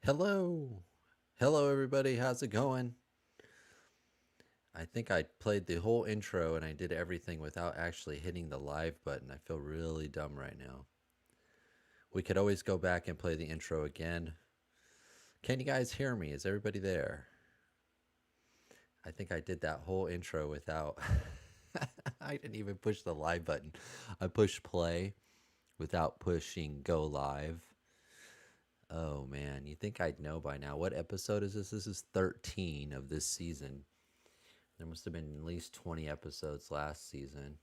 Hello. Hello, everybody. How's it going? I think I played the whole intro and I did everything without actually hitting the live button. I feel really dumb right now. We could always go back and play the intro again. Can you guys hear me? Is everybody there? I think I did that whole intro without. I didn't even push the live button. I pushed play without pushing go live. Oh man, you think I'd know by now. What episode is this? This is 13 of this season. There must have been at least 20 episodes last season.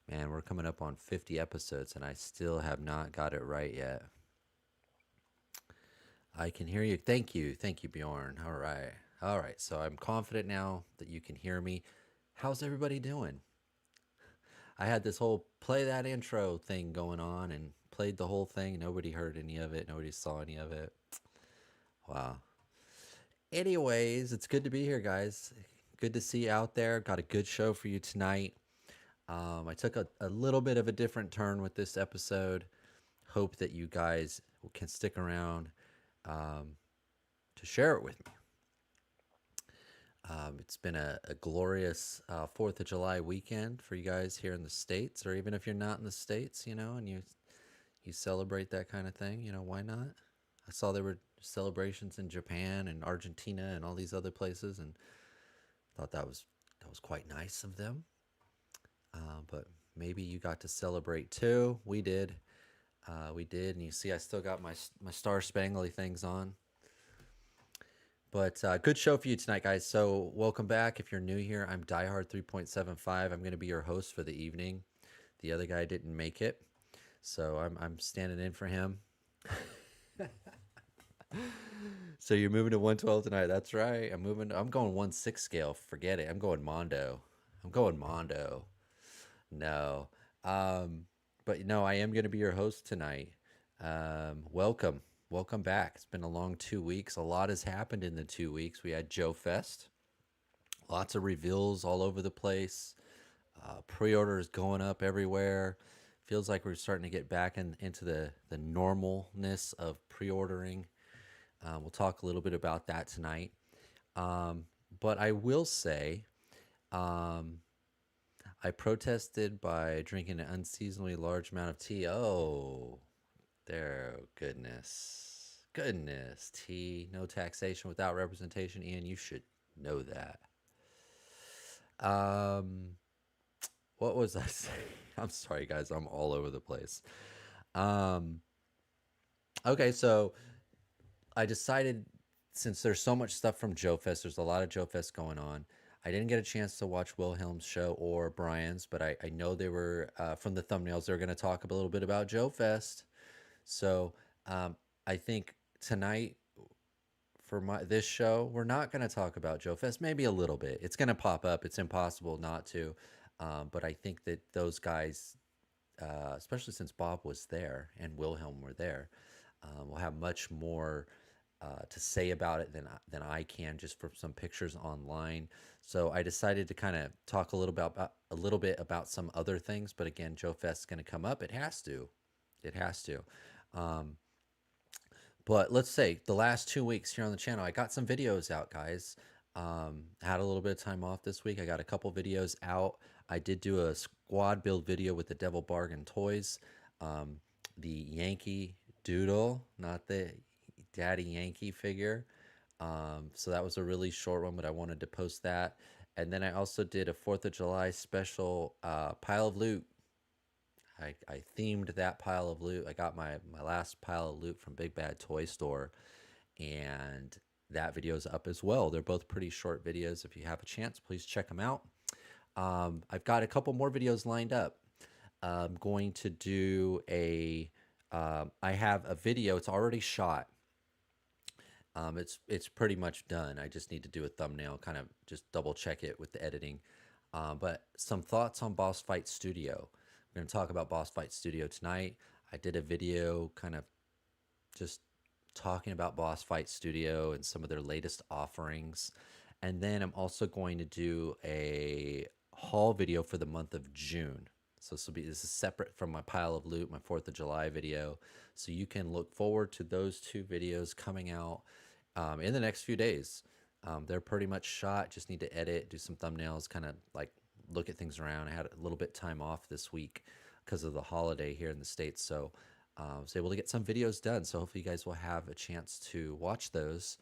Man, we're coming up on 50 episodes and I still have not got it right yet. I can hear you. Thank you. Thank you, Bjorn. All right. All right. So I'm confident now that you can hear me. How's everybody doing? I had this whole play that intro thing going on and played the whole thing. Nobody heard any of it. Nobody saw any of it. Wow. Anyways, it's good to be here, guys. Good to see you out there. Got a good show for you tonight. I took a little bit of a different turn with this episode. Hope that you guys can stick around um, to share it with me. It's been a glorious 4th of July weekend for you guys here in the States, or even if you're not in the States, and you celebrate that kind of thing, why not? I saw there were celebrations in Japan and Argentina and all these other places, and thought that was quite nice of them. But maybe you got to celebrate too. We did, and you see, I still got my Star Spangly things on. But good show for you tonight, guys. So welcome back. If you're new here, I'm Diehard 3.75. I'm going to be your host for the evening. The other guy didn't make it, so I'm standing in for him. So you're moving to 112 tonight. That's right. I'm moving. I'm going 1/6 scale. Forget it. I'm going Mondo. I'm going Mondo. No. Um, but no, I am going to be your host tonight. Welcome. Welcome back. It's been a long 2 weeks. A lot has happened in the 2 weeks. We had Joe Fest, lots of reveals all over the place. Pre-orders going up everywhere. Feels like we're starting to get back into the normalness of pre-ordering. We'll talk a little bit about that tonight. Um, but I will say, um, I protested by drinking an unseasonably large amount of tea. Oh, there, goodness. Goodness, tea, no taxation without representation. Ian, you should know that. Um, what was I saying? I'm sorry, guys. I'm all over the place. Um, okay, so I decided since there's so much stuff from Joe Fest, there's a lot of Joe Fest going on. I didn't get a chance to watch Wilhelm's show or Brian's, but I know they were from the thumbnails. They're going to talk a little bit about Joe Fest. So um, I think tonight for this show, we're not going to talk about Joe Fest. Maybe a little bit. It's going to pop up. It's impossible not to. But I think that those guys, especially since Bob was there and Wilhelm were there, will have much more to say about it than I can just from some pictures online. So I decided to kind of talk a little bit about some other things. But again, Joe Fest is going to come up. It has to. It has to. Um, but let's say the last 2 weeks here on the channel, I got some videos out, guys. Had a little bit of time off this week. I got a couple videos out. I did do a squad build video with the Devil Bargain Toys. Um, the Yankee Doodle, not the Daddy Yankee figure. So that was a really short one, but I wanted to post that. And then I also did a 4th of July special pile of loot. I themed that pile of loot. I got my last pile of loot from Big Bad Toy Store, and that video is up as well. They're both pretty short videos. If you have a chance, please check them out. I've got a couple more videos lined up. I'm going to do I have a video. It's already shot. It's pretty much done. I just need to do a thumbnail, kind of just double check it with the editing. But some thoughts on Boss Fight Studio. We're going to talk about Boss Fight Studio tonight. I did a video kind of just talking about Boss Fight Studio and some of their latest offerings. And then I'm also going to do a haul video for the month of June. So this is separate from my pile of loot, my 4th of July video. So you can look forward to those two videos coming out in the next few days. They're pretty much shot. Just need to edit, do some thumbnails, kind of like look at things around. I had a little bit time off this week because of the holiday here in the States. So I was able to get some videos done. So hopefully you guys will have a chance to watch those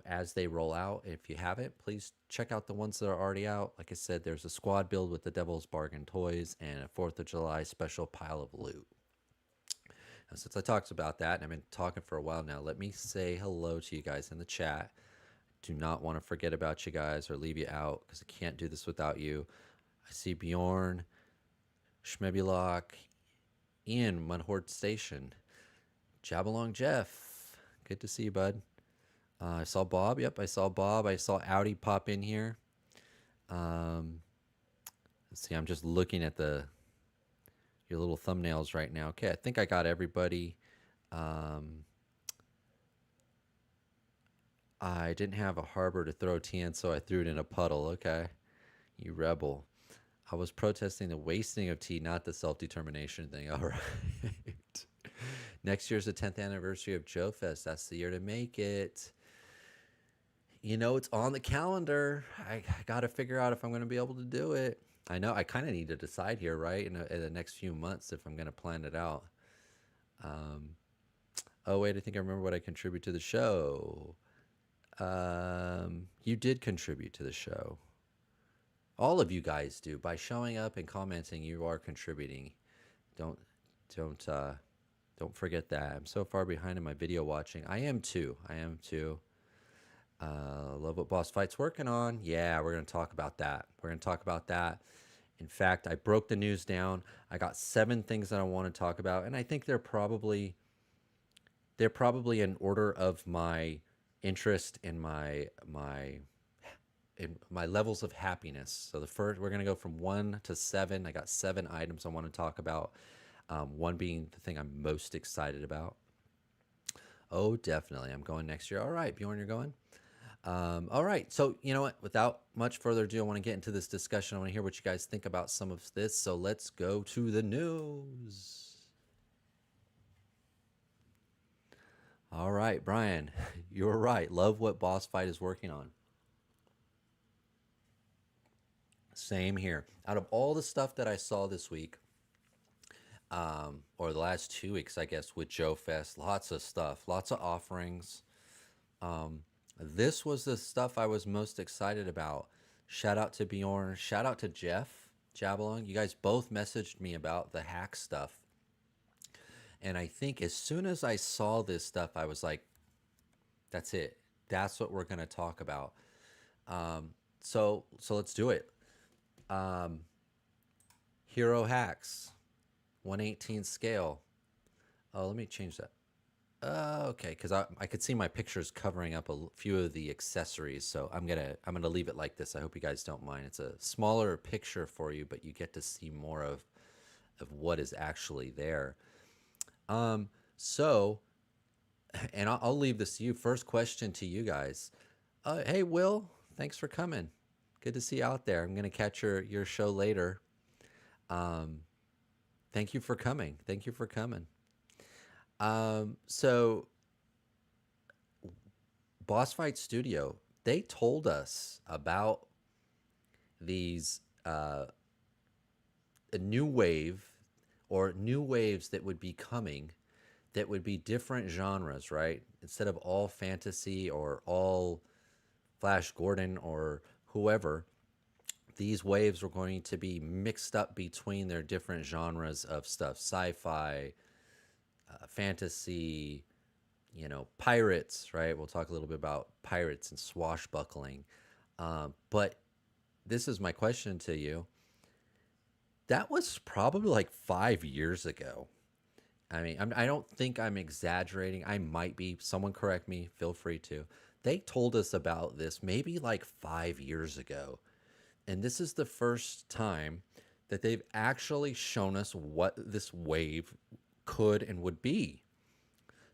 as they roll out. If you haven't, please check out the ones that are already out. Like I said, there's a squad build with the Devil's Bargain toys and a 4th of July special pile of loot. And since I talked about that, and I've been talking for a while now, let me say hello to you guys in the chat. Do not want to forget about you guys or leave you out because I can't do this without you. I see Bjorn, Schmebulok, Ian, Mudhorde Station, Jabalong Jeff. Good to see you, bud. I saw Bob. Yep, I saw Bob. I saw Audi pop in here. Let's see. I'm just looking at your little thumbnails right now. Okay, I think I got everybody. I didn't have a harbor to throw tea in, so I threw it in a puddle. Okay, you rebel. I was protesting the wasting of tea, not the self-determination thing. All right. Next year's the 10th anniversary of Joe Fest. That's the year to make it. You know, it's on the calendar. I got to figure out if I'm going to be able to do it. I know I kind of need to decide here, right, in the next few months if I'm going to plan it out. Oh, wait, I think I remember what I contribute to the show. You did contribute to the show. All of you guys do. By showing up and commenting, you are contributing. Don't forget that. I'm so far behind in my video watching. I am too. Love what Boss Fight's working on. Yeah, we're going to talk about that. In fact, I broke the news down. I got 7 things that I want to talk about, and I think they're probably in order of my interest in my levels of happiness. So the first, we're going to go from 1 to 7. I got 7 items I want to talk about. 1 being the thing I'm most excited about. Oh, definitely. I'm going next year. All right, Bjorn, you're going? All right. So, you know what? Without much further ado, I want to get into this discussion. I want to hear what you guys think about some of this. So let's go to the news. All right, Brian, you're right. Love what Boss Fight is working on. Same here. Out of all the stuff that I saw this week, or the last 2 weeks, I guess, with Joe Fest, lots of stuff, lots of offerings. This was the stuff I was most excited about. Shout out to Bjorn. Shout out to Jeff Jabalong. You guys both messaged me about the hack stuff. And I think as soon as I saw this stuff, I was like, that's it. That's what we're going to talk about. So let's do it. Hero hacks, 1/18 scale. Oh, let me change that. Okay, because I could see my pictures covering up a few of the accessories, so I'm gonna leave it like this. I hope you guys don't mind. It's a smaller picture for you, but you get to see more of what is actually there. So, and I'll leave this to you. First question to you guys. Hey, Will, thanks for coming. Good to see you out there. I'm gonna catch your show later. Thank you for coming. So Boss Fight Studio, they told us about these a new wave or new waves that would be coming that would be different genres, right? Instead of all fantasy or all Flash Gordon or whoever, these waves were going to be mixed up between their different genres of stuff, sci-fi, fantasy, pirates, right? We'll talk a little bit about pirates and swashbuckling. But this is my question to you. That was probably like 5 years ago. I mean, I don't think I'm exaggerating. I might be. Someone correct me. Feel free to. They told us about this maybe like 5 years ago. And this is the first time that they've actually shown us what this wave could and would be.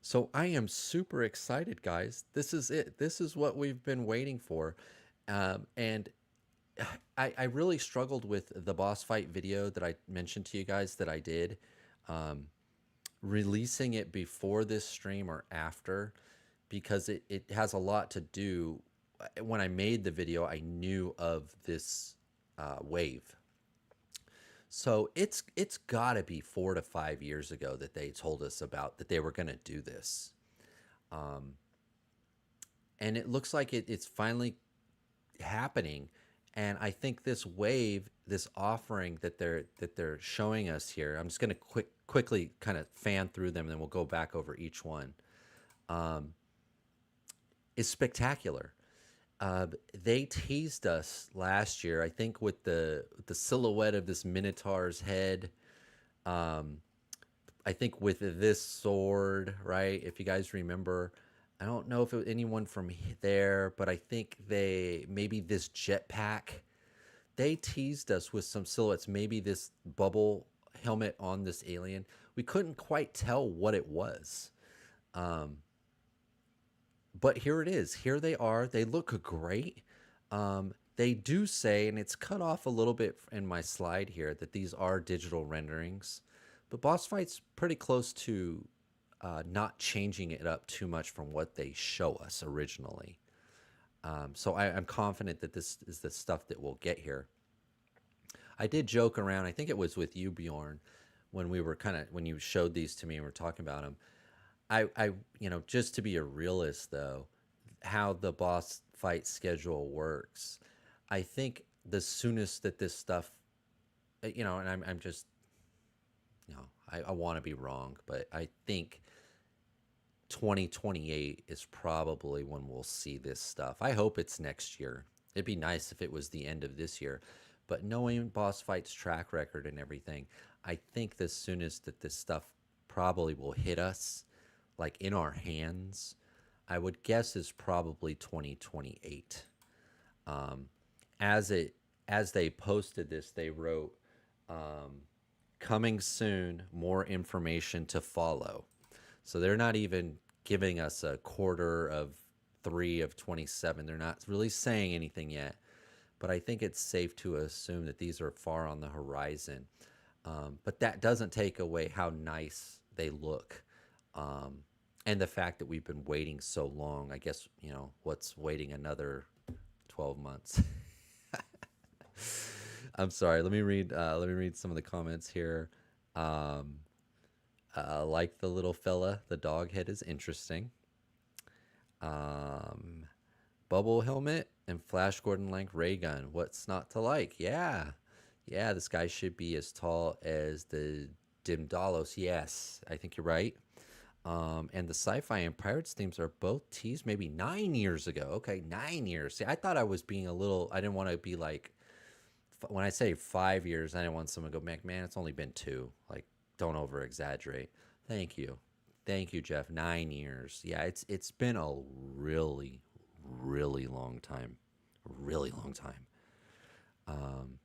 So I am super excited, guys. This is it. This is what we've been waiting for. And I really struggled with the boss fight video that I mentioned to you guys that I did. Um, Releasing it before this stream or after, because it has a lot to do. When I made the video, I knew of this wave. So it's got to be 4 to 5 years ago that they told us about that they were going to do this. Um, and it looks like it's finally happening. And I think this wave, this offering that they're showing us here, I'm just going to quickly kind of fan through them, and then we'll go back over each one. Um, is spectacular. Uh, they teased us last year, I think, with the silhouette of this Minotaur's head. Um, I think with this sword, right? If you guys remember, I don't know if it was anyone from there, but I think they maybe this jetpack. They teased us with some silhouettes, maybe this bubble helmet on this alien. We couldn't quite tell what it was. Um, but here it is. Here they are. They look great. They do say, and it's cut off a little bit in my slide here, that these are digital renderings. But Boss Fight's pretty close to not changing it up too much from what they show us originally. So I'm confident that this is the stuff that we'll get here. I did joke around. I think it was with you, Bjorn, when we were when you showed these to me and we are talking about them. Just to be a realist though, how the boss fight schedule works, I think the soonest that this stuff, and I'm just, I want to be wrong, but I think 2028 is probably when we'll see this stuff. I hope it's next year. It'd be nice if it was the end of this year. But knowing Boss Fight's track record and everything, I think the soonest that this stuff probably will hit us, like in our hands, I would guess is probably 2028. Um, as they posted this, they wrote, coming soon, more information to follow. So they're not even giving us a quarter of 3 of 27. They're not really saying anything yet, but I think it's safe to assume that these are far on the horizon. But that doesn't take away how nice they look. Um, and the fact that we've been waiting so long. I guess, what's waiting another 12 months? I'm sorry. Let me read some of the comments here. Um, like the little fella, the dog head is interesting. Um, Bubble helmet and Flash Gordon length ray gun. What's not to like? Yeah, yeah. This guy should be as tall as the Dimdalos. Yes, I think you're right. And the sci-fi and pirates themes are both teased maybe 9 years ago. Okay, 9 years. See, I thought I was being a little. I didn't want to be like, when I say 5 years, I didn't want someone to go, man, it's only been two. Like, don't over exaggerate. Thank you. Thank you, Jeff. 9 years. Yeah, it's been a really, really long time. Really long time. Um,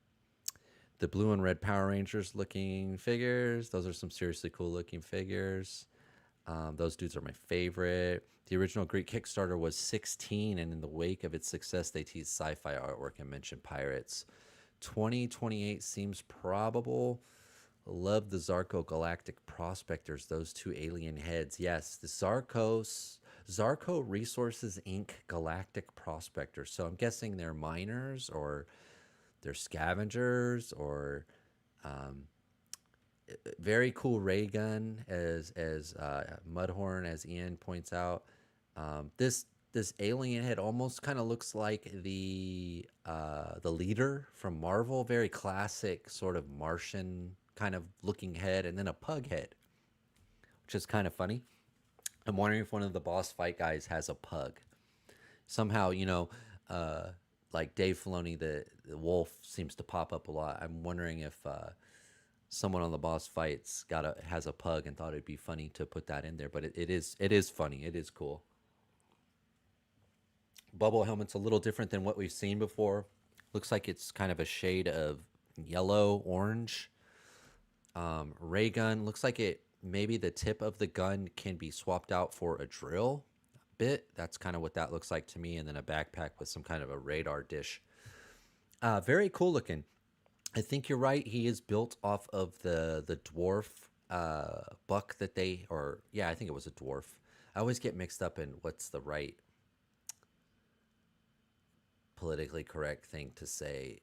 the blue and red Power Rangers looking figures. Those are some seriously cool looking figures. Those dudes are my favorite. The original Greek Kickstarter was 16, and in the wake of its success, they teased sci-fi artwork and mentioned pirates. 2028 seems probable. Love the Zarko Galactic Prospectors, those two alien heads. Yes, the Zarko Resources Inc. Galactic Prospectors. So I'm guessing they're miners or they're scavengers or um, very cool ray gun as Mudhorn, as Ian points out. This alien head almost kind of looks like the leader from Marvel, very classic sort of Martian kind of looking head, and then a pug head, which is kind of funny. I'm wondering if one of the boss fight guys has a pug. Somehow, uh, like Dave Filoni, the wolf seems to pop up a lot. I'm wondering if someone on the boss fights has a pug and thought it'd be funny to put that in there, but it is funny. It is cool. Bubble helmet's a little different than what we've seen before. Looks like it's kind of a shade of yellow orange. Ray gun looks like it. Maybe the tip of the gun can be swapped out for a drill bit. That's kind of what that looks like to me. And then a backpack with some kind of a radar dish. Very cool looking. I think you're right. He is built off of the dwarf buck that they, or yeah, I think it was a dwarf. I always get mixed up in what's the right politically correct thing to say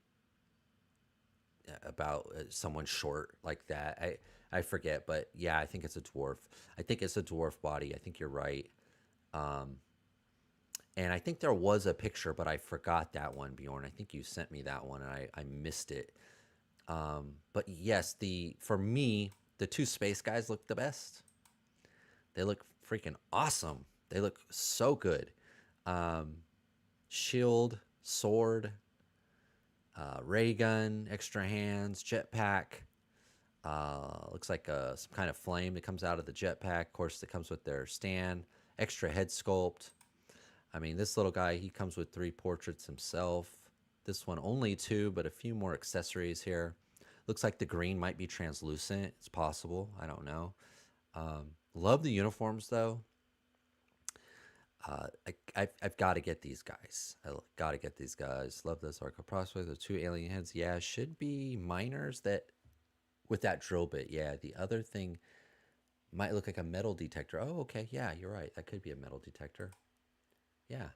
about someone short like that. I forget, but yeah, I think it's a dwarf. I think it's a dwarf body. I think you're right. Um, and I think there was a picture, but I forgot that one, Bjorn. I think you sent me that one, and I missed it. But yes, the for me, the two space guys look the best. They look freaking awesome. They look so good. Um, Shield, sword, ray gun, extra hands, jetpack. Looks like some kind of flame that comes out of the jetpack. Of course, it comes with their stand, extra head sculpt. I mean, this little guy, he comes with 3 portraits himself. This one only 2, but a few more accessories here. Looks like the green might be translucent. It's possible. I don't know. Love the uniforms though. I've got to get these guys. I got to get these guys. Love this Arco Prospect. The 2 alien heads. Yeah, should be miners that with that drill bit. Yeah, the other thing might look like a metal detector. Oh, okay. Yeah, you're right. That could be a metal detector. Yeah,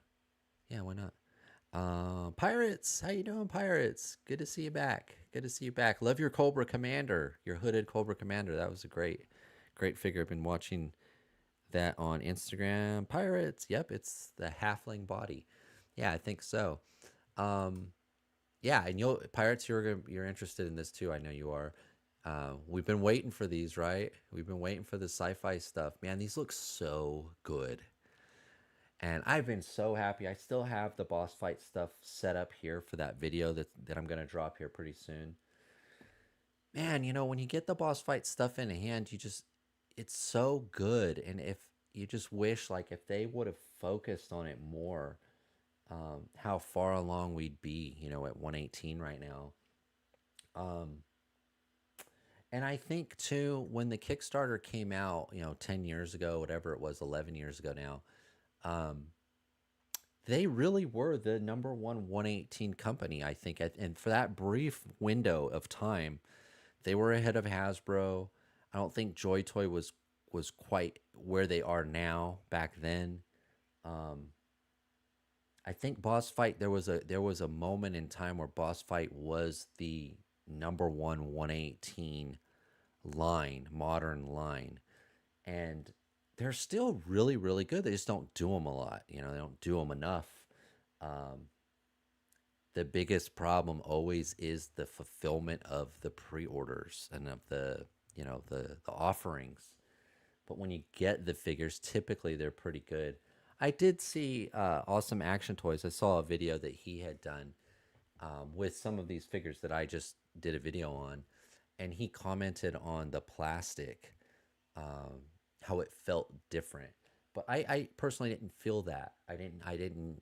yeah. Why not? Pirates, how you doing, Pirates? Good to see you back. Good to see you back. Love your Cobra Commander, your hooded Cobra Commander. That was a great figure. I've been watching that on Instagram. Pirates, yep, it's the halfling body. Yeah, I think so. Um, yeah, and you'll Pirates, you're interested in this too. I know you are. We've been waiting for these, right? We've been waiting for the sci-fi stuff. Man, these look so good. And I've been so happy. I still have the boss fight stuff set up here for that video that I'm gonna drop here pretty soon. Man, when you get the boss fight stuff in hand, it's so good. And if you just wish like if they would have focused on it more, how far along we'd be, at 118 right now. Um, and I think too, when the Kickstarter came out, 10 years ago, whatever it was, 11 years ago now, um, they really were the number one 118 company, I think. And for that brief window of time, they were ahead of Hasbro. I don't think Joy Toy was quite where they are now back then. Um, I think Boss Fight there was a moment in time where Boss Fight was the number one 118 line, modern line, and they're still really really good. They just don't do them a lot. They don't do them enough. Um, the biggest problem always is the fulfillment of the pre-orders and of the offerings. But when you get the figures, typically they're pretty good. I did see Awesome Action Toys. I saw a video that he had done with some of these figures that I just did a video on, and he commented on the plastic, um, how it felt different. But I personally didn't feel that. I didn't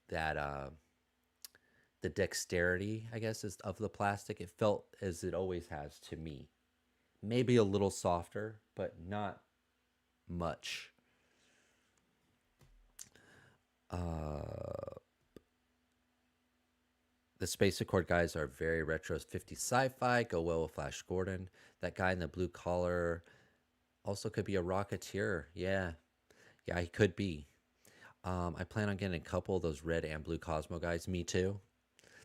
that the dexterity, I guess, is of the plastic. It felt as it always has to me. Maybe a little softer, but not much. Uh, the Space Accord guys are very retro 50s sci-fi. Go well with Flash Gordon. That guy in the blue collar also could be a Rocketeer. Yeah, yeah, he could be. I plan on getting a couple of those red and blue Cosmo guys. Me too.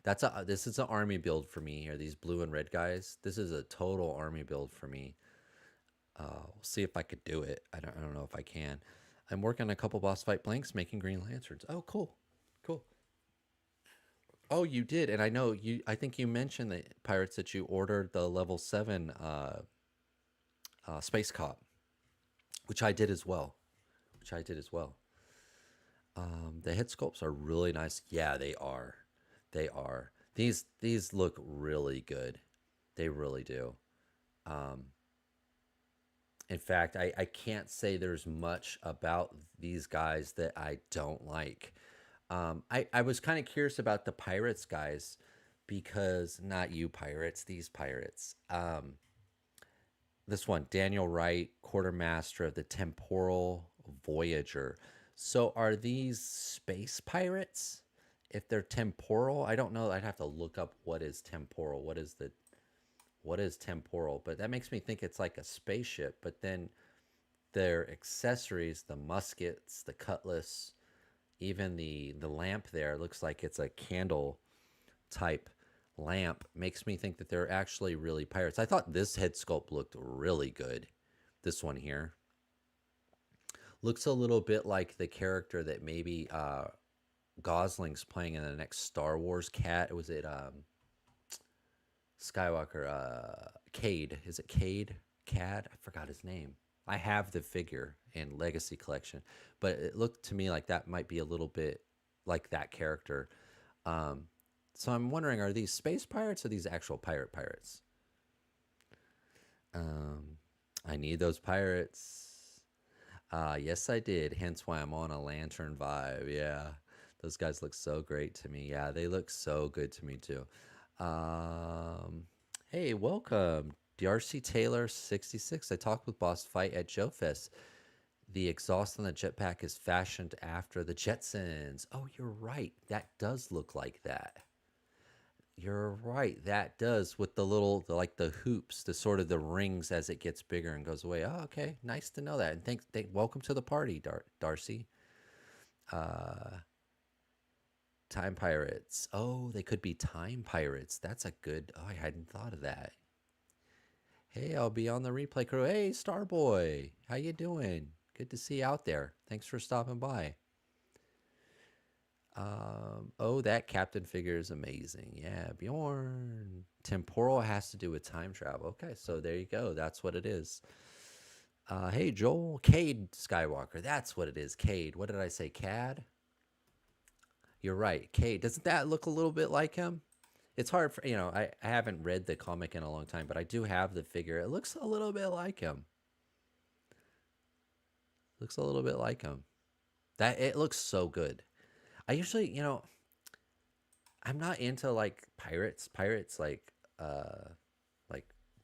This is an army build for me here. These blue and red guys. This is a total army build for me. We'll see if I could do it. I don't know if I can. I'm working on a couple boss fight blanks, making Green Lanterns. Oh, cool, cool. Oh, you did, and I know you. I think you mentioned the Pirates that you ordered the level 7 space cop, which I did as well. Which I did as well. The head sculpts are really nice. Yeah, they are. They are. These look really good. They really do. Um, in fact, I can't say there's much about these guys that I don't like. I was kind of curious about the Pirates guys because not you Pirates, these Pirates. This one, Daniel Wright, quartermaster of the Temporal Voyager. So are these space pirates? if they're temporal. I don't know. I'd have to look up what is temporal. What is temporal? But that makes me think it's like a spaceship. But then their accessories, the muskets, the cutlass, even the lamp there looks like it's a candle type lamp. Makes me think that they're actually really pirates. I thought this head sculpt looked really good. This one here looks a little bit like the character that maybe Gosling's playing in the next Star Wars. Cat was it Skywalker? Cade, is it Cade? Cad? I forgot his name. I have the figure in Legacy Collection, but it looked to me like that might be a little bit like that character. Um, so I'm wondering, are these space pirates or these actual pirates? Um, I need those pirates. Yes, I did. Hence why I'm on a lantern vibe. Yeah, those guys look so great to me. Yeah, they look so good to me too. Um, hey, welcome, Darcy Taylor 66. I talked with Boss Fight at Joe Fest. The exhaust on the jetpack is fashioned after the Jetsons. Oh, you're right. That does look like that. You're right. That does with the little, like the hoops, the sort of the rings as it gets bigger and goes away. Oh, okay. Nice to know that. And welcome to the party, Darcy. Uh, Time pirates. Oh, they could be time pirates. That's a good. Oh, I hadn't thought of that. Hey, I'll be on the replay crew. Hey, Starboy, how you doing? Good to see you out there. Thanks for stopping by. Oh, that captain figure is amazing. Yeah, Bjorn. Temporal has to do with time travel. Okay, so there you go. That's what it is. Hey, Joel. Cade Skywalker. That's what it is. Cade. What did I say? Cad? You're right. Cade. Doesn't that look a little bit like him? It's hard for, I haven't read the comic in a long time, but I do have the figure. It looks a little bit like him. Looks a little bit like him. That it looks so good. I usually, I'm not into like pirates like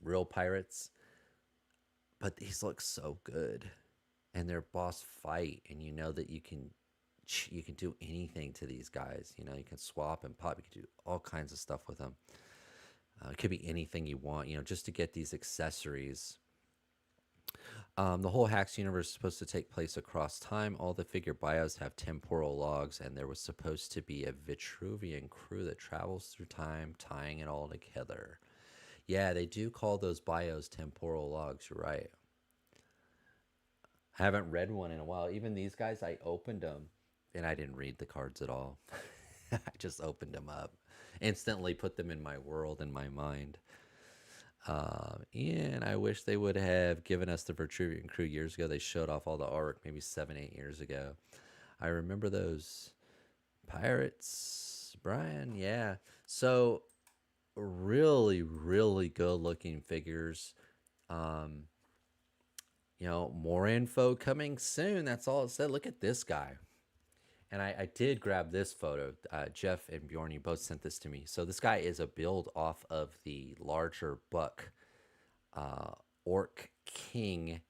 real pirates, but these look so good. And their boss fight, and you know that you can do anything to these guys. You can swap and pop. You can do all kinds of stuff with them. It could be anything you want, just to get these accessories. The whole Hacks universe is supposed to take place across time. All the figure bios have temporal logs, and there was supposed to be a Vitruvian crew that travels through time, tying it all together. Yeah, they do call those bios temporal logs. You're right. I haven't read one in a while. Even these guys, I opened them, and I didn't read the cards at all. I just opened them up, instantly put them in my world, in my mind. And I wish they would have given us the Vitruvian crew years ago. They showed off all the artwork maybe 7, 8 years ago. I remember those pirates, Brian. Yeah. So really, really good looking figures. Um, more info coming soon. That's all it said. Look at this guy. And I did grab this photo. Jeff and Bjorn, you both sent this to me. So this guy is a build off of the larger buck uh, Orc King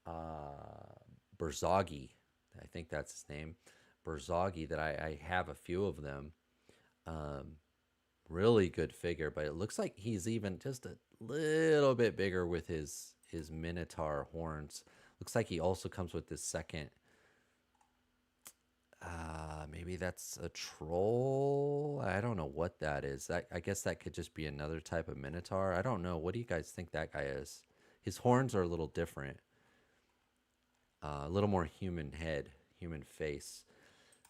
Berzagi. I think that's his name. Berzagi, that I have a few of them. Um, really good figure, but it looks like he's even just a little bit bigger with his Minotaur horns. Looks like he also comes with this second. Maybe that's a troll. I don't know what that is. I guess that could just be another type of Minotaur. I don't know. What do you guys think that guy is? His horns are a little different. A little more human head, human face.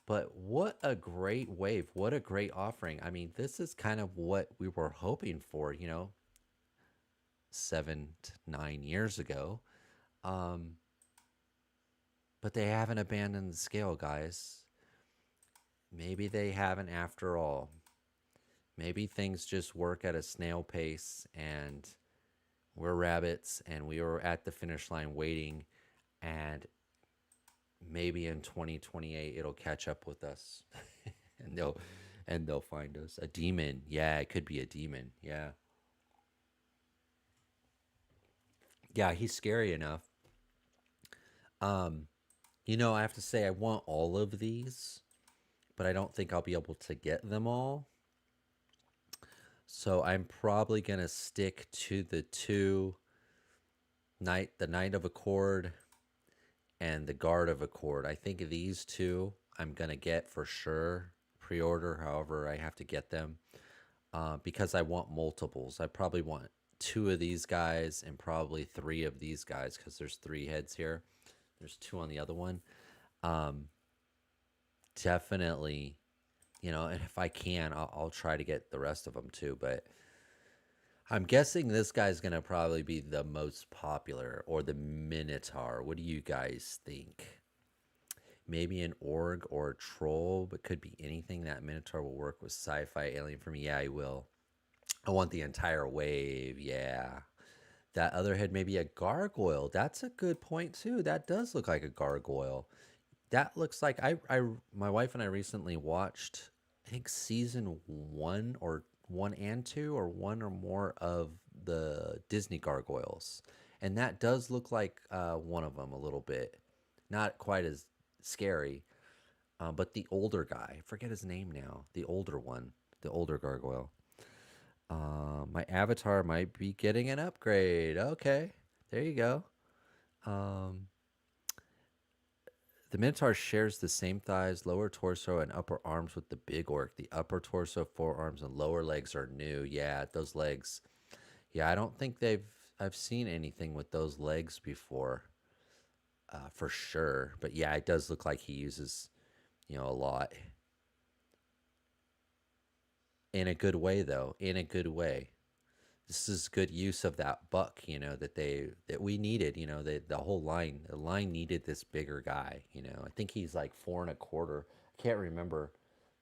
But what a great wave. What a great offering. I mean, this is kind of what we were hoping for, 7 to 9 years ago. Um, but they haven't abandoned the scale, guys. Maybe they haven't after all. Maybe things just work at a snail pace, and we're rabbits and we were at the finish line waiting, and maybe in 2028 it'll catch up with us. and they'll find us. A demon. Yeah, it could be a demon. Yeah. Yeah, he's scary enough. I have to say I want all of these, but I don't think I'll be able to get them all. So I'm probably gonna stick to the two the Knight of Accord and the Guard of Accord. I think these two I'm gonna get for sure. Pre-order, however, I have to get them because I want multiples. I probably want two of these guys and probably three of these guys because there's three heads here. There's two on the other one. Um, Definitely, and if I can, I'll try to get the rest of them too. But I'm guessing this guy's gonna probably be the most popular, or the Minotaur. What do you guys think? Maybe an org or a troll, but could be anything. That Minotaur will work with sci-fi alien for me. Yeah, he will. I want the entire wave. Yeah. That other head, maybe a gargoyle. That's a good point too. That does look like a gargoyle. That looks like my wife and I recently watched, I think season one or one and two or one or more of the Disney gargoyles, and that does look like one of them a little bit, not quite as scary, but the older guy, I forget his name now, the older one, the older gargoyle. My avatar might be getting an upgrade. Okay, there you go. Um, The Minotaur shares the same thighs, lower torso, and upper arms with the big orc. The upper torso, forearms, and lower legs are new. Yeah, those legs. Yeah, I don't think I've seen anything with those legs before, for sure. But yeah, it does look like he uses, a lot. In a good way, though. In a good way. This is good use of that buck, that we needed. The whole the line needed this bigger guy. I think he's like 4.25. I can't remember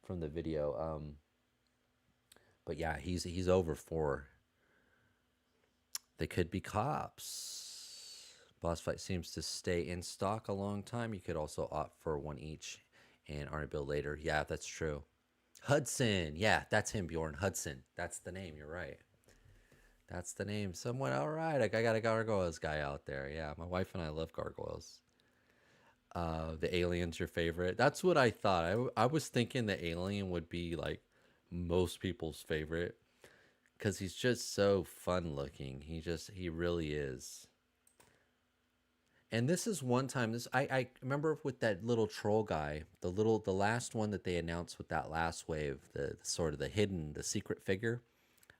from the video. But yeah, he's over 4. They could be cops. Boss fight seems to stay in stock a long time. You could also opt for one each and Arnie build later. Yeah, that's true. Hudson. Yeah, that's him, Bjorn Hudson. That's the name. You're right. That's the name. Someone, all right. I got a gargoyles guy out there. Yeah, my wife and I love gargoyles. The alien's your favorite. That's what I thought. I was thinking the alien would be like most people's favorite because he's just so fun looking. He really is. And this is one time. I remember with that little troll guy, the last one that they announced with that last wave, the sort of the secret figure.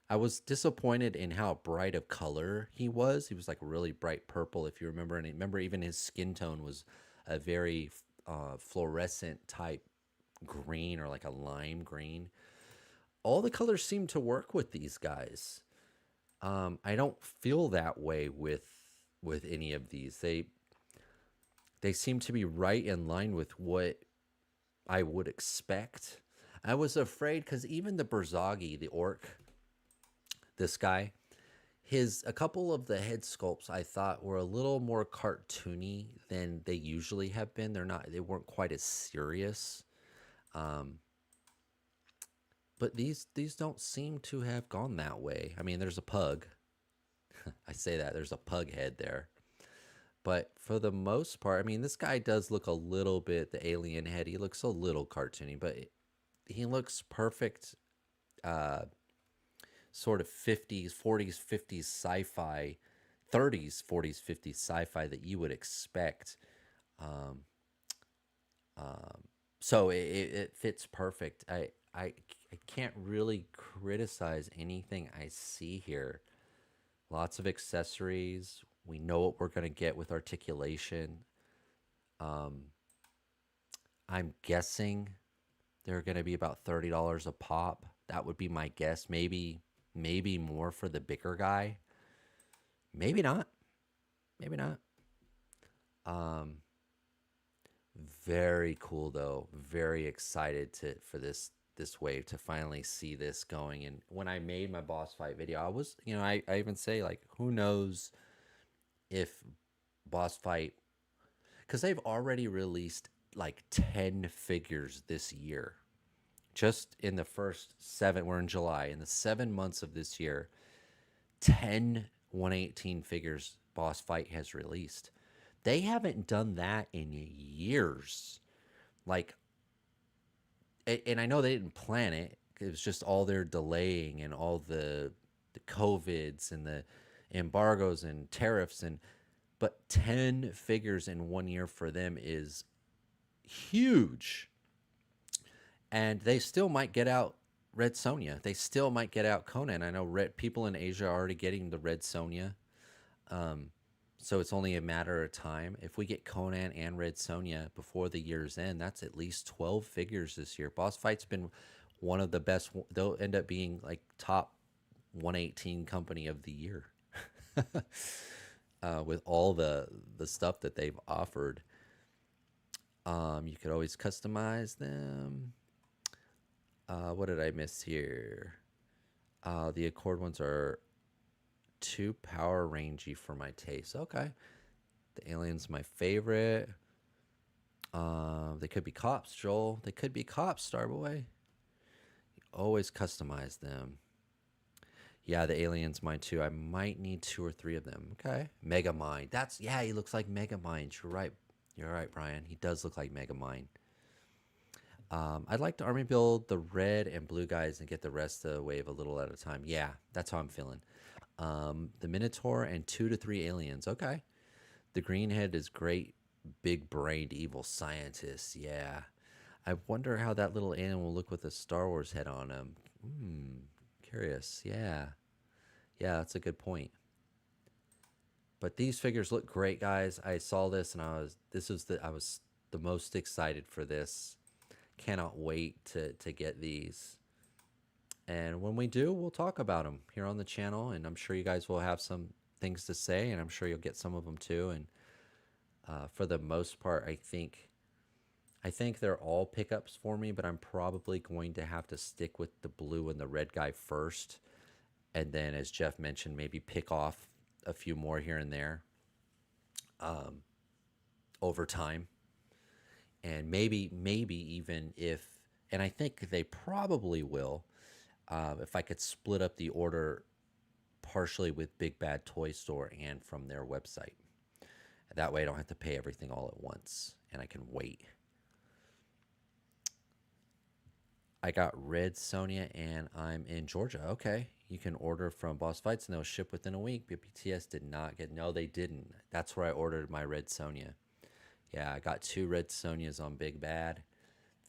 I was disappointed in how bright of color he was. He was like really bright purple, if you remember. And remember, even his skin tone was a very fluorescent type green, or like a lime green. All the colors seem to work with these guys. I don't feel that way with any of these. They seem to be right in line with what I would expect. I was afraid because even the Berzagi, the orc, this guy, a couple of the head sculpts I thought were a little more cartoony than they usually have been. They weren't quite as serious. But these don't seem to have gone that way. I mean, there's a pug. I say that there's a pug head there. But for the most part, I mean, this guy does look a little bit, the alien head. He looks a little cartoony, but he looks perfect. Sort of 50s, 40s, 50s sci-fi, 30s, 40s, 50s sci-fi that you would expect. Um, so it fits perfect. I can't really criticize anything I see here. Lots of accessories. We know what we're going to get with articulation. Um, I'm guessing they're going to be about $30 a pop. That would be my guess. Maybe more for the bigger guy. Maybe not. Maybe not. Very cool though. Very excited for this wave to finally see this going. And when I made my boss fight video, I was, I even say like, who knows if boss fight, because they've already released like 10 figures this year. Just in the first 7, we're in July, in the 7 months of this year, 10 118 figures boss fight has released. They haven't done that in years. Like, and I know they didn't plan it. It was just all their delaying and all the COVIDs and the embargoes and tariffs, and but 10 figures in 1 year for them is huge. And they still might get out Red Sonja. They still might get out Conan. I know people in Asia are already getting the Red Sonja. Um, so it's only a matter of time. If we get Conan and Red Sonja before the year's end, that's at least 12 figures this year. Boss Fight's been one of the best. They'll end up being like top 118 company of the year with all the stuff that they've offered. You could always customize them. What did I miss here? The Accord ones are too power rangey for my taste. Okay. The Alien's my favorite. They could be cops, Joel. They could be cops, Starboy. Always customize them. Yeah, the Alien's mine too. I might need 2 or 3 of them. Okay. Megamind. Yeah, he looks like Megamind. You're right. You're right, Brian. He does look like Megamind. I'd like to army build the red and blue guys and get the rest of the wave a little at a time. Yeah, that's how I'm feeling. The Minotaur and 2 to 3 aliens. Okay. The Greenhead is great, big-brained evil scientist. Yeah. I wonder how that little alien will look with a Star Wars head on him. Curious. Yeah. Yeah, that's a good point. But these figures look great, guys. I saw this and I was the most excited for this. Cannot wait to get these. And when we do, we'll talk about them here on the channel, and I'm sure you guys will have some things to say, and I'm sure you'll get some of them too. And for the most part, I think they're all pickups for me, but I'm probably going to have to stick with the blue and the red guy first, and then, as Jeff mentioned, maybe pick off a few more here and there over time. And maybe even if, and I think they probably will, if I could split up the order partially with Big Bad Toy Store and from their website. That way I don't have to pay everything all at once, and I can wait. I got Red Sonja, and I'm in Georgia. Okay. You can order from Boss Fights, and they'll ship within a week. BPTS did not get, no, they didn't. That's where I ordered my Red Sonja. Yeah, I got 2 Red Sonjas on Big Bad.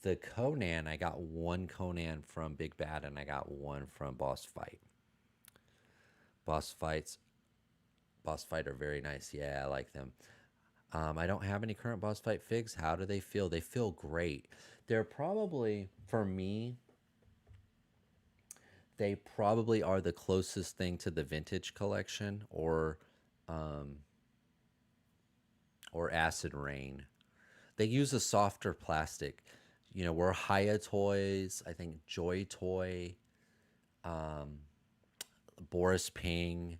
The Conan, I got 1 Conan from Big Bad, and I got 1 from Boss Fight. Boss Fight are very nice. Yeah, I like them. I don't have any current Boss Fight figs. How do they feel? They feel great. They're probably, for me, they probably are the closest thing to the vintage collection or Acid Rain. They use a softer plastic. You know, we're Haya Toys, I think Joy Toy, Boris Ping.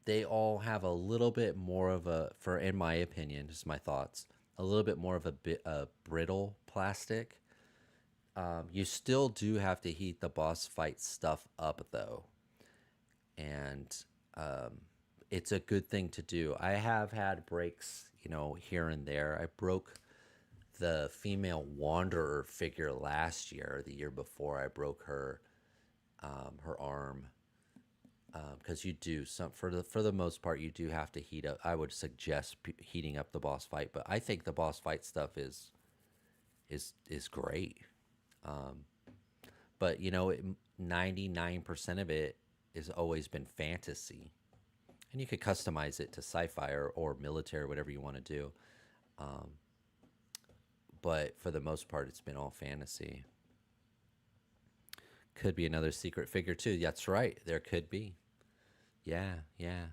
They all have a little bit more of a, for in my opinion, just my thoughts, a little bit more of a brittle plastic. You still do have to heat the Boss Fight stuff up though, and it's a good thing to do. I have had breaks, you know, here and there. I broke the female Wanderer figure last year, or the year before. I broke her arm, because you do some, for the most part, you do have to heat up. I would suggest heating up the Boss Fight, but I think the Boss Fight stuff is great. But you know, 99% of it has always been fantasy, and you could customize it to sci-fi or military, whatever you want to do. But for the most part, it's been all fantasy. Could be another secret figure too. That's right. There could be. Yeah, yeah.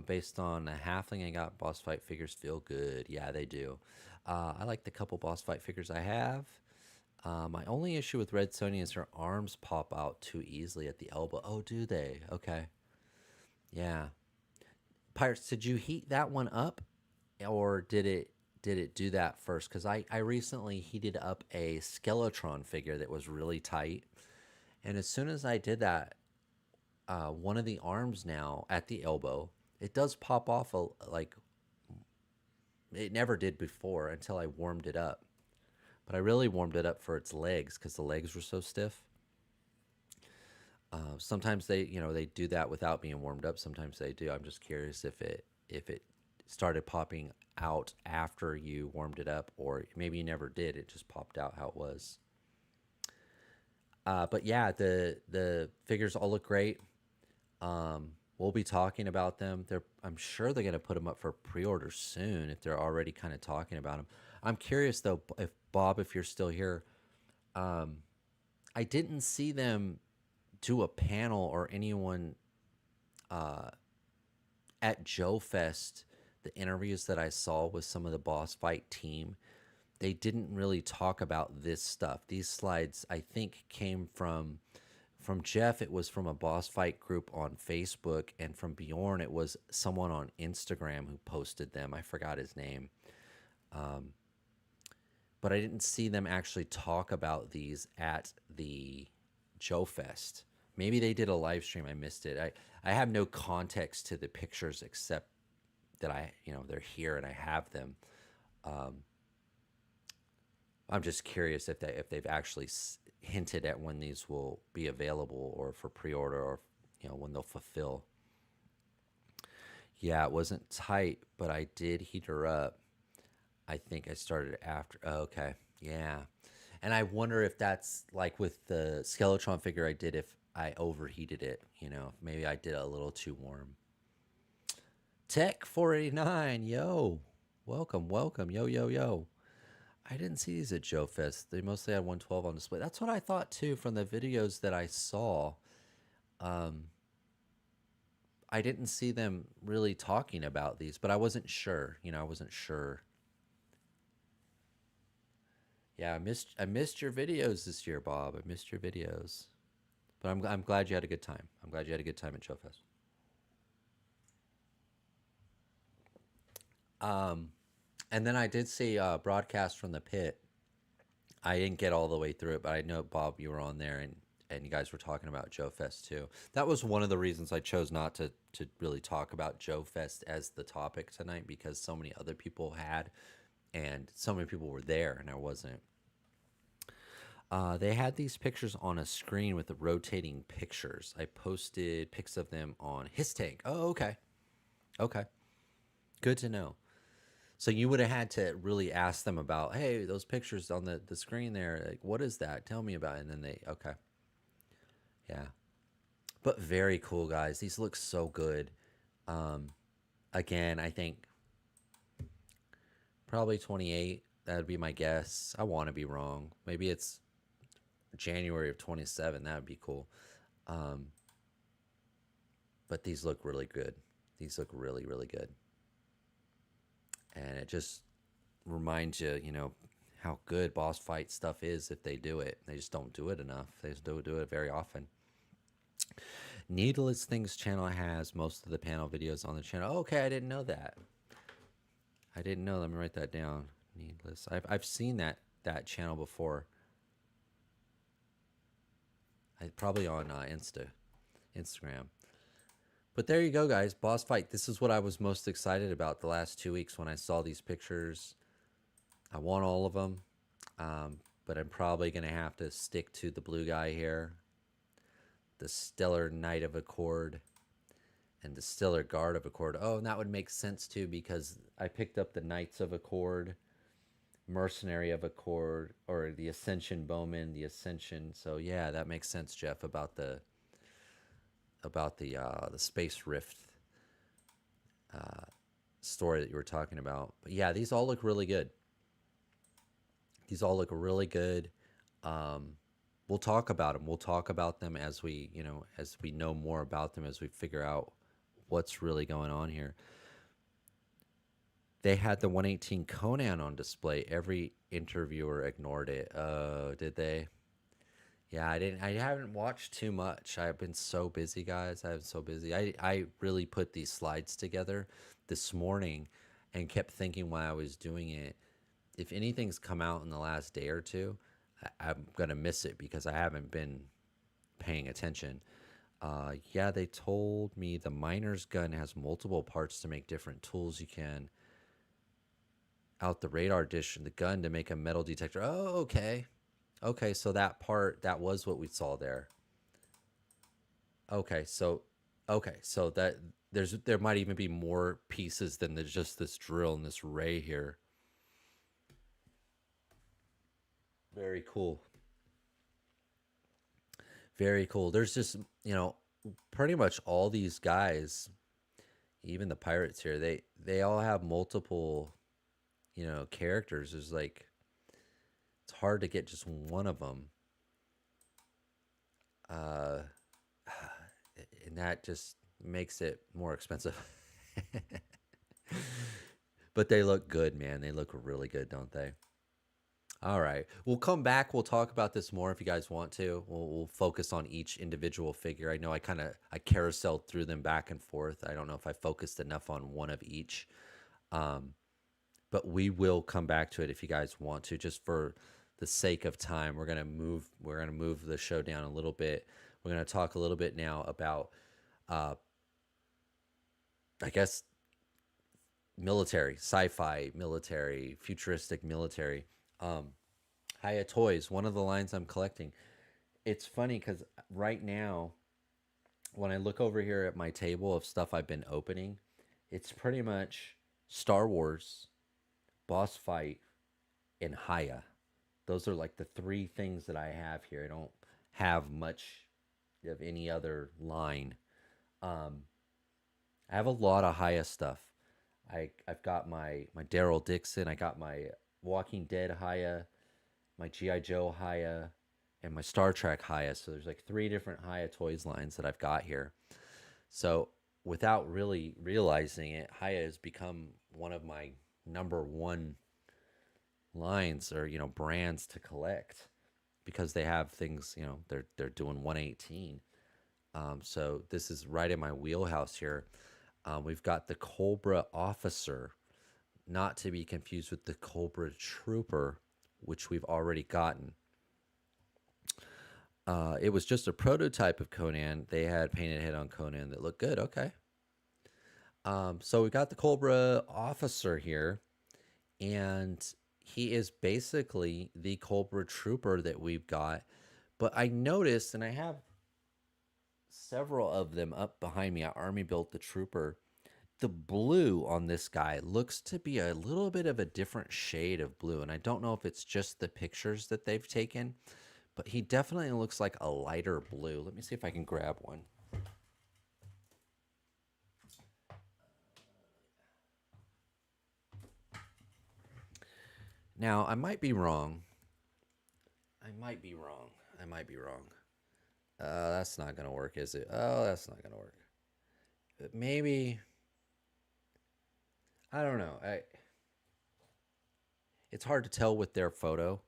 Based on a halfling, I got Boss Fight figures feel good. Yeah, they do. I like the couple Boss Fight figures I have. My only issue with Red Sonja is her arms pop out too easily at the elbow. Oh, do they? Okay. Yeah. Pirates, did you heat that one up, or did it do that first? Because I recently heated up a Skeletron figure that was really tight, and as soon as I did that, one of the arms now at the elbow, it does pop off like it never did before until I warmed it up. but I really warmed it up for its legs because the legs were so stiff. Sometimes they, they do that without being warmed up. Sometimes they do. I'm just curious if it started popping out after you warmed it up, or maybe you never did. It just popped out how it was. But yeah, the figures all look great. We'll be talking about them. I'm sure they're going to put them up for pre-order soon if they're already kind of talking about them. I'm curious though, if Bob, if you're still here, um, I didn't see them do a panel or anyone uh, at Joe Fest. The interviews that I saw with some of the boss fight team, they didn't really talk about this stuff. These slides, I think, came from Jeff. It was from a boss fight group on Facebook, and from Bjorn, it was someone on Instagram who posted them. I forgot his name. But I didn't see them actually talk about these at the Joe Fest. Maybe they did a live stream. I missed it. I have no context to the pictures except that they're here and I have them. I'm just curious if they've actually hinted at when these will be available or for pre-order, or when they'll fulfill. Yeah, it wasn't tight, but I did heat her up. I think I started after. Oh, okay, yeah, and I wonder if that's like with the Skeletron figure I did, if I overheated it. Maybe I did it a little too warm. Tech 489, yo, welcome, welcome, yo, yo, yo. I didn't see these at Joe Fest. They mostly had 112 on display. That's what I thought too from the videos that I saw. Um, I didn't see them really talking about these, but I wasn't sure. I wasn't sure. Yeah, I missed your videos this year, Bob. I missed your videos, but I'm glad you had a good time. I'm glad you had a good time at Joe Fest. Um, and then I did see broadcast from the pit. I didn't get all the way through it, but I know Bob, you were on there, and you guys were talking about Joe Fest too. That was one of the reasons I chose not to really talk about Joe Fest as the topic tonight, because so many other people had, and so many people were there, and I wasn't. They had these pictures on a screen with the rotating pictures. I posted pics of them on His Tank. Oh, okay, okay, good to know. So you would have had to really ask them about, hey, those pictures on the screen there, like, what is that? Tell me about it. And then okay. Yeah. But very cool, guys. These look so good. Um, Again, I think probably 28. That would be my guess. I want to be wrong. Maybe it's January of 27. That would be cool. Um, but these look really good. These look really, really good. And it just reminds you, how good boss fight stuff is if they do it. They just don't do it enough. They just don't do it very often. Needless Things channel has most of the panel videos on the channel. Okay, I didn't know that. I didn't know. Let me write that down. Needless. I've seen that channel before. Probably on Instagram. But there you go, guys. Boss fight. This is what I was most excited about the last 2 weeks when I saw these pictures. I want all of them, but I'm probably going to have to stick to the blue guy here, the Stellar Knight of Accord, and the Stellar Guard of Accord. Oh, and that would make sense too, because I picked up the Knights of Accord, Mercenary of Accord, or the Ascension Bowman, the Ascension. So yeah, that makes sense, Jeff, about the Space Rift story that you were talking about. But yeah, these all look really good. These all look really good. We'll talk about them. We'll talk about them as we know more about them, as we figure out what's really going on here. They had the 118 Conan on display. Every interviewer ignored it. Oh, did they? Yeah, I didn't. I haven't watched too much. I've been so busy, guys. I've been so busy. I really put these slides together this morning and kept thinking while I was doing it, if anything's come out in the last day or two, I'm gonna miss it because I haven't been paying attention. Yeah, they told me the miner's gun has multiple parts to make different tools. You can out the radar dish and the gun to make a metal detector. Oh, okay. Okay, so that part, that was what we saw there. Okay, so that there might even be more pieces than there's just this drill and this ray here. Very cool. Very cool. There's just, you know, pretty much all these guys, even the pirates here, they all have multiple, you know, characters. There's like it's hard to get just one of them. Uh and that just makes it more expensive. But they look good, man. They look really good, don't they? All right. We'll come back. We'll talk about this more if you guys want to. We'll focus on each individual figure. I know I carouseled through them back and forth. I don't know if I focused enough on one of each. Um, but we will come back to it if you guys want to. Just for the sake of time, we're gonna move the show down a little bit. We're gonna talk a little bit now about uh, I guess military, sci-fi, military, futuristic military. Um, Hiya Toys, one of the lines I'm collecting. It's funny because right now, when I look over here at my table of stuff I've been opening, it's pretty much Star Wars, Boss Fight, and Hiya. Those are like the three things that I have here. I don't have much of any other line. Um, I have a lot of Hiya stuff. I've got my Daryl Dixon. I got my Walking Dead Hiya, my GI Joe Hiya, and my Star Trek Hiya. So there's like three different Hiya toys lines that I've got here. So without really realizing it, Hiya has become one of my number one lines or brands to collect because they have things. They're doing 118. So this is right in my wheelhouse here. We've got the Cobra Officer, not to be confused with the Cobra Trooper, which we've already gotten. It was just a prototype of Conan. They had painted head on Conan that looked good. Okay. So we got the Cobra Officer here, and he is basically the Cobra Trooper that we've got. But I noticed, and I have several of them up behind me. I army built the Trooper. The blue on this guy looks to be a little bit of a different shade of blue, and I don't know if it's just the pictures that they've taken, but he definitely looks like a lighter blue. Let me see if I can grab one. Now, I might be wrong. I might be wrong. I might be wrong. That's not going to work, is it? Oh, that's not going to work. But maybe, I don't know. It's hard to tell with their photo,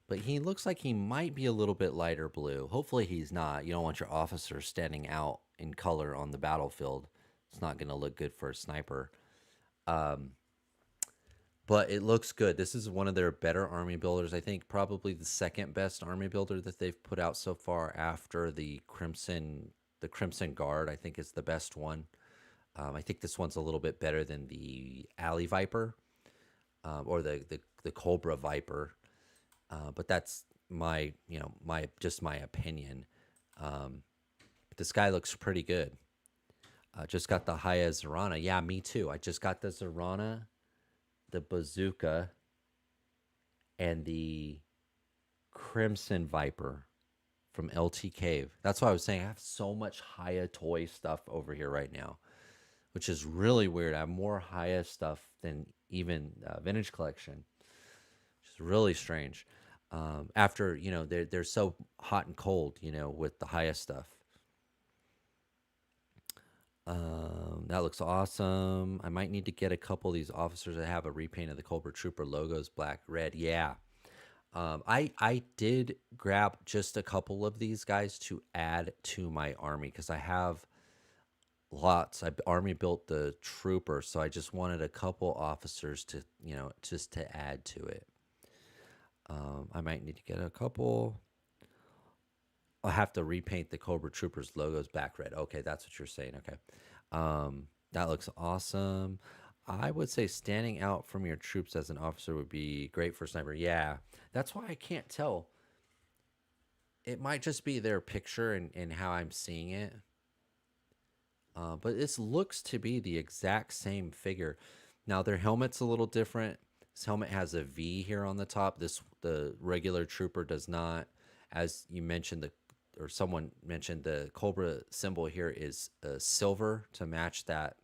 but he looks like he might be a little bit lighter blue. Hopefully he's not. You don't want your officer standing out in color on the battlefield. It's not going to look good for a sniper. Um, but it looks good. This is one of their better army builders. I think probably the second best army builder that they've put out so far after the Crimson Guard. I think is the best one. I think this one's a little bit better than the Alley Viper, or the Cobra Viper. But that's my opinion. But this guy looks pretty good. Just got the Hiya Zarana. Yeah, me too. I just got the Zarana, the Bazooka, and the Crimson Viper from LT Cave. That's why I was saying I have so much Hiya toy stuff over here right now, which is really weird. I have more Hiya stuff than even Vintage Collection, which is really strange. After they're so hot and cold, with the Hiya stuff. That looks awesome. I might need to get a couple of these officers that have a repaint of the Cobra Trooper logos, black, red. Yeah. I did grab just a couple of these guys to add to my army because I have lots. I army built the Trooper, so I just wanted a couple officers to, just to add to it. I might need to get a couple. I'll have to repaint the Cobra Troopers logos back red. Okay, that's what you're saying. Okay. That looks awesome. I would say standing out from your troops as an officer would be great for sniper. Yeah, that's why I can't tell. It might just be their picture and how I'm seeing it. But this looks to be the exact same figure. Now their helmet's a little different. This helmet has a V here on the top. The regular trooper does not. As you mentioned, the or someone mentioned, the Cobra symbol here is silver to match that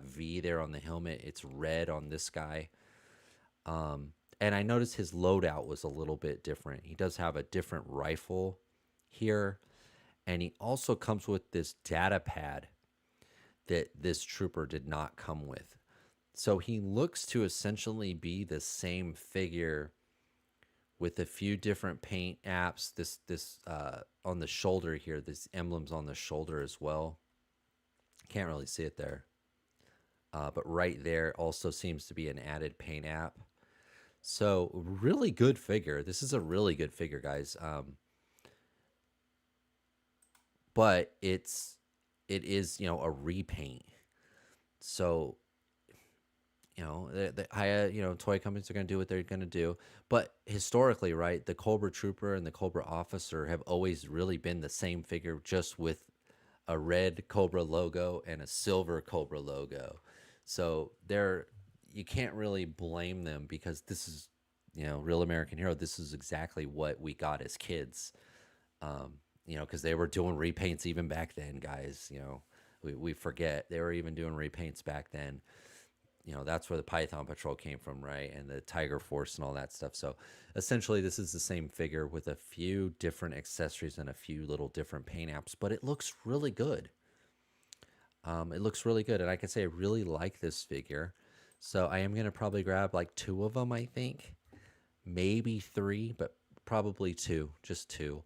V there on the helmet. It's red on this guy. And I noticed his loadout was a little bit different. He does have a different rifle here, and he also comes with this data pad that this trooper did not come with. So he looks to essentially be the same figure with a few different paint apps. This on the shoulder here, this emblem's on the shoulder as well. Can't really see it there. But right there also seems to be an added paint app. So really good figure. This is a really good figure, guys. But it is, a repaint. So toy companies are going to do what they're going to do. But historically, right, the Cobra Trooper and the Cobra Officer have always really been the same figure, just with a red Cobra logo and a silver Cobra logo. So you can't really blame them, because this is, Real American Hero. This is exactly what we got as kids. Because they were doing repaints even back then, guys. We forget they were even doing repaints back then. That's where the Python Patrol came from, right? And the Tiger Force and all that stuff. So essentially, this is the same figure with a few different accessories and a few little different paint apps, but it looks really good. It looks really good. And I can say I really like this figure. So I am going to probably grab like two of them, I think. Maybe three, but probably two, just two,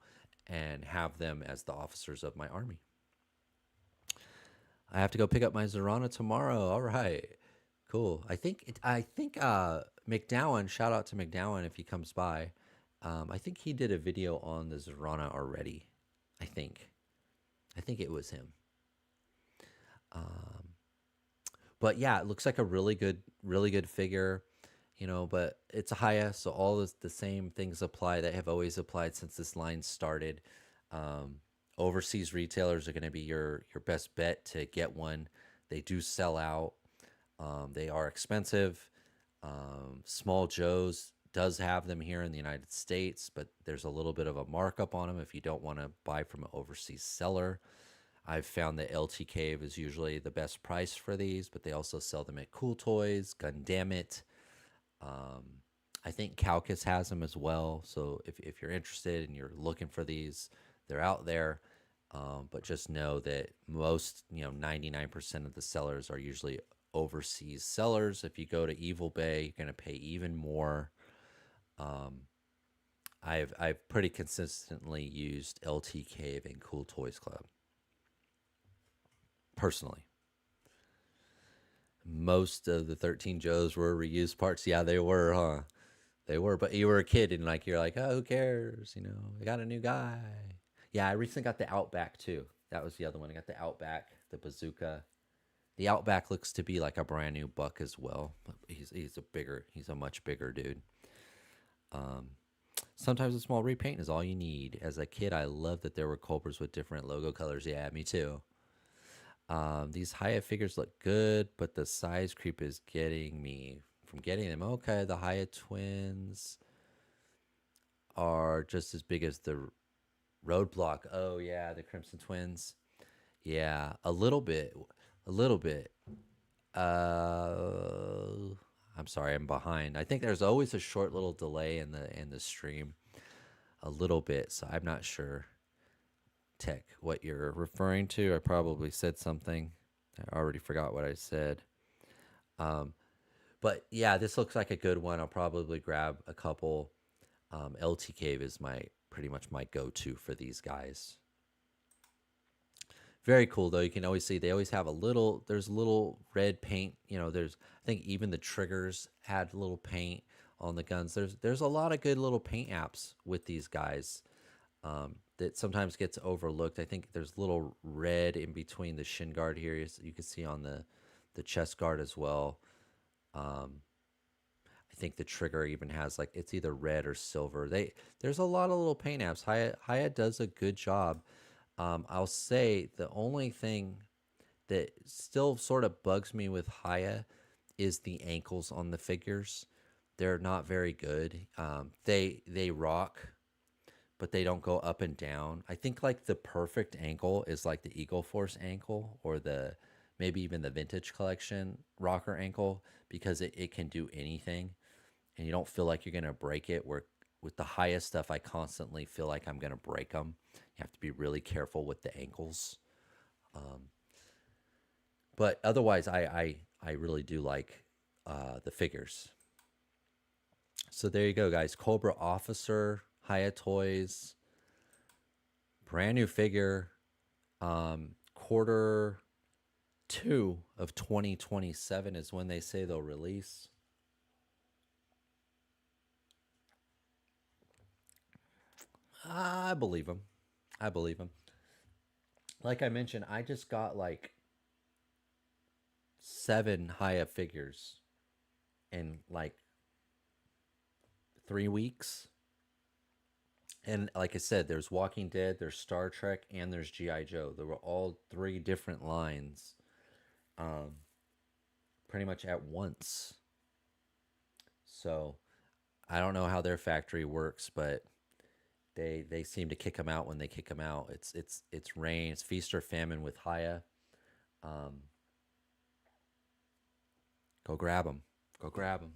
and have them as the officers of my army. I have to go pick up my Zorana tomorrow. All right. Cool. I think McDowell, shout out to McDowell if he comes by. I think he did a video on the Zorana already. I think it was him. But yeah, it looks like a really good figure, but it's a Haya, so all the same things apply that have always applied since this line started. Overseas retailers are going to be your best bet to get one. They do sell out. They are expensive. Small Joe's does have them here in the United States, but there's a little bit of a markup on them if you don't want to buy from an overseas seller. I've found that LT Cave is usually the best price for these, but they also sell them at Cool Toys, Gundamit. I think Calcus has them as well. So if you're interested and you're looking for these, they're out there. But just know that most, 99% of the sellers are usually overseas sellers. If you go to Evil Bay, you're going to pay even more. I've pretty consistently used LT Cave and Cool Toys Club. Personally, most of the 13 Joes were reused parts. Yeah, they were, huh? They were, but you were a kid and you're like, oh, who cares? I got a new guy. Yeah, I recently got the Outback too. That was the other one. I got the Outback, the Bazooka. The Outback looks to be like a brand new buck as well. He's a much bigger dude. Sometimes a small repaint is all you need. As a kid, I loved that there were Cobras with different logo colors. Yeah, me too. These Haya figures look good, but the size creep is getting me from getting them. Okay, the Haya twins are just as big as the Roadblock. Oh yeah, the Crimson Twins. Yeah, a little bit. I'm sorry, I'm behind. I think there's always a short little delay in the stream, a little bit. So I'm not sure, Tech, what you're referring to. I probably said something. I already forgot what I said. But yeah, this looks like a good one. I'll probably grab a couple. LT Cave is pretty much my go-to for these guys. Very cool though. You can always see they always have there's a little red paint. I think even the triggers had a little paint on the guns. There's a lot of good little paint apps with these guys that sometimes gets overlooked. I think there's a little red in between the shin guard here. You can see on the chest guard as well. Um, I think the trigger even has like it's either red or silver. There's a lot of little paint apps. Haya does a good job. I'll say the only thing that still sort of bugs me with Haya is the ankles on the figures. They're not very good. They rock, but they don't go up and down. I think like the perfect ankle is like the Eagle Force ankle or the maybe even the vintage collection rocker ankle because it can do anything and you don't feel like you're going to break it. Where with the highest stuff, I constantly feel like I'm going to break them. You have to be really careful with the ankles. Um, but otherwise, I really do like the figures. So there you go, guys. Cobra Officer, Haya Toys, brand new figure, quarter two of 2027 is when they say they'll release. I believe them. I believe them. Like I mentioned, I just got like 7 Haya figures in like 3 weeks. And like I said, there's Walking Dead, there's Star Trek, and there's G.I. Joe. There were all 3 different lines um, pretty much at once. So I don't know how their factory works, but they seem to kick them out when they kick them out. It's rain, it's feast or famine with Haya. Um, go grab them, go grab them.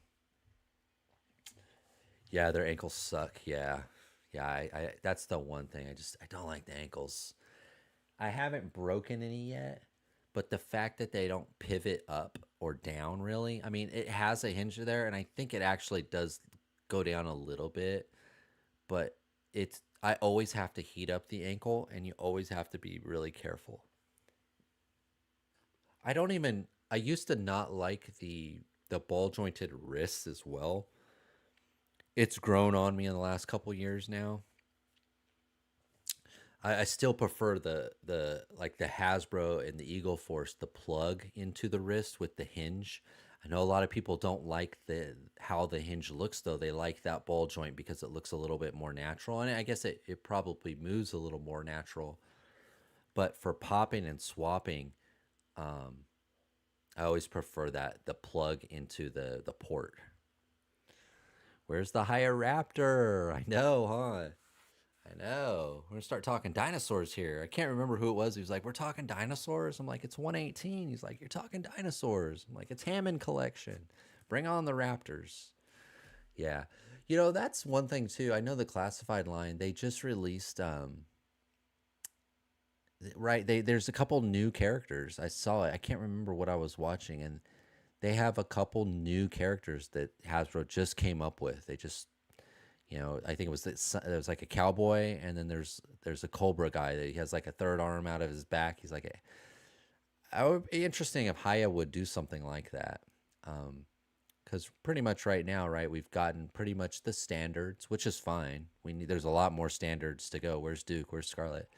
Yeah, their ankles suck. Yeah, yeah. I that's the one thing I don't like the ankles. I haven't broken any yet, but the fact that they don't pivot up or down really, I mean, it has a hinge there, and I think it actually does go down a little bit, but I always have to heat up the ankle, and you always have to be really careful. I don't even, I used to not like the ball jointed wrists as well. It's grown on me in the last couple years now. I still prefer the like the Hasbro and the Eagle Force, the plug into the wrist with the hinge. I know a lot of people don't like the how the hinge looks though. They like that ball joint because it looks a little bit more natural. And I guess it probably moves a little more natural. But for popping and swapping, um, I always prefer that the plug into the port. Where's the higher raptor? I know, huh? I know. We're gonna start talking dinosaurs here. I can't remember who it was. He was like, "We're talking dinosaurs." I'm like, "It's 118." He's like, "You're talking dinosaurs." I'm like, "It's Hammond Collection. Bring on the Raptors." Yeah, that's one thing too. I know the classified line. They just released right. There's a couple new characters. I saw it. I can't remember what I was watching, and they have a couple new characters that Hasbro just came up with. They just I think it was like a cowboy, and then there's a Cobra guy that he has like a third arm out of his back. He's like, I would be interesting if Haya would do something like that, because pretty much right now, right, we've gotten pretty much the standards, which is fine. There's a lot more standards to go. Where's Duke? Where's Scarlet?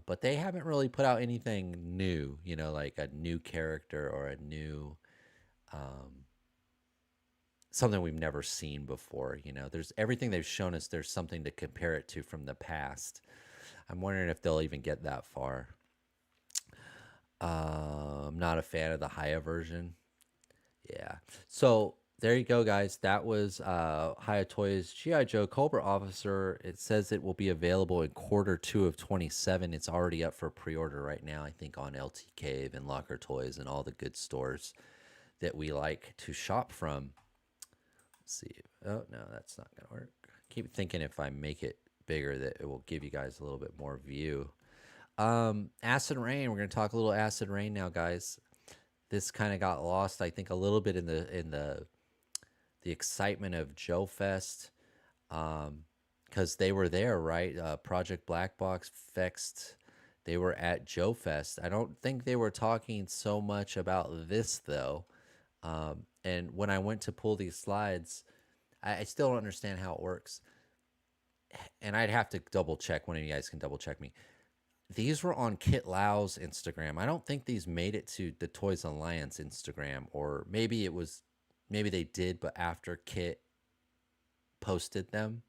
But they haven't really put out anything new, like a new character or a new um, something we've never seen before. There's everything they've shown us. There's something to compare it to from the past. I'm wondering if they'll even get that far. I'm not a fan of the Haya version. Yeah. So there you go, guys. That was Haya Toys GI Joe Cobra Officer. It says it will be available in quarter two of 27. It's already up for pre-order right now. I think on LT Cave and Locker Toys and all the good stores that we like to shop from. Let's see. Oh, no, that's not going to work. Keep thinking if I make it bigger that it will give you guys a little bit more view. Acid Rain. We're going to talk a little Acid Rain now, guys. This kind of got lost, I think, a little bit in the excitement of Joe Fest, because they were there, right? Project Black Box Fest. They were at Joe Fest. I don't think they were talking so much about this though. And when I went to pull these slides, I still don't understand how it works. And I'd have to double check. One of you guys can double check me. These were on Kit Lau's Instagram. I don't think these made it to the Toys Alliance Instagram, or maybe it was maybe they did, but after Kit posted them.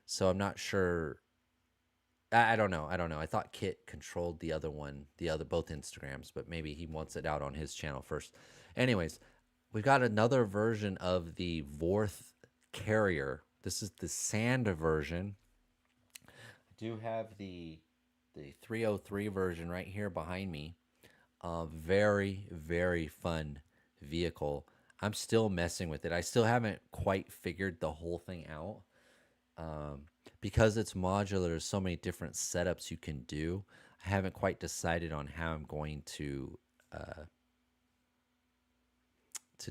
So I'm not sure. I don't know. I don't know. I thought Kit controlled the other one, the other both Instagrams, but maybe he wants it out on his channel first. Anyways, we've got another version of the Vorth Carrier. This is the sand version. I do have the 303 version right here behind me. Very, very fun vehicle. I'm still messing with it. I still haven't quite figured the whole thing out. Because it's modular, there's so many different setups you can do. I haven't quite decided on how I'm going to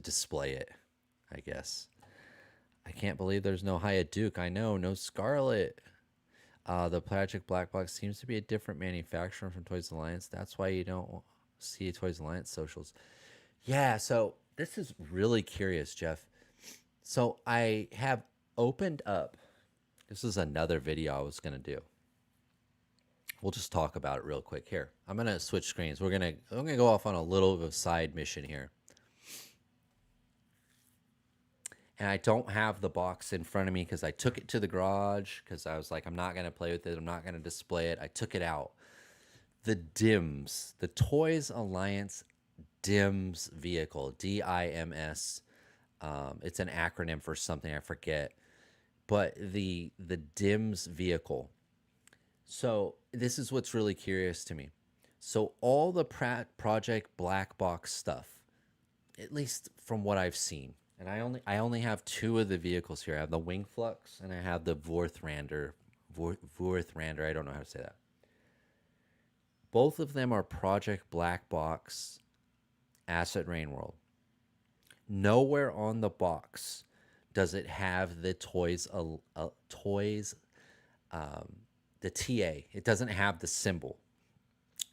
display it, I guess. I can't believe there's no Hyatt Duke. I know, no Scarlet. The Project Black Box seems to be a different manufacturer from Toys Alliance. That's why you don't see Toys Alliance socials. Yeah, so this is really curious, Jeff. So I have opened up. This is another video I was going to do. We'll just talk about it real quick here. I'm going to switch screens. I'm going to go off on a little of a side mission here. And I don't have the box in front of me because I took it to the garage because I was like, I'm not going to play with it. I'm not going to display it. I took it out. The DIMS, the Toys Alliance DIMS vehicle, DIMS. It's an acronym for something, I forget. But the DIMS vehicle. So this is what's really curious to me. So all the Project Black Box stuff, at least from what I've seen, and I only have two of the vehicles here. I have the Wing Flux and I have the Vorthrander. Vorthrander, I don't know how to say that. Both of them are Project Black Box Acid Rain World. Nowhere on the box does it have the the TA. It doesn't have the symbol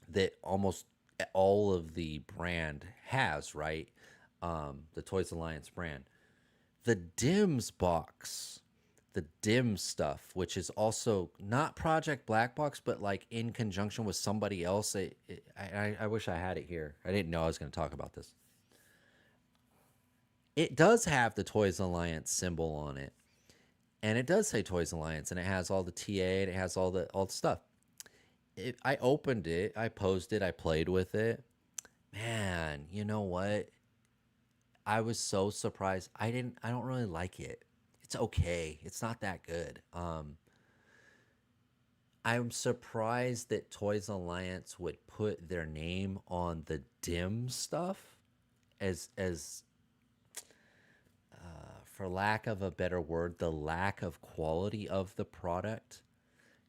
that almost all of the brand has, right? The Toys Alliance brand. The DIMS box, the DIMS stuff, which is also not Project Black Box, but like in conjunction with somebody else. I wish I had it here. I didn't know I was going to talk about this. It does have the Toys Alliance symbol on it. And it does say Toys Alliance, and it has all the TA, and it has all the stuff. I opened it, I posed it, I played with it. Man, you know what? I was so surprised. I don't really like it. It's okay. It's not that good. I'm surprised that Toys Alliance would put their name on the DIM stuff as for lack of a better word, the lack of quality of the product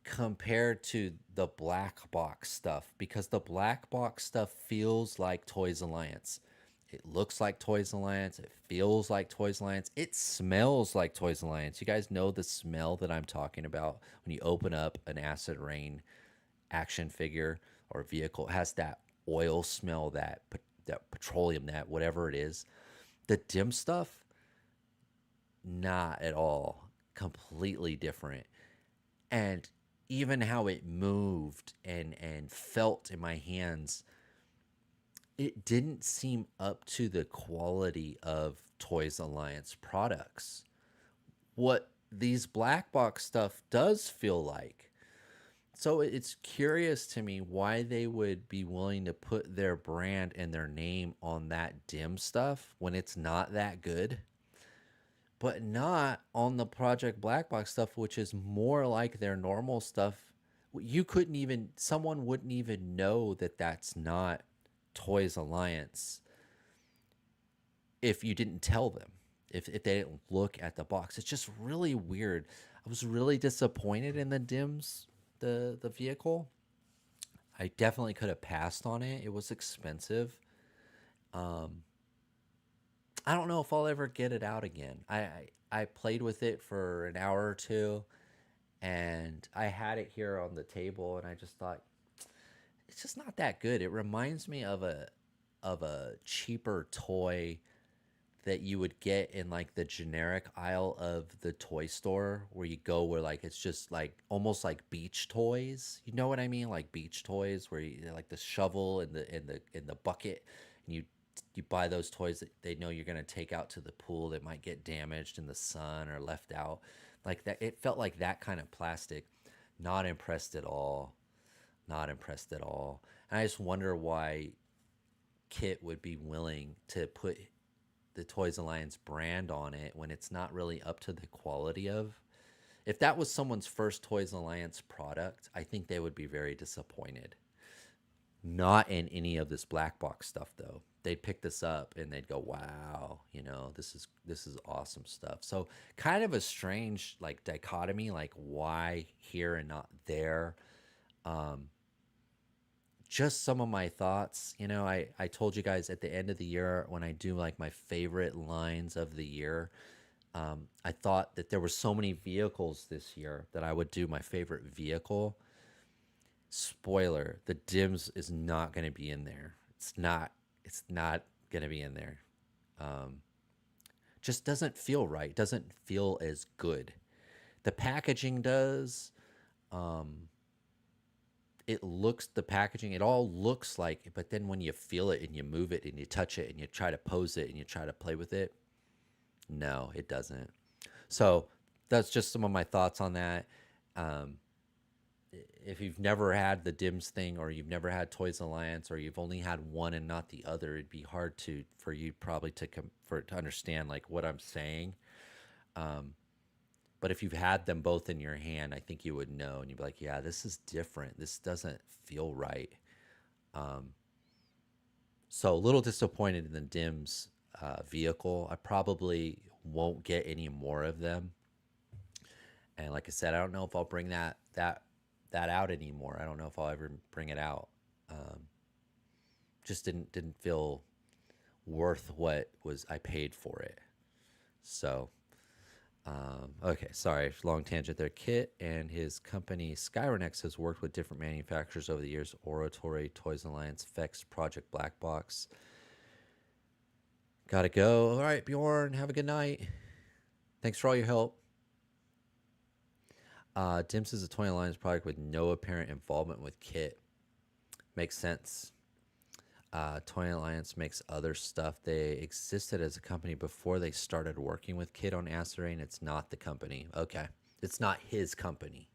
compared to the black box stuff, because the black box stuff feels like Toys Alliance. It looks like Toys Alliance. It feels like Toys Alliance. It smells like Toys Alliance. You guys know the smell that I'm talking about when you open up an Acid Rain action figure or vehicle. It has that oil smell, that petroleum, that whatever it is. The DIM stuff, not at all. Completely different. And even how it moved and felt in my hands, it didn't seem up to the quality of Toys Alliance products. What these black box stuff does feel like. So it's curious to me why they would be willing to put their brand and their name on that DIM stuff when it's not that good, but not on the Project Black Box stuff, which is more like their normal stuff. Someone wouldn't even know that that's not Toys Alliance if you didn't tell them, if they didn't look at the box. It's just really weird. I was really disappointed in the DIMS, the vehicle. I definitely could have passed on it. It was expensive. I don't know if I'll ever get it out again. I played with it for an hour or two, and I had it here on the table, and I just thought it's just not that good. It reminds me of a cheaper toy that you would get in like the generic aisle of the toy store, where you go where like it's just like almost like beach toys. You know what I mean? Like beach toys where you like the shovel and the bucket, and you you buy those toys that they know you're going to take out to the pool that might get damaged in the sun or left out. Like that, it felt like that kind of plastic. Not impressed at all. Not impressed at all. And I just wonder why Kit would be willing to put the Toys Alliance brand on it when it's not really up to the quality of. If that was someone's first Toys Alliance product, I think they would be very disappointed. Not in any of this black box stuff though. They'd pick this up and they'd go, "Wow, this is awesome stuff." So kind of a strange like dichotomy, like why here and not there. Um, just some of my thoughts. I told you guys at the end of the year when I do like my favorite lines of the year, I thought that there were so many vehicles this year that I would do my favorite vehicle. Spoiler: the Dims is not going to be in there. It's not. It's not going to be in there. Um, just doesn't feel right. Doesn't feel as good. The packaging does. Um, the packaging, it all looks like, but then when you feel it and you move it and you touch it and you try to pose it and you try to play with it, no, it doesn't. So that's just some of my thoughts on that. Um, if you've never had the Dims thing, or you've never had Toys Alliance, or you've only had one and not the other, it'd be hard for you probably to understand like what I'm saying. Um, but if you've had them both in your hand, I think you would know, and you'd be like, yeah, this is different. This doesn't feel right. Um, so a little disappointed in the Dims vehicle. I probably won't get any more of them. And like I said, I don't know if I'll bring that out anymore. I don't know if I'll ever bring it out. Um, just didn't feel worth what was I paid for it. So okay, sorry, long tangent there. Kit and his company Skyronex has worked with different manufacturers over the years: Oratory, Toys Alliance, Fex, Project Black Box. Gotta go. All right, Bjorn, have a good night. Thanks for all your help. Dims is a Toy Alliance product with no apparent involvement with Kit. Makes sense. Toy Alliance makes other stuff. They existed as a company before they started working with Kit on Acid Rain. It's not the company. Okay. It's not his company.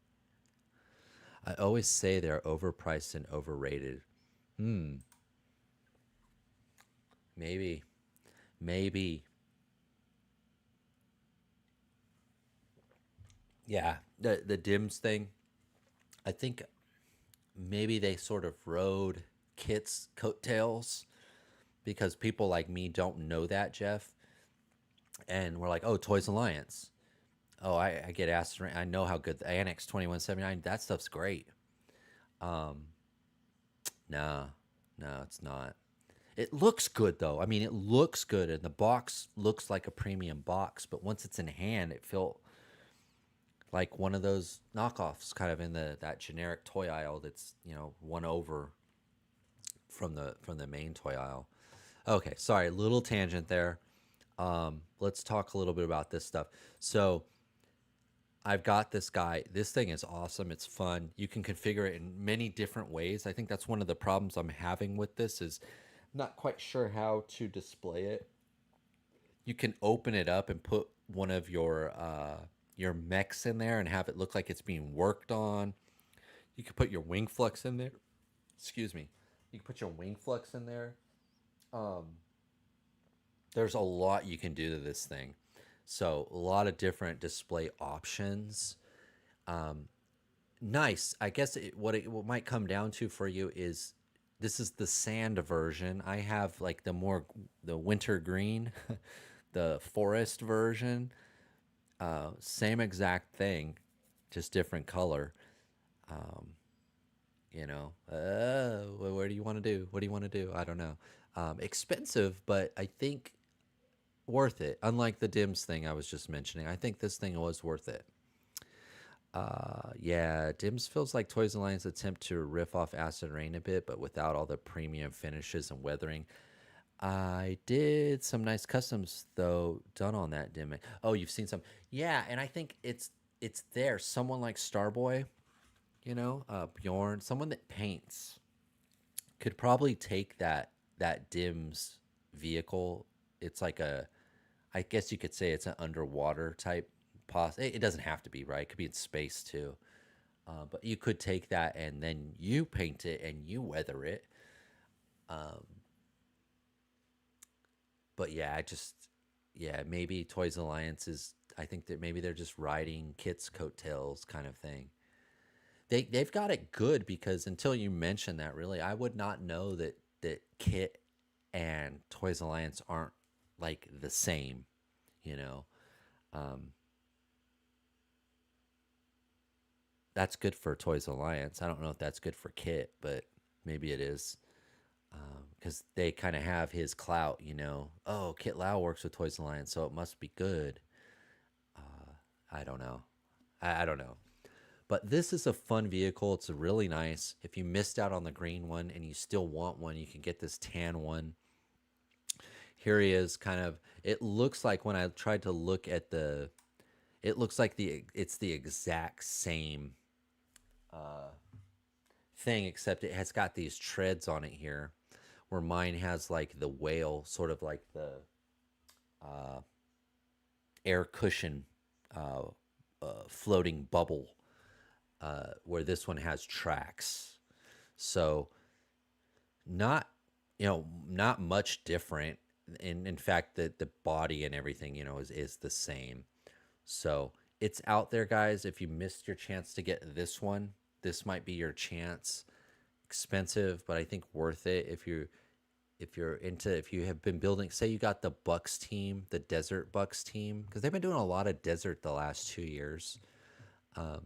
I always say they're overpriced and overrated. Hmm. Maybe. Maybe. Yeah. The Dims thing. I think maybe they sort of rode Kit's coattails because people like me don't know that, Jeff. And we're like, oh, Toys Alliance. Oh, I get asked. I know how good the Annex 2179. That stuff's great. Um, nah, no, it's not. It looks good though. I mean, it looks good, and the box looks like a premium box. But once it's in hand, it felt like one of those knockoffs, kind of in that generic toy aisle that's one over from the main toy aisle. Okay, sorry, little tangent there. Let's talk a little bit about this stuff. So I've got this guy. This thing is awesome. It's fun. You can configure it in many different ways. I think that's one of the problems I'm having with this is not quite sure how to display it. You can open it up and put one of your mechs in there and have it look like it's being worked on. You could put your wing flux in there. Excuse me. You can put your wing flux in there. Um, there's a lot you can do to this thing. So a lot of different display options. Um, nice. I guess what might come down to for you is this is the sand version. I have like the winter green, the forest version. Same exact thing, just different color. Um, where do you want to do? What do you want to do? I don't know. Expensive, but I think worth it. Unlike the Dims thing I was just mentioning, I think this thing was worth it. Yeah, Dims feels like Toys Alliance attempt to riff off Acid Rain a bit, but without all the premium finishes and weathering. I did some nice customs though done on that Dim. Oh, you've seen some. Yeah, and I think it's there. Someone like Starboy, Bjorn, someone that paints could probably take that Dims vehicle. It's like a, I guess you could say it's an underwater type. It doesn't have to be, right? It could be in space too. But you could take that and then you paint it and you weather it. Um, but yeah, yeah, maybe Toys Alliance is. I think that maybe they're just riding Kit's coattails, kind of thing. They've got it good because until you mention that, really, I would not know that Kit and Toys Alliance aren't like the same. You know, um, that's good for Toys Alliance. I don't know if that's good for Kit, but maybe it is because they kind of have his clout. Oh, Kit Lau works with Toys Alliance, so it must be good. I don't know. I don't know. But this is a fun vehicle. It's really nice. If you missed out on the green one and you still want one, you can get this tan one. Here he is, kind of. It looks like when I tried to look at it looks like it's the exact same thing, except it has got these treads on it here, where mine has like the whale, sort of like the air cushion floating bubble, where this one has tracks. So not not much different. In fact, the body and everything is the same. So it's out there, guys. If you missed your chance to get this one, this might be your chance. Expensive, but I think worth it if you have been building. Say you got the Bucks team, the Desert Bucks team, because they've been doing a lot of desert the last 2 years.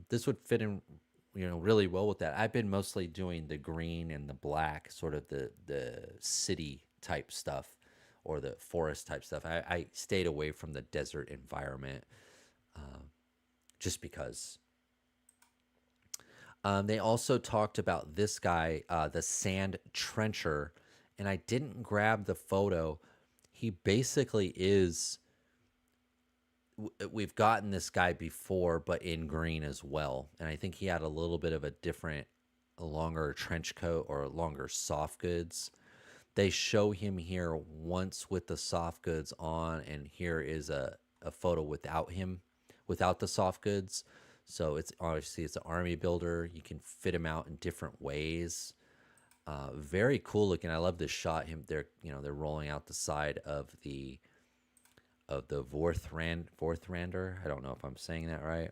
This would fit in, really well with that. I've been mostly doing the green and the black, sort of the city type stuff or the forest type stuff. I stayed away from the desert environment just because. They also talked about this guy, the Sand Trencher, and I didn't grab the photo. He basically is. We've gotten this guy before, but in green as well, and I think he had a little bit of a longer trench coat or longer soft goods. They show him here once with the soft goods on, and here is a photo without him, without the soft goods. So it's obviously it's an army builder. You can fit him out in different ways. Very cool looking. I love this shot. They're rolling out the side of the Vorthrander. I don't know if I'm saying that right,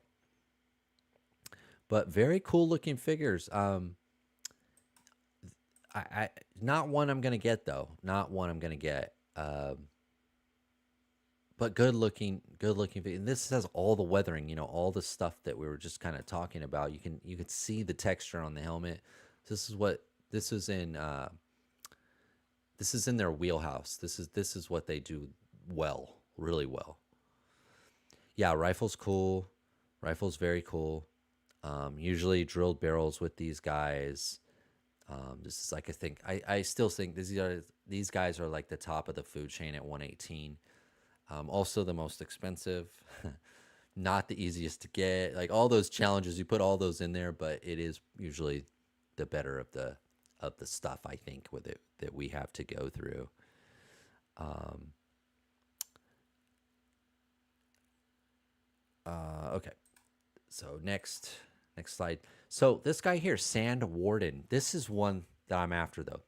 but very cool looking figures. I not one I'm gonna get though. Not one I'm gonna get. But good looking. And this has all the weathering. All the stuff that we were just kind of talking about. You can see the texture on the helmet. This is what this is in. This is in their wheelhouse. This is what they do well, really well. Yeah, rifle's cool. Rifle's very cool. Usually drilled barrels with these guys. This is like I still think these guys are like the top of the food chain at 118. Also the most expensive, not the easiest to get. Like all those challenges, you put all those in there, but it is usually the better of the stuff I think with it that we have to go through. Okay, so next slide. So this guy here, Sand Warden. This is one that I'm after though.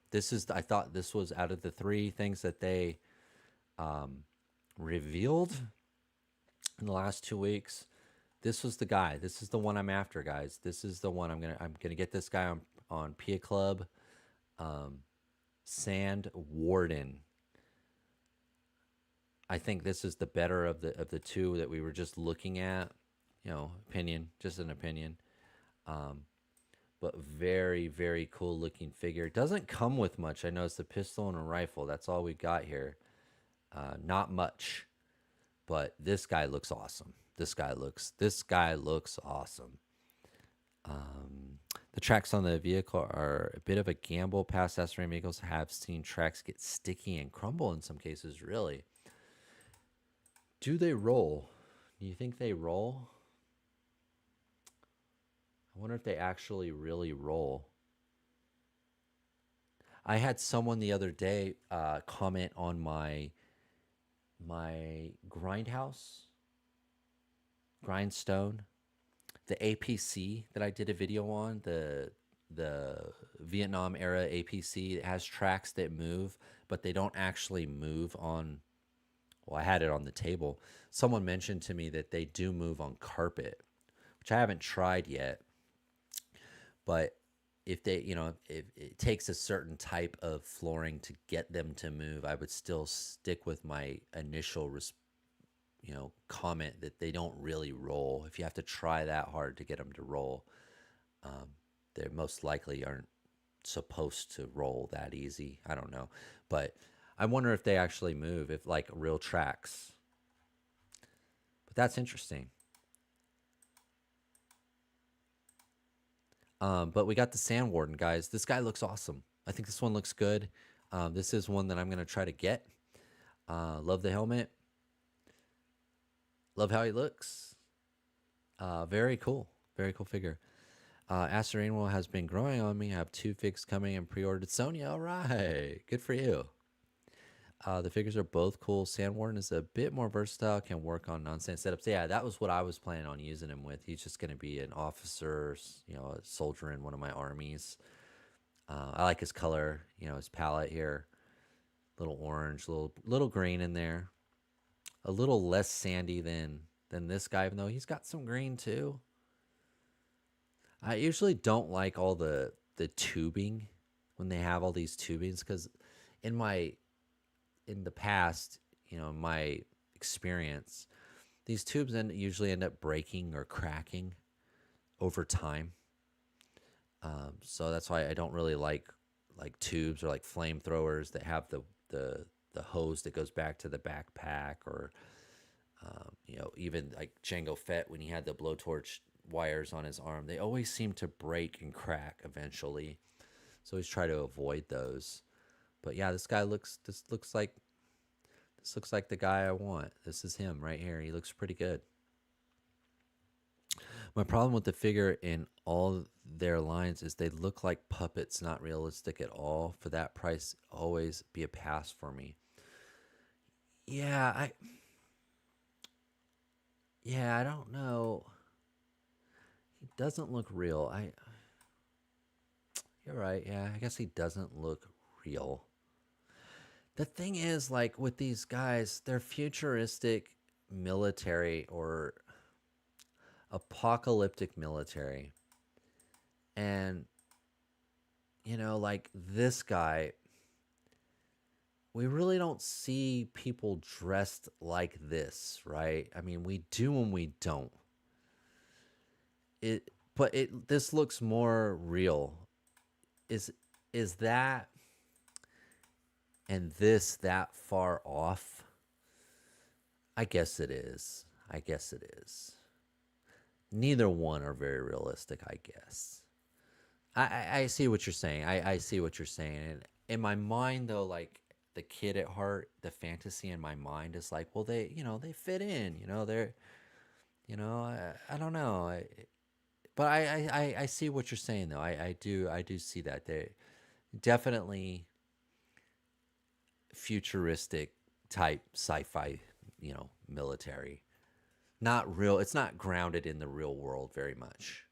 I thought this was out of the three things that they revealed in the last 2 weeks. This was the guy. This is the one I'm after, guys. This is the one I'm gonna get this guy on Pia Club. Sand Warden. I think this is the better of the two that we were just looking at. Opinion, just an opinion. But very, very cool looking figure. It doesn't come with much. I know it's a pistol and a rifle. That's all we got here. Not much, but this guy looks awesome. This guy looks awesome. The tracks on the vehicle are a bit of a gamble. Past SRAM vehicles have seen tracks get sticky and crumble in some cases. Really? Do they roll? Do you think they roll? I wonder if they actually really roll. I had someone the other day comment on my grindstone, the APC that I did a video on, the Vietnam era APC. It has tracks that move, but they don't actually move on. Well, I had it on the table. Someone mentioned to me that they do move on carpet, which I haven't tried yet. But if they, if it takes a certain type of flooring to get them to move, I would still stick with my initial comment that they don't really roll. If you have to try that hard to get them to roll, they most likely aren't supposed to roll that easy. I don't know, but I wonder if they actually move, if like real tracks. But that's interesting. But we got the Sand Warden, guys. This guy looks awesome. I think this one looks good. This is one that I'm going to try to get. Love the helmet. Love how he looks. Very cool. Very cool figure. Aster Animal has been growing on me. I have 2 figs coming and pre-ordered. Sonia, all right. Good for you. The figures are both cool. Sand Warden is a bit more versatile, can work on non-stand setups. Yeah, that was what I was planning on using him with. He's just going to be an officer, a soldier in one of my armies. I like his color, his palette here. Little orange, little green in there. A little less sandy than this guy, even though he's got some green too. I usually don't like all the tubing when they have all these tubings, because in the past, my experience, these tubes usually end up breaking or cracking over time. So that's why I don't really like tubes or like flamethrowers that have the hose that goes back to the backpack, or even like Jango Fett when he had the blowtorch wires on his arm. They always seem to break and crack eventually. So always try to avoid those. But yeah, this looks like the guy I want. This is him right here. He looks pretty good. My problem with the figure in all their lines is they look like puppets, not realistic at all. For that price, always be a pass for me. Yeah, I don't know. He doesn't look real. You're right. Yeah, I guess he doesn't look real. The thing is, like with these guys, they're futuristic military or apocalyptic military. And, like this guy, we really don't see people dressed like this, right? I mean, we do and we don't. This looks more real. Is that and this that far off? I guess it is. Neither one are very realistic, I guess. I see what you're saying. I see what you're saying. And in my mind, though, like the kid at heart, the fantasy in my mind is like, well, they fit in. They're, I don't know. But I see what you're saying, though. I do see that. They definitely futuristic type sci-fi, military. Not real. It's not grounded in the real world very much.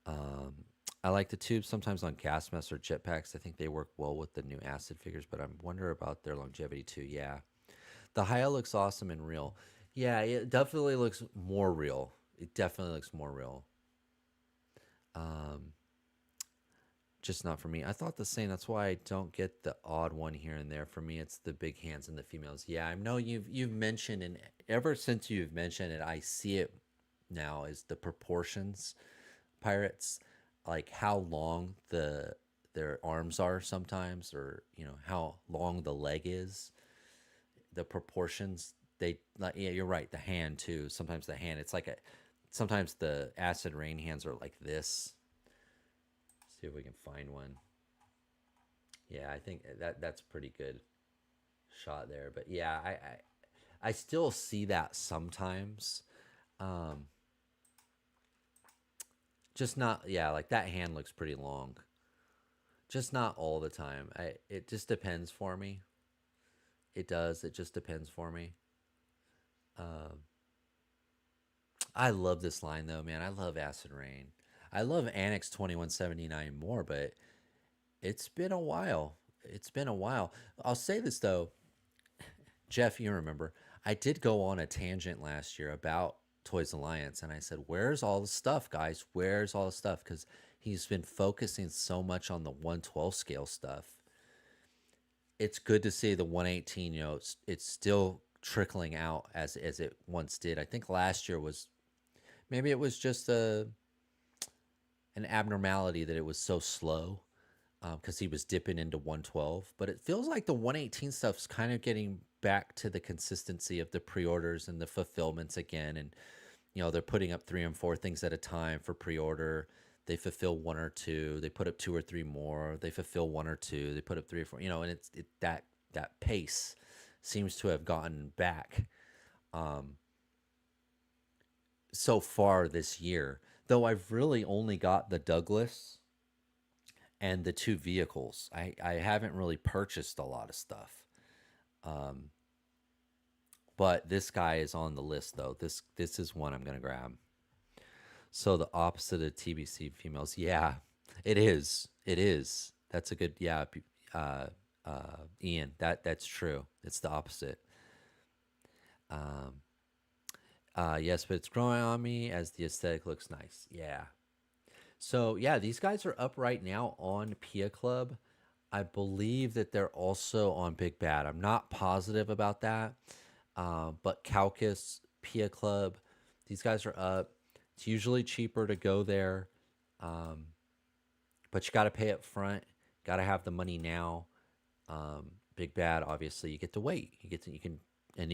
I like the tubes sometimes on gas masks or jetpacks. I think they work well with the new acid figures, but I wonder about their longevity too. Yeah. The Haya looks awesome and real. Yeah, it definitely looks more real. It definitely looks more real. Um, just not for me. I thought the same. That's why I don't get the odd one here and there. For me, it's the big hands and the females. Yeah, I know you've mentioned, and ever since you've mentioned it, I see it now is the proportions. Pirates, like how long their arms are sometimes, or how long the leg is. The proportions, they like, yeah, you're right. The hand too. Sometimes the hand, it's like sometimes the acid rain hands are like this. See if we can find one. Yeah, I think that's pretty good shot there. But yeah, I still see that sometimes. Um, just not, yeah, like that hand looks pretty long. just not all the time. It just depends for me. It does. It just depends for me. Um, I love this line though, man. I love Acid Rain. I love Annex 2179 more, but it's been a while. It's been a while. I'll say this though, Jeff, you remember, I did go on a tangent last year about Toys Alliance, and I said, "Where's all the stuff, guys? Where's all the stuff?" Because he's been focusing so much on the 112 scale stuff. It's good to see the 118. It's still trickling out as it once did. I think last year was maybe it was just an abnormality that it was so slow because he was dipping into 112. But it feels like the 118 stuff's kind of getting back to the consistency of the pre-orders and the fulfillments again. And they're putting up 3 and 4 things at a time for pre-order. They fulfill 1 or 2. They put up 2 or 3 more. They fulfill 1 or 2. They put up 3 or 4. And that pace seems to have gotten back um, so far this year. Though I've really only got the Douglas and the 2 vehicles. I haven't really purchased a lot of stuff. Um, but this guy is on the list though. This is one I'm gonna grab. So the opposite of TBC females. Yeah, it is. It is. That's a good. Yeah, Ian. That's true. It's the opposite. Um, yes, but it's growing on me as the aesthetic looks nice. Yeah. So yeah, these guys are up right now on Pia Club. I believe that they're also on Big Bad. I'm not positive about that, but Caucus, Pia Club, these guys are up. It's usually cheaper to go there, um, but you got to pay up front. Got to have the money now. Big Bad, obviously, you get to wait. You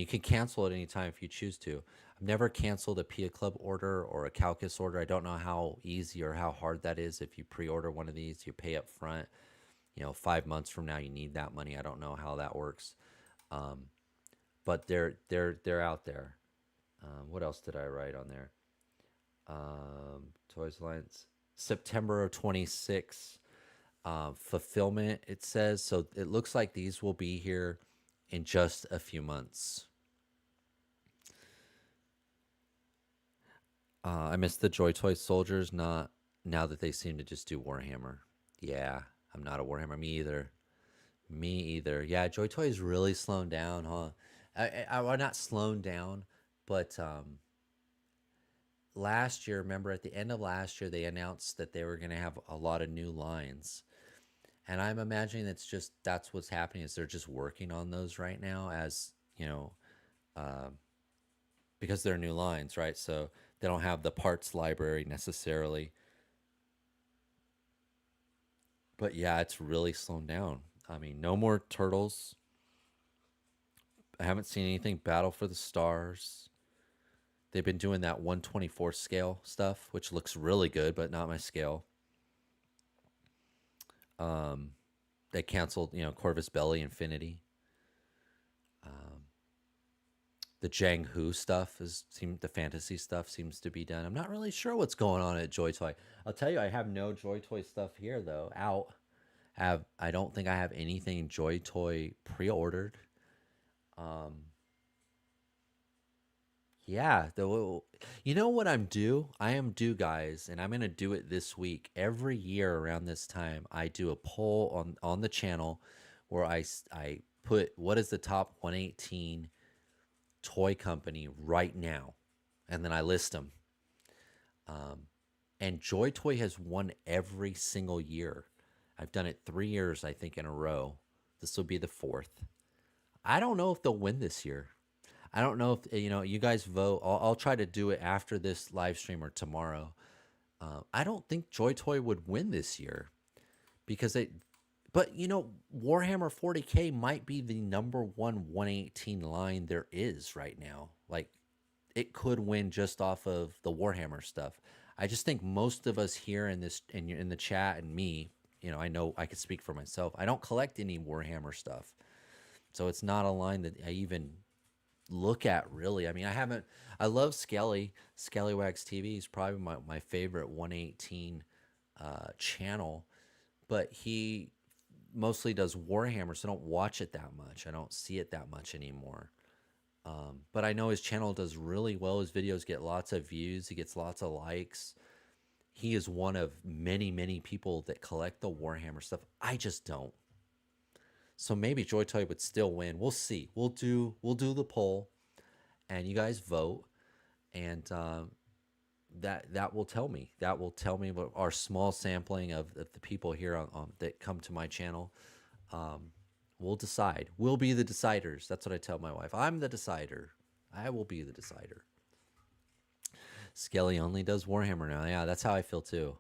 can cancel at any time if you choose to. I've never canceled a Pia Club order or a Caucus order. I don't know how easy or how hard that is. If you pre-order one of these, you pay up front. 5 months from now, you need that money. I don't know how that works, um, but they're out there. What else did I write on there? Toys Alliance, September of 26. Fulfillment, it says. So it looks like these will be here in just a few months. I miss the Joy Toy soldiers, not now that they seem to just do Warhammer. Yeah, I'm not a Warhammer. Me either. Me either. Yeah, Joy Toy is really slowing down, huh? Well, not slowing down, but last year, remember at the end of last year, they announced that they were going to have a lot of new lines. And I'm imagining that's what's happening is they're just working on those right now as, uh, because they're new lines, right? So they don't have the parts library necessarily. But yeah, it's really slowed down. I mean, no more turtles. I haven't seen anything Battle for the Stars. They've been doing that 124 scale stuff, which looks really good, but not my scale. Um, they canceled, Corvus Belli Infinity. Um, the Jang Hu stuff the fantasy stuff seems to be done. I'm not really sure what's going on at Joy Toy. I'll tell you, I have no Joy Toy stuff here though. Out. I don't think I have anything Joy Toy pre-ordered. Um, yeah, you know what I'm due? I am due, guys, and I'm gonna do it this week. Every year around this time, I do a poll on the channel where I put what is the top 118 toy company right now, and then I list them. Um, and Joy Toy has won every single year. I've done it 3 years, I think, in a row. This will be the fourth. I don't know if they'll win this year. I don't know if you guys vote. I'll try to do it after this live stream or tomorrow. I don't think Joy Toy would win this year because but Warhammer 40K might be the number one 118 line there is right now. Like it could win just off of the Warhammer stuff. I just think most of us here in the chat and me, I know I could speak for myself. I don't collect any Warhammer stuff, so it's not a line that I even look at really. I mean, I love Skelly. Skellywags TV is probably my favorite 118 channel, but he mostly does Warhammer, so I don't watch it that much. I don't see it that much anymore. But I know his channel does really well. His videos get lots of views. He gets lots of likes. He is one of many, many people that collect the Warhammer stuff. I just don't. So maybe Joy Toy would still win. We'll see. We'll do the poll, and you guys vote, and that will tell me. That will tell me what our small sampling of the people here that come to my channel. We'll decide. We'll be the deciders. That's what I tell my wife. I'm the decider. I will be the decider. Skelly only does Warhammer now. Yeah, that's how I feel too.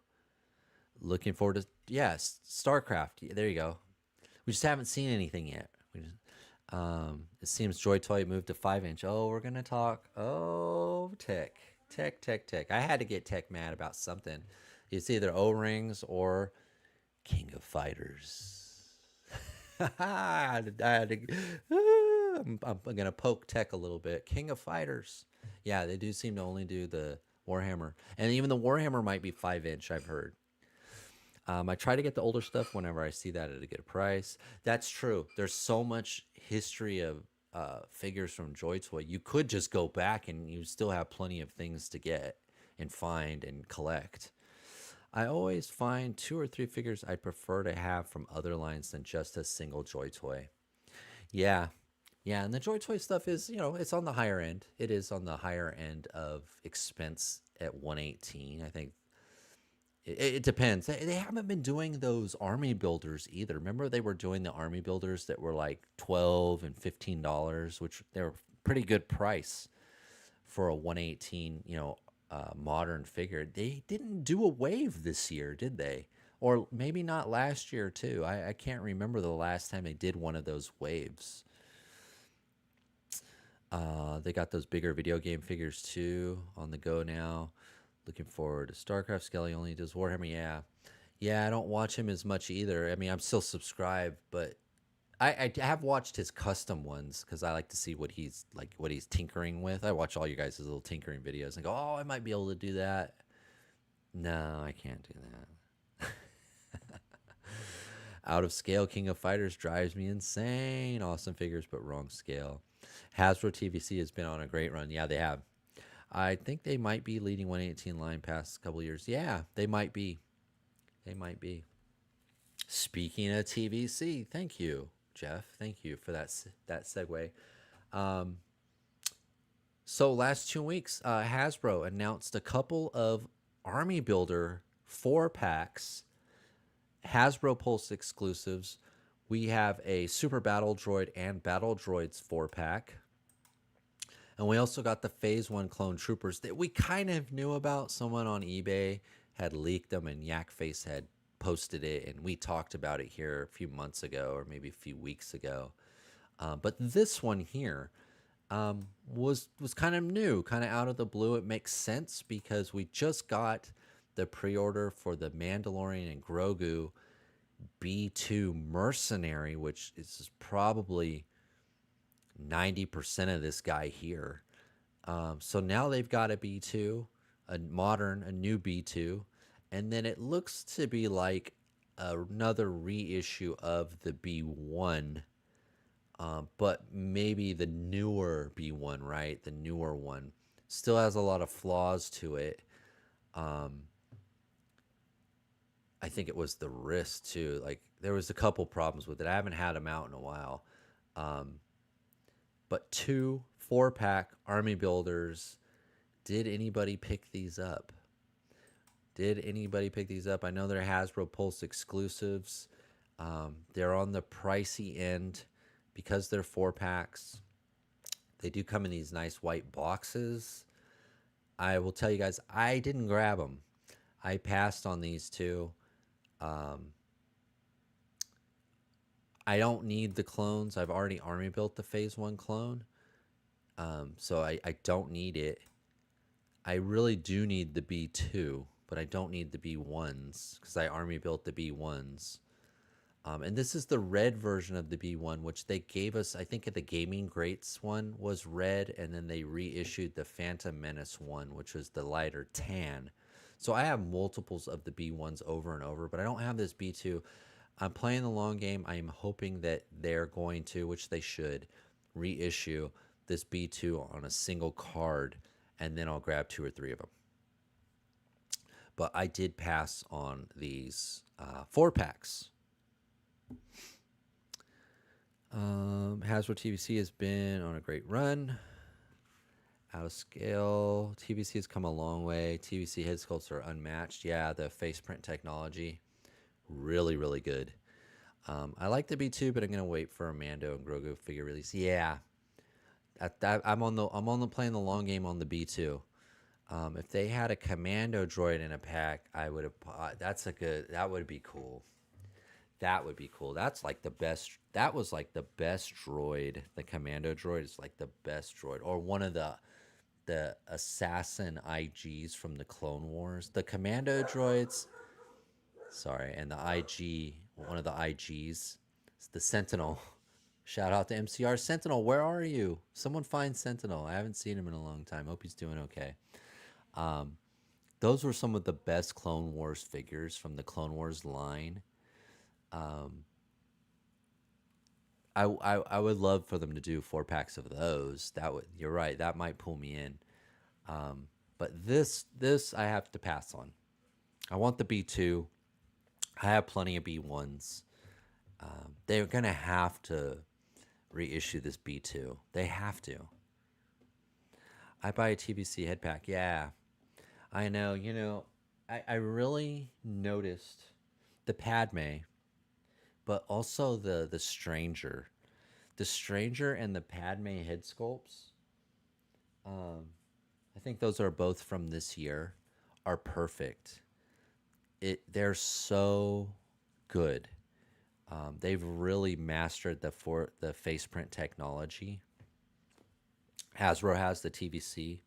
Looking forward to StarCraft. There you go. We just haven't seen anything yet. It seems Joy Toy moved to 5-inch. Oh, we're gonna talk. Oh, tech. I had to get Tech mad about something. It's either O-rings or King of Fighters. I'm gonna poke Tech a little bit. King of Fighters. Yeah, they do seem to only do the Warhammer, and even the Warhammer might be 5-inch. I've heard. I try to get the older stuff whenever I see that at a good price. That's true. There's so much history of figures from Joy Toy. You could just go back and you still have plenty of things to get and find and collect. I always find 2 or 3 figures I'd prefer to have from other lines than just a single Joy Toy. Yeah. Yeah, and the Joy Toy stuff is, it's on the higher end. It is on the higher end of expense at 118. I think it depends. They haven't been doing those army builders either. Remember they were doing the army builders that were like $12 and $15, which they were pretty good price for a 118, modern figure. They didn't do a wave this year, did they? Or maybe not last year too. I can't remember the last time they did one of those waves. They got those bigger video game figures too on the go now. Looking forward to StarCraft. Skelly only does Warhammer. Yeah, I don't watch him as much either. I mean, I'm still subscribed, but I have watched his custom ones because I like to see what he's tinkering with. I watch all you guys' little tinkering videos and go, oh, I might be able to do that. No, I can't do that. Out of scale King of Fighters drives me insane. Awesome figures, but wrong scale. Hasbro TVC has been on a great run. Yeah, they have. I think they might be leading 118 line past a couple of years. Yeah, they might be. They might be. Speaking of TVC, thank you, Jeff. Thank you for that segue. So last 2 weeks, Hasbro announced a couple of Army Builder 4-packs, Hasbro Pulse exclusives. We have a Super Battle Droid and Battle Droids 4-pack. And we also got the Phase 1 Clone Troopers that we kind of knew about. Someone on eBay had leaked them and Yakface had posted it, and we talked about it here a few months ago or maybe a few weeks ago. But this one here was kind of new, kind of out of the blue. It makes sense because we just got the pre-order for the Mandalorian and Grogu B2 Mercenary, which is probably 90% of this guy here. So now they've got a B2, a new B2, and then it looks to be like another reissue of the B1, but maybe the newer B1, right? The newer one still has a lot of flaws to it. I think it was the wrist too. Like there was a couple problems with it. I haven't had them out in a while. But 2 4-pack Army Builders. Did anybody pick these up? I know they're Hasbro Pulse exclusives. They're on the pricey end because they're 4-packs. They do come in these nice white boxes. I will tell you guys, I didn't grab them. I passed on these 2. I don't need the clones. I've already army built the Phase 1 clone. So I don't need it. I really do need the B2, but I don't need the B1s because I army built the B1s. And this is the red version of the B1, which they gave us, I think at the Gaming Greats one was red, and then they reissued the Phantom Menace one, which was the lighter tan. So I have multiples of the B1s over and over, but I don't have this B2. I'm playing the long game. I am hoping that they're going to, which they should, reissue this B2 on a single card, and then I'll grab 2 or 3 of them. But I did pass on these 4 packs. Hasbro TVC has been on a great run. Out of scale. TVC has come a long way. TVC head sculpts are unmatched. Yeah, the face print technology, really, really good. I like the B2, but I'm gonna wait for a Mando and Grogu figure release. Yeah, I'm on the playing the long game on the B2. If they had a Commando droid in a pack, I would have. That would be cool. That would be cool. That's like the best. That was like the best droid. The Commando droid is like the best droid, or one of the assassin IGs from the Clone Wars. The Commando droids, sorry, and the IG, one of the IGs, it's the Sentinel. Shout out to MCR Sentinel. Where are you? Someone find Sentinel. I haven't seen him in a long time. Hope he's doing okay. Those were some of the best Clone Wars figures from the Clone Wars line. I would love for them to do 4 packs of those. That would, you're right, that might pull me in. But this I have to pass on. I want the B2. I have plenty of B1s. They're gonna have to reissue this B2. They have to. I buy a TBC head pack. Yeah, I know. You know, I really noticed the Padme, but also the Stranger. The Stranger and the Padme head sculpts. I think those are both from this year. Are perfect. They're so good. They've really mastered the face print technology. Hasbro has the TVC,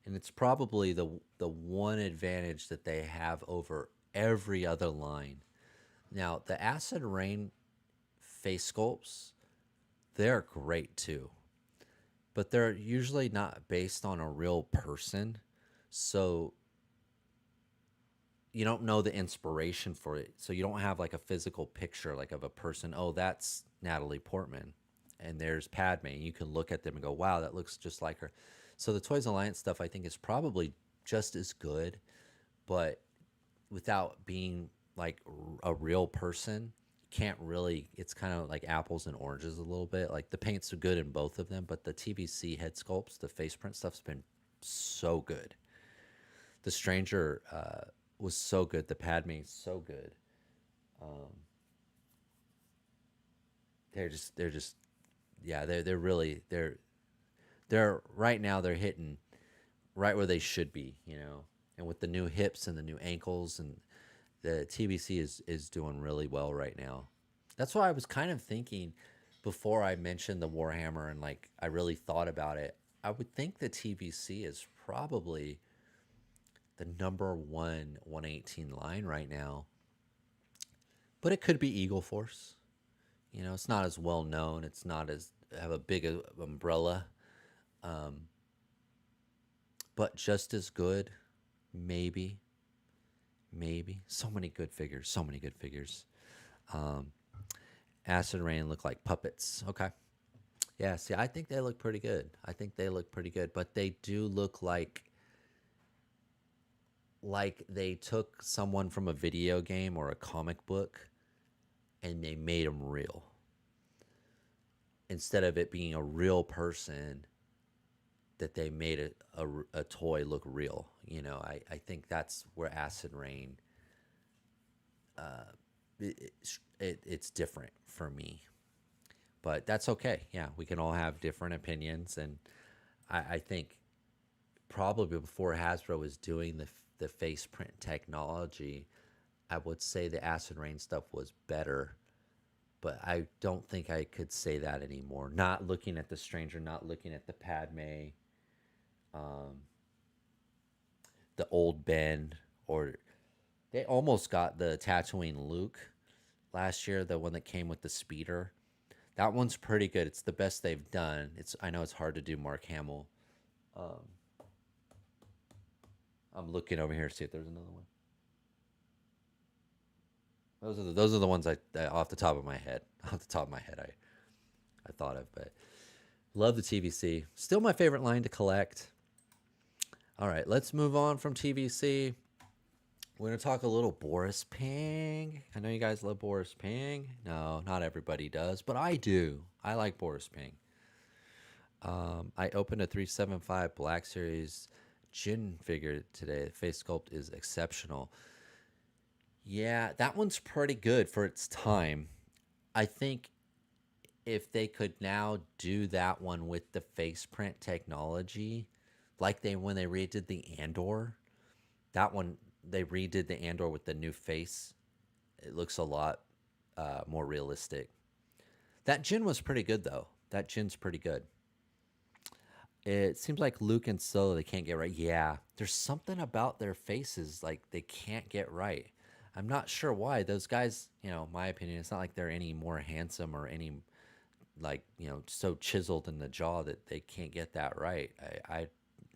and it's probably the one advantage that they have over every other line. Now, the Acid Rain face sculpts, they're great too, but they're usually not based on a real person, so you don't know the inspiration for it. So you don't have like a physical picture like of a person. Oh, that's Natalie Portman, and there's Padme. You can look at them and go, wow, that looks just like her. So the Toys Alliance stuff, I think, is probably just as good, but without being like a real person, can't really. It's kind of like apples and oranges a little bit. Like the paints are good in both of them, but the TVC head sculpts, the face print stuff's been so good. The Stranger was so good. The Padme is so good. Um, they're just yeah, they're really they're right now they're hitting right where they should be, you know. And with the new hips and the new ankles, and the TBC is doing really well right now. That's why I was kind of thinking before I mentioned the Warhammer, and like I really thought about it. I would think the TBC is probably the number one 118 line right now, but it could be Eagle Force. You know, it's not as well known. It's not as have a big umbrella, um, but just as good, maybe, maybe. So many good figures. So many good figures. Um, Acid Rain look like puppets. Okay. Yeah. See, I think they look pretty good. I think they look pretty good, but they do look like they took someone from a video game or a comic book and they made them real instead of it being a real person, that they made a toy look real. You know, I think that's where Acid Rain, it's different for me, but that's okay. Yeah, we can all have different opinions, and I think probably before Hasbro was doing the face print technology, I would say the Acid Rain stuff was better, but I don't think I could say that anymore. Not looking at the Stranger, not looking at the Padme, the old Ben, or they almost got the Tatooine Luke last year, the one that came with the speeder. That one's pretty good. It's the best they've done. I know it's hard to do Mark Hamill. Um, I'm looking over here to see if there's another one. Those are the ones I off the top of my head. Off the top of my head, I thought of, but love the TVC. Still my favorite line to collect. All right, let's move on from TVC. We're going to talk a little Boris Ping. I know you guys love Boris Ping. No, not everybody does, but I do. I like Boris Ping. I opened a 375 Black Series Jin figure today. The face sculpt is exceptional. Yeah, that one's pretty good for its time. I think if they could now do that one with the face print technology, like they when they redid the Andor, that one they redid the Andor with the new face. It looks a lot more realistic. That Jin was pretty good though. That Jin's pretty good. It seems like Luke and Solo they can't get right. Yeah, there's something about their faces like they can't get right. I'm not sure why. Those guys, my opinion, it's not like they're any more handsome or any like, so chiseled in the jaw that they can't get that right. I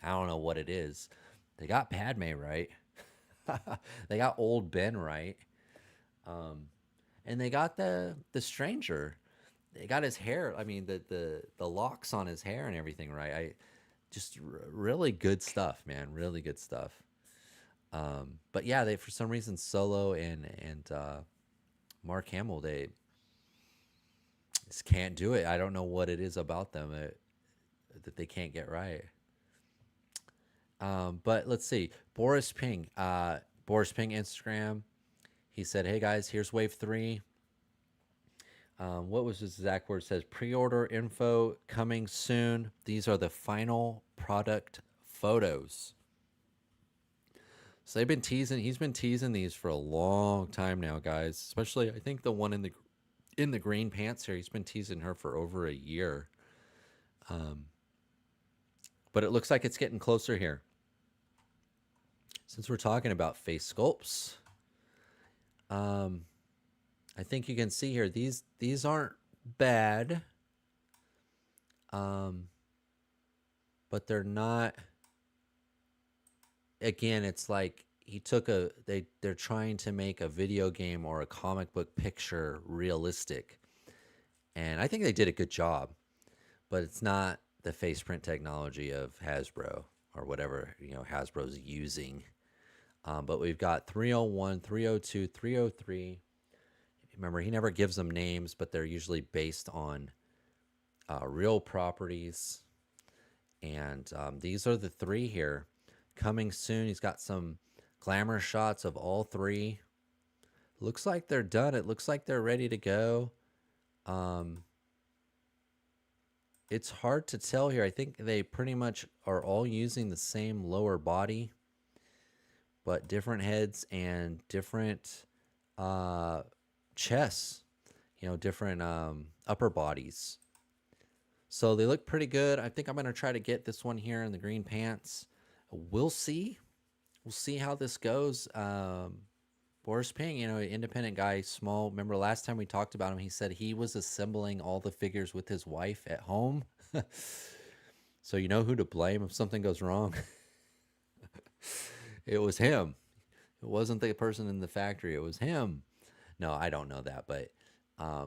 don't know what it is. They got Padme right. They got old Ben right. And they got the stranger. They got his hair. I mean, the locks on his hair and everything right. Really good stuff, man. Really good stuff. But yeah, they for some reason Solo and Mark Hamill they just can't do it. I don't know what it is about them that they can't get right. But let's see. Boris Ping Instagram. He said, "Hey guys, here's Wave 3. What was his exact word? It says pre-order info coming soon. These are the final product photos." So they've been teasing. He's been teasing these for a long time now, guys. Especially, I think the one in the green pants here. He's been teasing her for over a year. But it looks like it's getting closer here. Since we're talking about face sculpts, I think you can see here these aren't bad, but they're not. Again, it's like he took they're trying to make a video game or a comic book picture realistic, and I think they did a good job, but it's not the face print technology of Hasbro or whatever Hasbro's using. But we've got 301, 302, 303. Remember, he never gives them names, but they're usually based on real properties. And these are the three here. Coming soon. He's got some glamour shots of all three. Looks like they're done. It looks like they're ready to go. It's hard to tell here. I think they pretty much are all using the same lower body, but different heads and different chests, different upper bodies. So they look pretty good. I think I'm going to try to get this one here in the green pants. We'll see. We'll see how this goes. Boris Ping, independent guy, small. Remember last time we talked about him, he said he was assembling all the figures with his wife at home. So you know who to blame if something goes wrong? It was him. It wasn't the person in the factory. It was him. No, I don't know that, but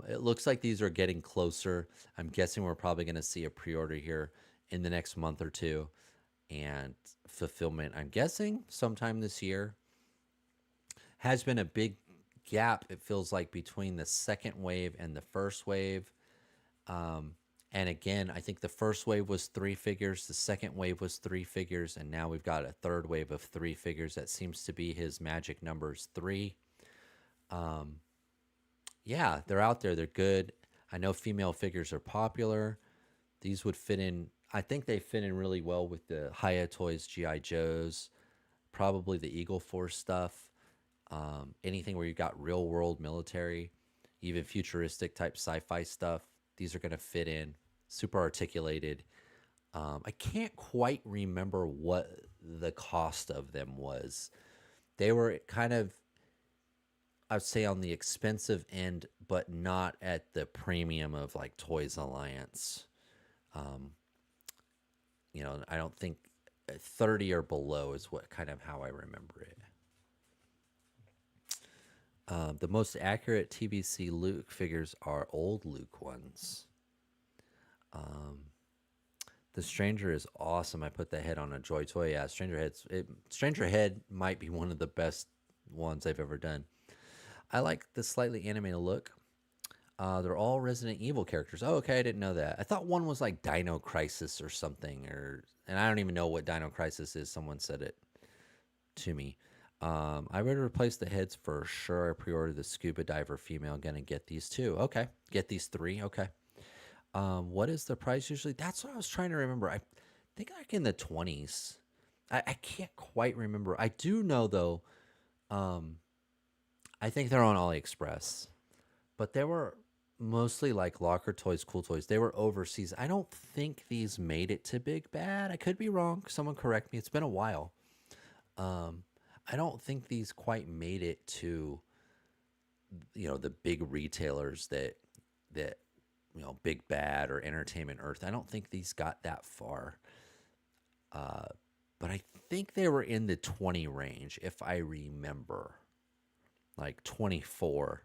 it looks like these are getting closer. I'm guessing we're probably going to see a pre-order here in the next month or two, and fulfillment, I'm guessing, sometime this year. Has been a big gap, it feels like, between the second wave and the first wave. And again, I think the first wave was 3 figures, the second wave was 3 figures, and now we've got a third wave of 3 figures. That seems to be his magic numbers, 3. Yeah, they're out there. They're good. I know female figures are popular. These would fit in. I think they fit in really well with the Hiya Toys GI Joes, probably the Eagle Force stuff, anything where you've got real world military, even futuristic type sci-fi stuff. These are going to fit in. Super articulated. I can't quite remember what the cost of them was. They were kind of, I would say, on the expensive end, but not at the premium of like Toys Alliance. I don't think 30 or below is what kind of how I remember it. The most accurate TBC Luke figures are old Luke ones. Um, the Stranger is awesome. I put the head on a Joy Toy. Yeah, Stranger Head might be one of the best ones I've ever done. I like the slightly animated look. They're all Resident Evil characters. Oh, okay, I didn't know that. I thought one was like Dino Crisis or something, and I don't even know what Dino Crisis is. Someone said it to me. I would replace the heads for sure. I pre-ordered the scuba diver female. Gonna get these two. Okay, get these three. Okay. What is the price usually? That's what I was trying to remember. I think like in the 20s. I can't quite remember. I do know though. Um, I think they're on AliExpress, but they were mostly like Locker Toys, Cool Toys. They were overseas. I don't think these made it to Big Bad. I could be wrong. Someone correct me. It's been a while. Um, I don't think these quite made it to the big retailers that Big Bad or Entertainment Earth. I don't think these got that far. Uh, but I think they were in the 20 range, if I remember, like 24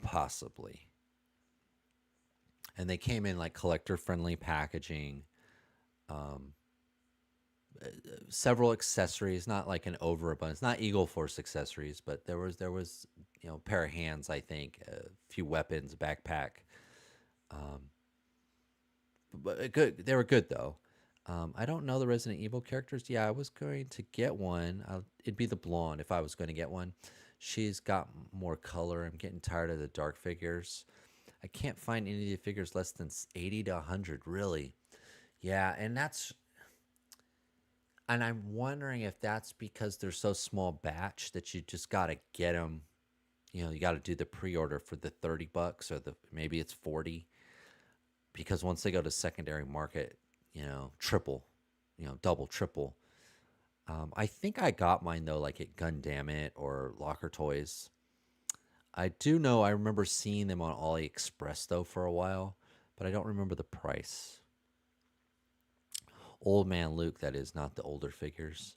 possibly. And they came in like collector friendly packaging. Um, Several accessories, not like an overabundance, not Eagle Force accessories, but there was a pair of hands, I think, a few weapons, backpack. Um, but good, they were good though. I don't know the Resident Evil characters. Yeah, I was going to get one. It'd be the blonde if I was going to get one. She's got more color. I'm getting tired of the dark figures. I can't find any of the figures less than 80 to 100, really. Yeah, and I'm wondering if that's because they're so small batch that you just got to get them. You got to do the pre-order for the $30 or maybe it's 40, because once they go to secondary market, triple, double, triple. I think I got mine though, like at Gundamit or Locker Toys. I do know I remember seeing them on AliExpress though for a while, but I don't remember the price. Old Man Luke, that is, not the older figures.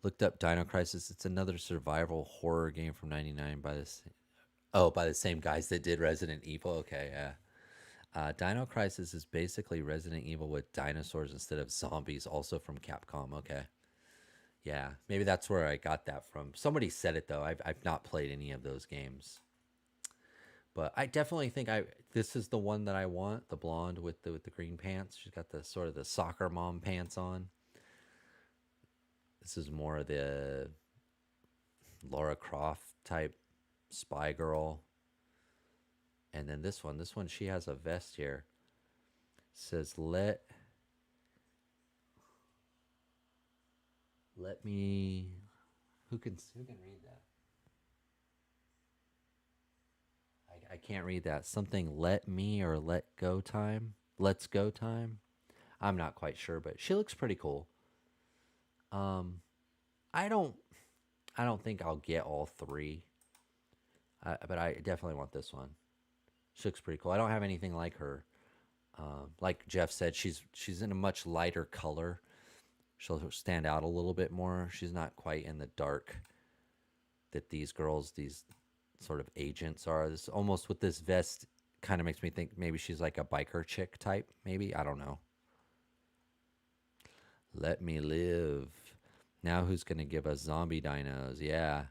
Looked up Dino Crisis. It's another survival horror game from '99 by the same guys that did Resident Evil. Okay, yeah. Dino Crisis is basically Resident Evil with dinosaurs instead of zombies, also from Capcom. Okay, yeah, maybe that's where I got that from. Somebody said it though. I've not played any of those games, but I definitely think this is the one that I want. The blonde with the green pants. She's got the sort of the soccer mom pants on. This is more of the Lara Croft type spy girl. And then this one, she has a vest here. It says let me. Who can read that? I can't read that. Something let me or let go time. Let's go time. I'm not quite sure, but she looks pretty cool. Um, I don't I don't think I'll get all three, but I definitely want this one. She looks pretty cool. I don't have anything like her. Like Jeff said, she's in a much lighter color. She'll stand out a little bit more. She's not quite in the dark that these sort of agents are. This almost with this vest kind of makes me think maybe she's like a biker chick type. Maybe, I don't know. Let me live. Now who's gonna give us zombie dinos? Yeah,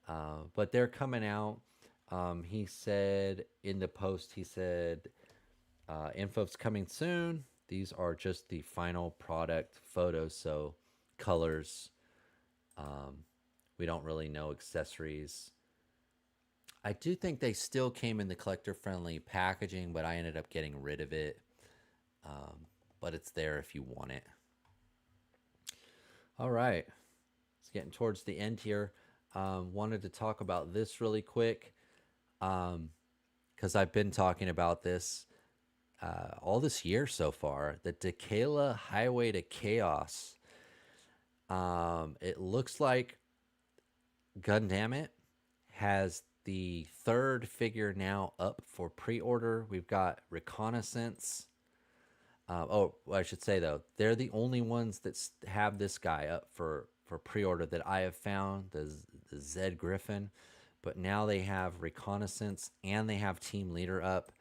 but they're coming out. He said in the post, he said, info's coming soon. These are just the final product photos, so colors. Um, we don't really know accessories. I do think they still came in the collector friendly packaging, but I ended up getting rid of it. Um, but it's there if you want it. All right. It's getting towards the end here. Wanted to talk about this really quick because I've been talking about this all this year so far. The Tequila Highway to Chaos. It looks like Gundamit has the third figure now up for pre-order. We've got Reconnaissance, I should say though, they're the only ones that have this guy up for pre-order that I have found, the Zed Griffin. But now they have Reconnaissance and they have Team Leader up.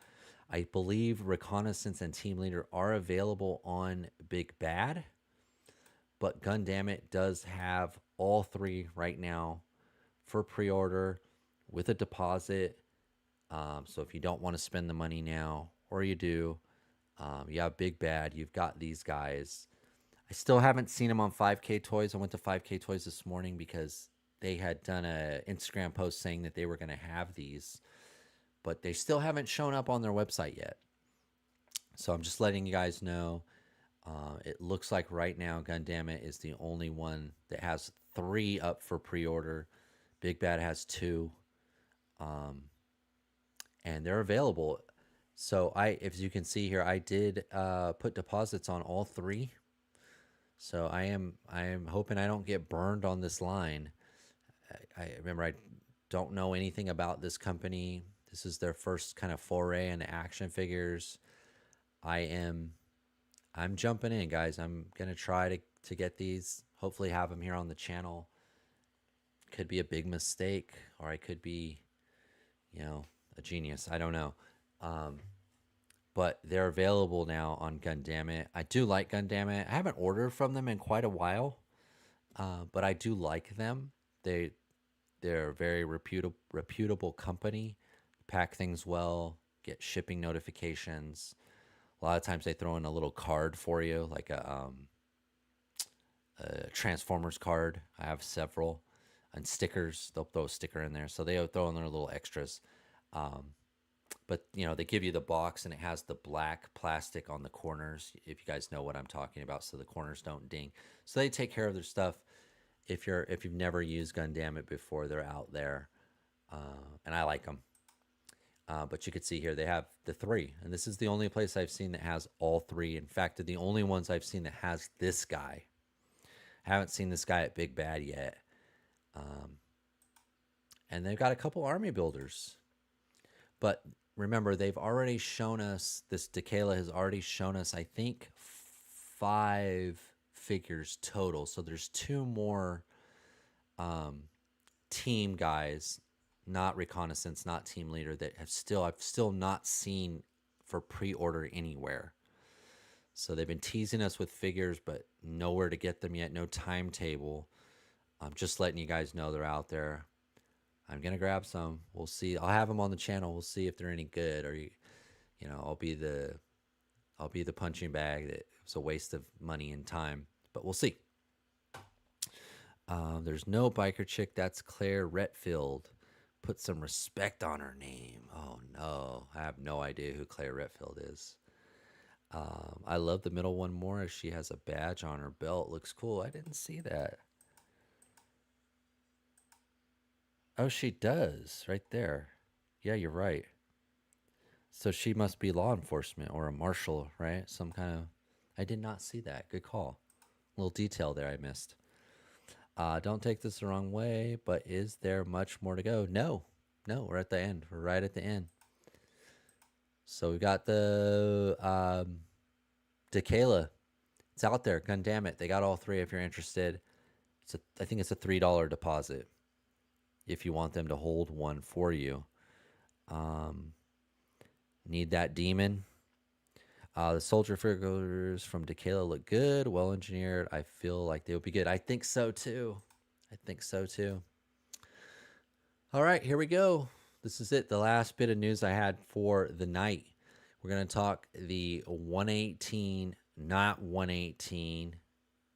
I believe Reconnaissance and Team Leader are available on Big Bad, but Gundamit does have all three right now for pre-order with a deposit. So if you don't want to spend the money now, or you do, you have Big Bad, you've got these guys. I still haven't seen them on 5K Toys. I went to 5K Toys this morning because they had done a Instagram post saying that they were going to have these, but they still haven't shown up on their website yet. So I'm just letting you guys know. It looks like right now Gundamit is the only one that has three up for pre-order. Big Bad has two, and they're available. So as you can see here, I did put deposits on all three. So I am hoping I don't get burned on this line. I remember, I don't know anything about this company. This is their first kind of foray into action figures. I'm jumping in, guys. I'm gonna try to get these. Hopefully, have them here on the channel. Could be a big mistake, or I could be, a genius. I don't know. But they're available now on Gundamit. I do like Gundamit. I haven't ordered from them in quite a while, but I do like them. They're a very reputable company. Pack things well, get shipping notifications. A lot of times they throw in a little card for you, like a Transformers card. I have several, and stickers. They'll throw a sticker in there, so they throw in their little extras. But they give you the box, and it has the black plastic on the corners, if you guys know what I'm talking about, so the corners don't ding. So they take care of their stuff. If you've never used Gundamit before, they're out there, and I like them. But you could see here they have the three, and this is the only place I've seen that has all three. In fact, they're the only ones I've seen that has this guy. I haven't seen this guy at Big Bad yet. And they've got a couple army builders. But remember, they've already shown us, this Decala has already shown us, I think, 5 figures total. So there's 2 more team guys, not Reconnaissance, not Team Leader, that I've still not seen for pre-order anywhere. So they've been teasing us with figures, but nowhere to get them yet, no timetable. I'm just letting you guys know they're out there. I'm gonna grab some. We'll see. I'll have them on the channel. We'll see if they're any good, or I'll be the punching bag that was a waste of money and time. But we'll see. There's no biker chick. That's Claire Retfield. Put some respect on her name. Oh no, I have no idea who Claire Retfield is. I love the middle one more. She has a badge on her belt. Looks cool. I didn't see that. Oh, she does, right there. Yeah, you're right. So she must be law enforcement or a marshal, right? Some kind of... I did not see that. Good call. Little detail there I missed. Don't take this the wrong way, but is there much more to go? No, we're at the end. We're right at the end. So we got the Decala. It's out there. Gundamit. They got all three if you're interested. I think it's a $3 deposit if you want them to hold one for you. Need that demon. The soldier figures from Decala look good, well engineered. I feel like they would be good. I think so too. All right, here we go. This is it. The last bit of news I had for the night. We're going to talk the 118, not 118.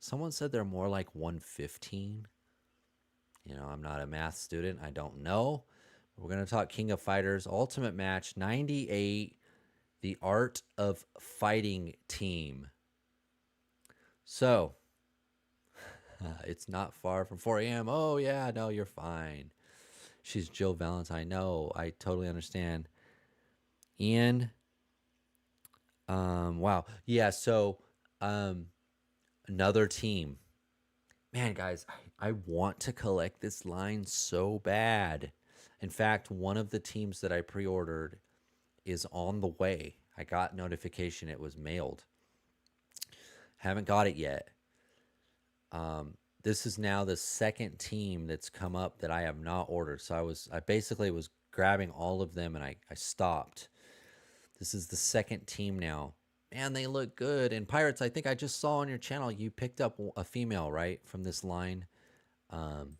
Someone said they're more like 115. I'm not a math student. I don't know. We're going to talk King of Fighters Ultimate Match 98, The Art of Fighting Team. So, it's not far from 4 a.m. Oh, yeah, no, you're fine. She's Jill Valentine. No, I totally understand. Ian. Wow. Yeah, so, another team. Man, guys, I want to collect this line so bad. In fact, one of the teams that I pre-ordered is on the way. I got notification it was mailed. Haven't got it yet. This is now the second team that's come up that I have not ordered. So I basically was grabbing all of them and I stopped. This is the second team now. Man, they look good. And Pirates, I think I just saw on your channel you picked up a female, right, from this line. Um,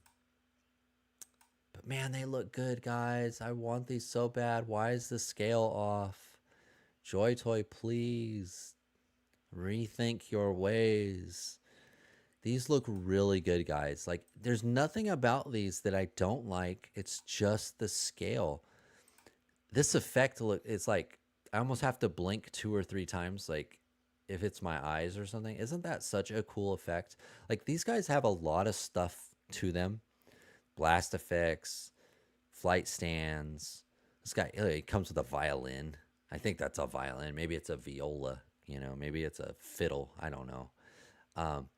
but man, they look good, guys. I want these so bad. Why is the scale off? Joy Toy, please rethink your ways. These look really good, guys. Like, there's nothing about these that I don't like. It's just the scale. This effect look, it's like I almost have to blink 2 or 3 times, like if it's my eyes or something. Isn't that such a cool effect? Like, these guys have a lot of stuff to them. Blast effects, flight stands. This guy, he comes with a violin. I think that's a violin. Maybe it's a viola, maybe it's a fiddle. I don't know. Um,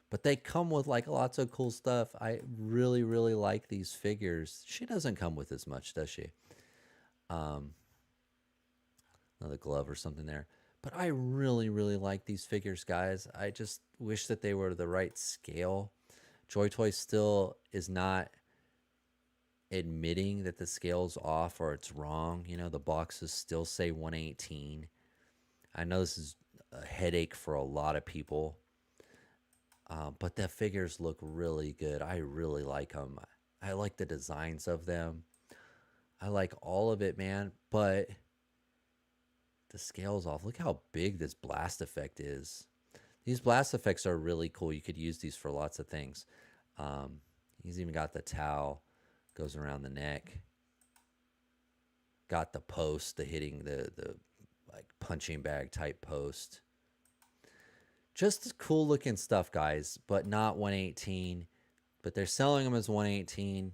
but they come with like lots of cool stuff. I really, really like these figures. She doesn't come with as much, does she? Um, Another glove or something there. But I really, really like these figures, guys. I just wish that they were the right scale. Joy Toy still is not admitting that the scale's off or it's wrong. The boxes still say 118. I know this is a headache for a lot of people. But the figures look really good. I really like them. I like the designs of them. I like all of it, man. But the scale's off. Look how big this blast effect is. These blast effects are really cool. You could use these for lots of things. He's even got the towel, goes around the neck. Got the post, the hitting the like punching bag type post. Just cool looking stuff, guys, but not 118. But they're selling them as 118.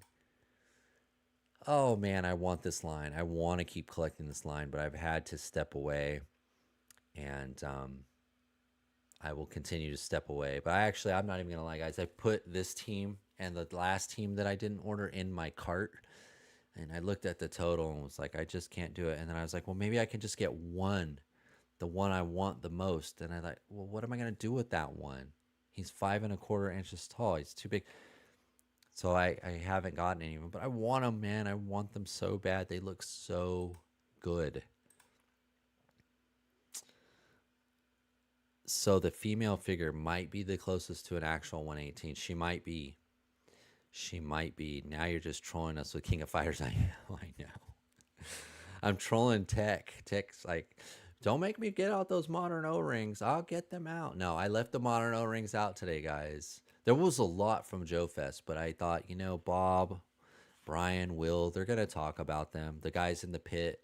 Oh man, I want this line. I want to keep collecting this line, but I've had to step away, and I will continue to step away. But I'm not even gonna lie, guys. I put this team and the last team that I didn't order in my cart, and I looked at the total and was like, I just can't do it. And then I was like, well, maybe I can just get one, the one I want the most. And I thought, well, what am I gonna do with that one? He's 5¼ inches tall. He's too big. So I haven't gotten any of them, but I want them, man. I want them so bad. They look so good. So the female figure might be the closest to an actual 118. She might be. She might be. Now you're just trolling us with King of Fighters. I know. I know. I'm trolling Tech. Tech's like, don't make me get out those modern O-rings. I'll get them out. No, I left the modern O-rings out today, guys. There was a lot from Joe Fest, but I thought, Bob, Brian, Will, they're going to talk about them. The guys in the pit,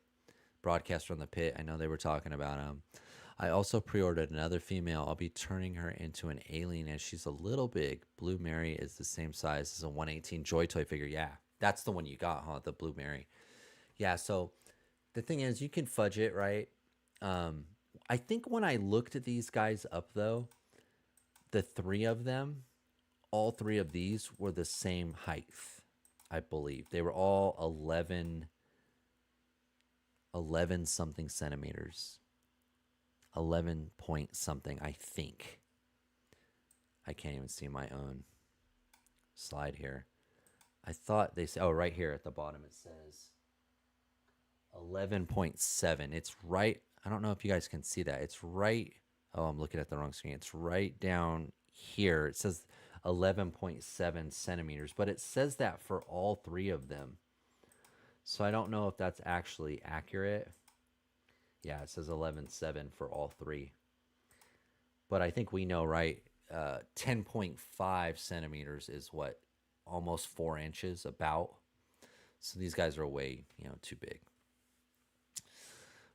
broadcast from the pit, I know they were talking about them. I also pre-ordered another female. I'll be turning her into an alien as she's a little big. Blue Mary is the same size as a 118 Joy Toy figure. Yeah, that's the one you got, huh? The Blue Mary. Yeah, so the thing is, you can fudge it, right? I think when I looked at these guys up, though, the three of them, all three of these were the same height, I believe. They were all 11 something centimeters. 11 point something, I think. I can't even see my own slide here. I thought they said, oh, right here at the bottom it says 11.7. It's right, I don't know if you guys can see that. It's right, oh, I'm looking at the wrong screen. It's right down here. It says 11.7 centimeters, but it says that for all three of them. So I don't know if that's actually accurate. Yeah, it says 11.7 for all three. But I think we know, right? 10.5 centimeters is what? Almost 4 inches, about. So these guys are way, too big.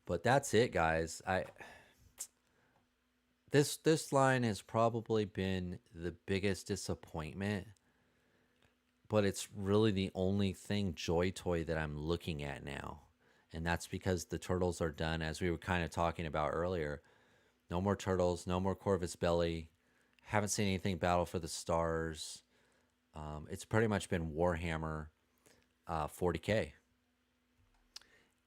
But that's it, guys. This line has probably been the biggest disappointment, but it's really the only thing Joy Toy that I'm looking at now. And that's because the turtles are done, as we were kind of talking about earlier. No more turtles, no more Corvus Belly. Haven't seen anything Battle for the Stars. It's pretty much been Warhammer 40K.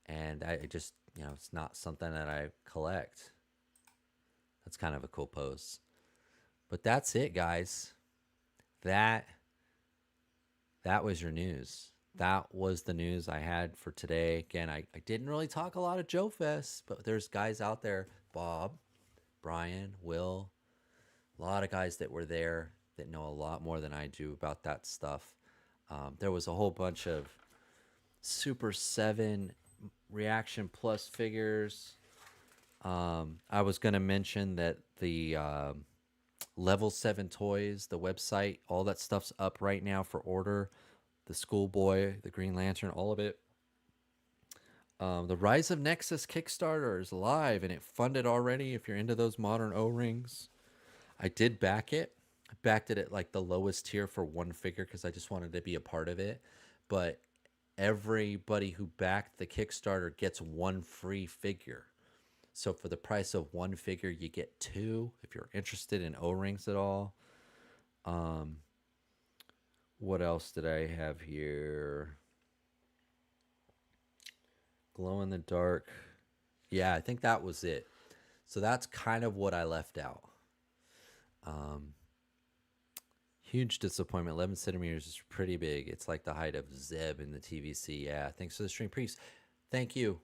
And I just, it's not something that I collect. That's kind of a cool pose. But that's it, guys. That that was your news. That was the news I had for today. Again, I didn't really talk a lot of Joe Fest, but there's guys out there, Bob, Brian, Will, a lot of guys that were there that know a lot more than I do about that stuff. There was a whole bunch of Super 7 Reaction Plus figures. I was going to mention that the Level 7 Toys, the website, all that stuff's up right now for order. The Schoolboy, the Green Lantern, all of it. The Rise of Nexus Kickstarter is live and it funded already if you're into those modern O-rings. I did back it. I backed it at like the lowest tier for one figure because I just wanted to be a part of it. But everybody who backed the Kickstarter gets one free figure. So for the price of one figure, you get two if you're interested in O-rings at all. What else did I have here? Glow in the dark. Yeah, I think that was it. So that's kind of what I left out. Huge disappointment. 11 centimeters is pretty big. It's like the height of Zeb in the TVC. Yeah, thanks for the stream, Priest. Thank you,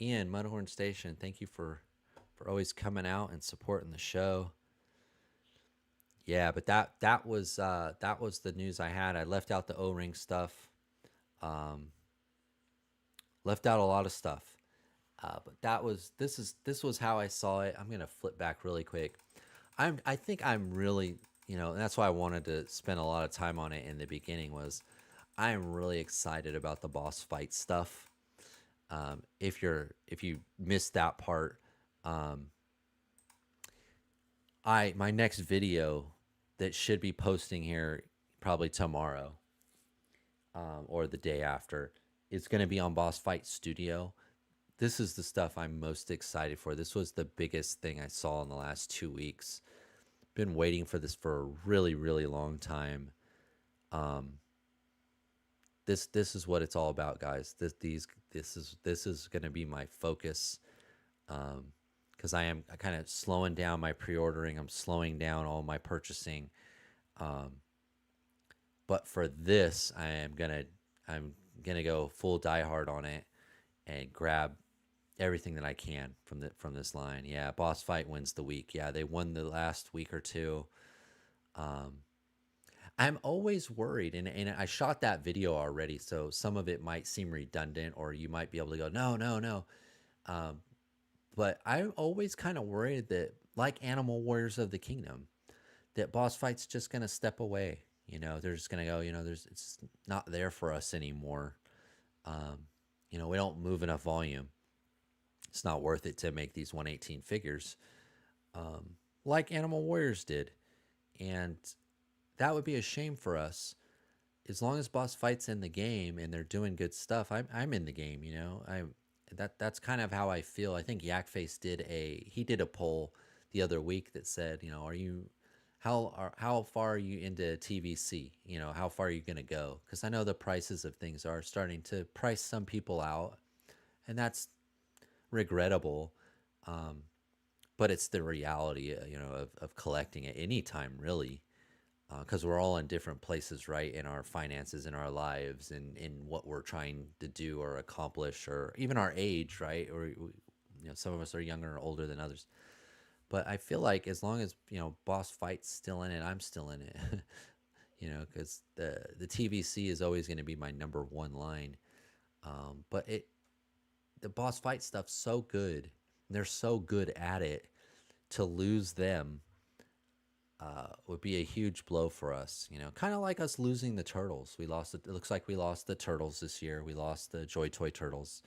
Ian, Mudhorn Station. Thank you for always coming out and supporting the show. Yeah, but that was the news I had. I left out the O-ring stuff. Left out a lot of stuff. But this was how I saw it. I'm gonna flip back really quick. I think I'm really, and that's why I wanted to spend a lot of time on it in the beginning. Was I'm really excited about the boss fight stuff. If you missed that part, my next video that should be posting here probably tomorrow, or the day after, is going to be on Boss Fight Studio. This is the stuff I'm most excited for. This was the biggest thing I saw in the last 2 weeks. Been waiting for this for a really, really long time. This is what it's all about, guys. This is going to be my focus, because I kind of slowing down my pre-ordering. I'm slowing down all my purchasing. But for this, I'm gonna go full diehard on it and grab everything that I can from this line. Yeah, Boss Fight wins the week. Yeah, they won the last week or two. I'm always worried, and I shot that video already, so some of it might seem redundant, or you might be able to go, no. But I'm always kind of worried that, like Animal Warriors of the Kingdom, that Boss Fight's just gonna step away. They're just gonna go. It's not there for us anymore. We don't move enough volume. It's not worth it to make these 118 figures, like Animal Warriors did, and that would be a shame for us. As long as Boss Fight's in the game and they're doing good stuff, I'm in the game. That's kind of how I feel. I think Yakface did a poll the other week that said, how far are you into TVC? How far are you going to go? Because I know the prices of things are starting to price some people out, and that's regrettable. But it's the reality, of collecting at any time, really, because we're all in different places, right, in our finances, in our lives, and in what we're trying to do or accomplish, or even our age, right? Or some of us are younger or older than others. But I feel like as long as Boss Fight's still in it, I'm still in it. Because the TVC is always going to be my number one line. But the Boss Fight stuff's so good. And they're so good at it. To lose them would be a huge blow for us. Kind of like us losing the Turtles. It looks like we lost the Turtles this year. We lost the Joy Toy Turtles.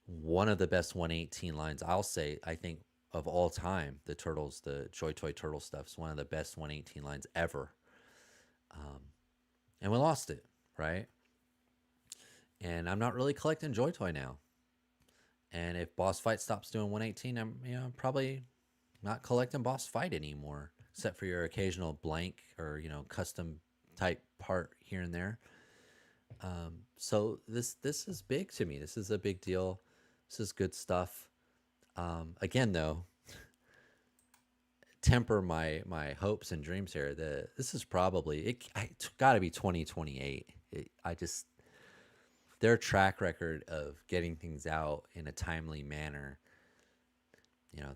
One of the best 118 lines, I'll say, I think, of all time. The Turtles, the Joy Toy Turtle stuff is one of the best 118 lines ever. And we lost it, right? And I'm not really collecting Joy Toy now. And if Boss Fight stops doing 118, I'm probably not collecting Boss Fight anymore, except for your occasional blank or custom type part here and there. So this is big to me. This is a big deal. This is good stuff. Again, though, temper my hopes and dreams here. This is probably it's got to be 2028. I just their track record of getting things out in a timely manner,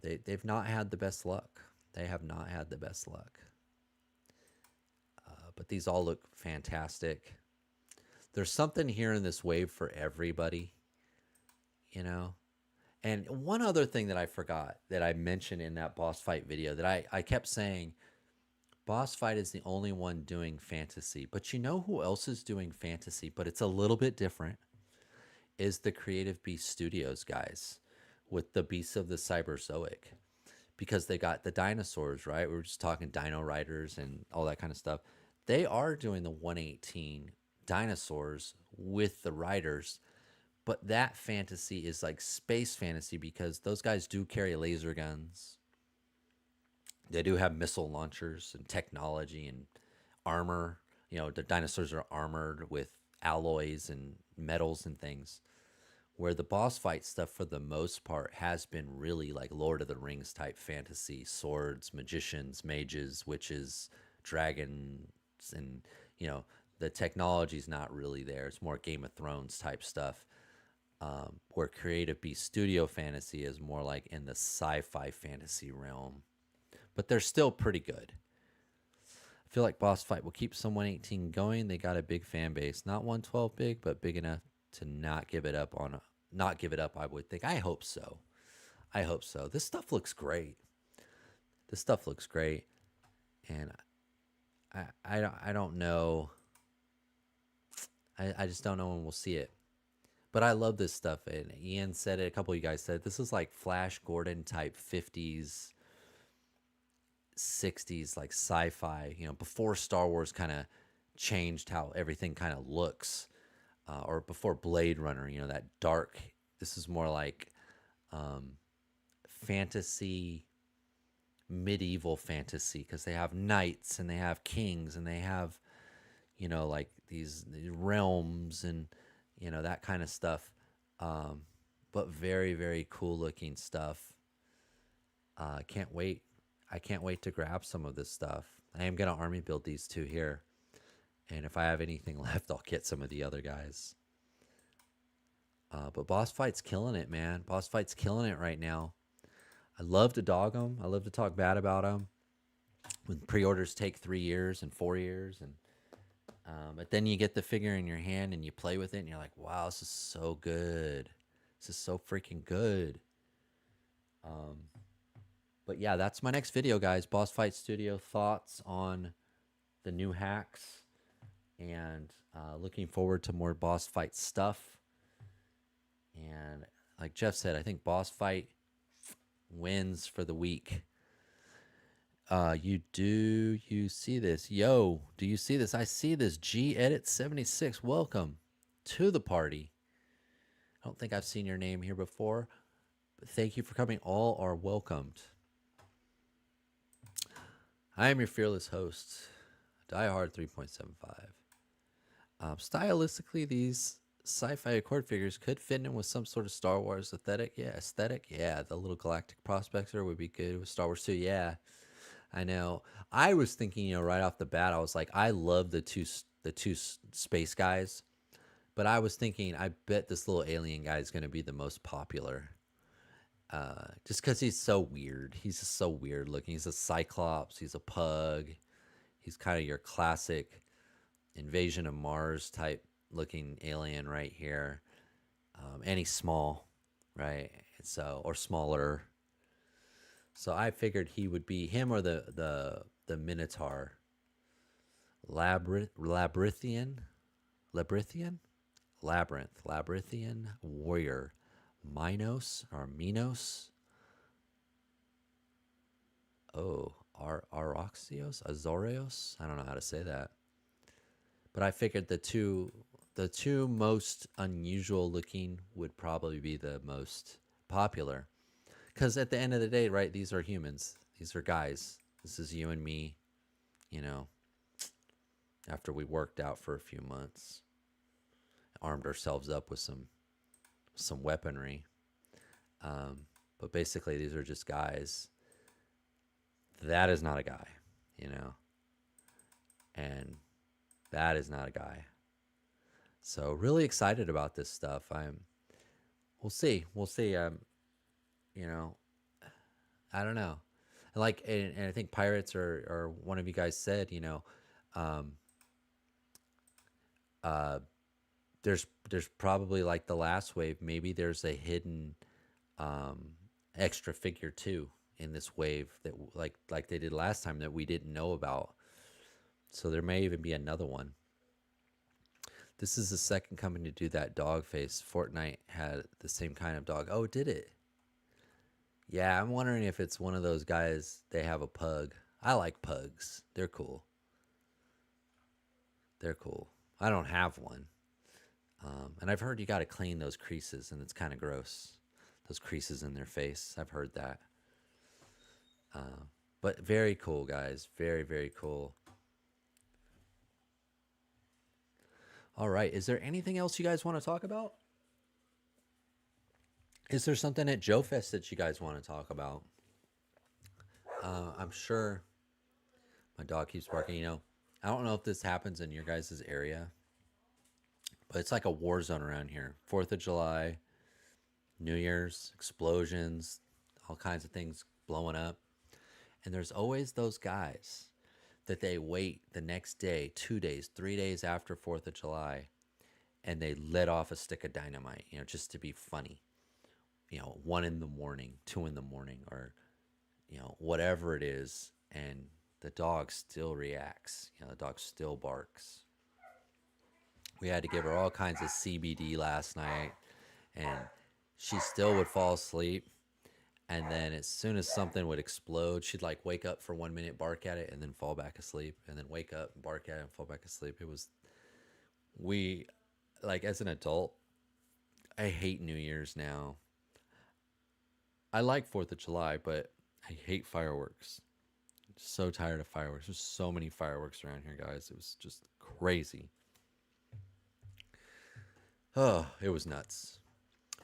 they've not had the best luck. They have not had the best luck. But these all look fantastic. There's something here in this wave for everybody, you know. And one other thing that I forgot that I mentioned in that boss fight video that I kept saying, boss fight is the only one doing fantasy. But you know who else is doing fantasy, but it's a little bit different, is the Creative Beast Studios guys with the Beasts of the Cyberzoic. Because they got the dinosaurs, right? We were just talking Dino Riders and all that kind of stuff. They are doing the 118 dinosaurs with the riders, but that fantasy is like space fantasy because those guys do carry laser guns. They do have missile launchers and technology and armor. The dinosaurs are armored with alloys and metals and things. Where the boss fight stuff, for the most part, has been really like Lord of the Rings type fantasy: swords, magicians, mages, witches, dragons, and the technology's not really there. It's more Game of Thrones type stuff. Where Creative Beast Studio fantasy is more like in the sci-fi fantasy realm, but they're still pretty good. I feel like boss fight will keep some 118 going. They got a big fan base, not 112 big, but big enough to not give it up. I would think. I hope so. This stuff looks great. And I don't know. I just don't know when we'll see it. But I love this stuff. And Ian said it. A couple of you guys said it. This is like Flash Gordon type 50s, 60s, like sci-fi. Before Star Wars kind of changed how everything kind of looks. Or before Blade Runner, that dark. This is more like fantasy, medieval fantasy, because they have knights and they have kings and they have, like these realms and, that kind of stuff. But very, very cool looking stuff. I can't wait to grab some of this stuff. I am going to army build these two here. And if I have anything left, I'll get some of the other guys. But Boss Fight's killing it, man. Boss Fight's killing it right now. I love to dog them. I love to talk bad about them. When pre-orders take 3 years and 4 years. But then you get the figure in your hand and you play with it and you're like, wow, this is so good. This is so freaking good. But yeah, that's my next video, guys. Boss Fight Studio thoughts on the new hacks. And looking forward to more boss fight stuff. And like Jeff said, I think boss fight wins for the week. You see this? Yo, do you see this? I see this. G-Edit76. Welcome to the party. I don't think I've seen your name here before, but thank you for coming. All are welcomed. I am your fearless host, Diehard 3.75. Stylistically, these sci-fi Accord figures could fit in with some sort of Star Wars aesthetic. Yeah, the little Galactic Prospector would be good with Star Wars too. Yeah, I know. I was thinking, right off the bat, I was like, I love the two space guys, but I was thinking, I bet this little alien guy is going to be the most popular. Just because he's so weird. He's just so weird looking. He's a Cyclops. He's a pug. He's kind of your classic Invasion of Mars type looking alien right here. And he's small, right? So, or smaller. So I figured he would be him or the Minotaur. Labyrinthian warrior. Minos. Oh, Aroxios? Azorios? I don't know how to say that. But I figured the two most unusual looking would probably be the most popular. Because at the end of the day, right, these are humans. These are guys. This is you and me, after we worked out for a few months, armed ourselves up with some weaponry. But basically, these are just guys That is not a guy, you know, and that is not a guy. So really excited about this stuff. We'll see. We'll see. You know, I don't know. Like, and I think pirates or one of you guys said, um, uh, there's probably like the last wave. Maybe there's a hidden um, extra figure too in this wave that like they did last time that we didn't know about. So there may even be another one. This is the second company to do that dog face. Fortnite had the same kind of dog. Oh, did it? Yeah, I'm wondering if it's one of those guys. They have a pug. I like pugs. They're cool. They're cool. I don't have one. And I've heard you got to clean those creases, and it's kind of gross. Those creases in their face. I've heard that. Uh, but very cool, guys. Very, very cool. All right. Is there anything else you guys want to talk about? Is there something at Joe Fest that you guys want to talk about? I'm sure my dog keeps barking. I don't know if this happens in your guys' area, but it's like a war zone around here. 4th of July, New Year's, explosions, all kinds of things blowing up. And there's always those guys that they wait the next day, 2 days, 3 days after 4th of July, and they let off a stick of dynamite, just to be funny. 1 in the morning, 2 in the morning, or, whatever it is. And the dog still reacts. The dog still barks. We had to give her all kinds of CBD last night, and she still would fall asleep. And then as soon as something would explode, she'd like wake up for 1 minute, bark at it, and then fall back asleep, and then wake up, bark at it, and fall back asleep. We, like, as an adult, I hate New Year's now. I like 4th of July, but I hate fireworks. I'm so tired of fireworks. There's so many fireworks around here, guys. It was just crazy. Oh, it was nuts.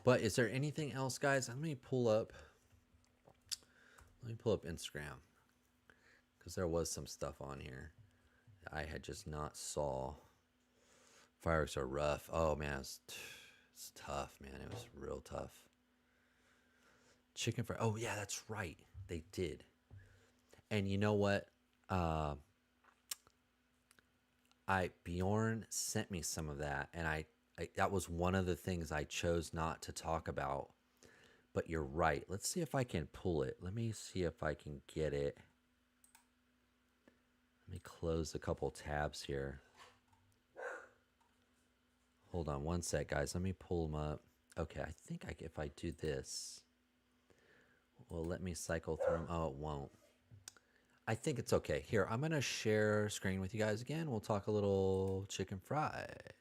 But is there anything else, guys? Let me pull up Instagram because there was some stuff on here I had just not saw. Fireworks are rough. Oh man, it's tough, man. It was real tough. Chicken fry. Oh yeah, that's right. They did. And you know what? Uh, I Bjorn sent me some of that, and I that was one of the things I chose not to talk about. But you're right. Let's see if I can pull it. Let me see if I can get it. Let me close a couple tabs here. Hold on one sec, guys. Let me pull them up. Okay, I think if I do this, well, let me cycle through them. Oh, it won't. I think it's okay. Here, I'm going to share screen with you guys again. We'll talk a little chicken fried.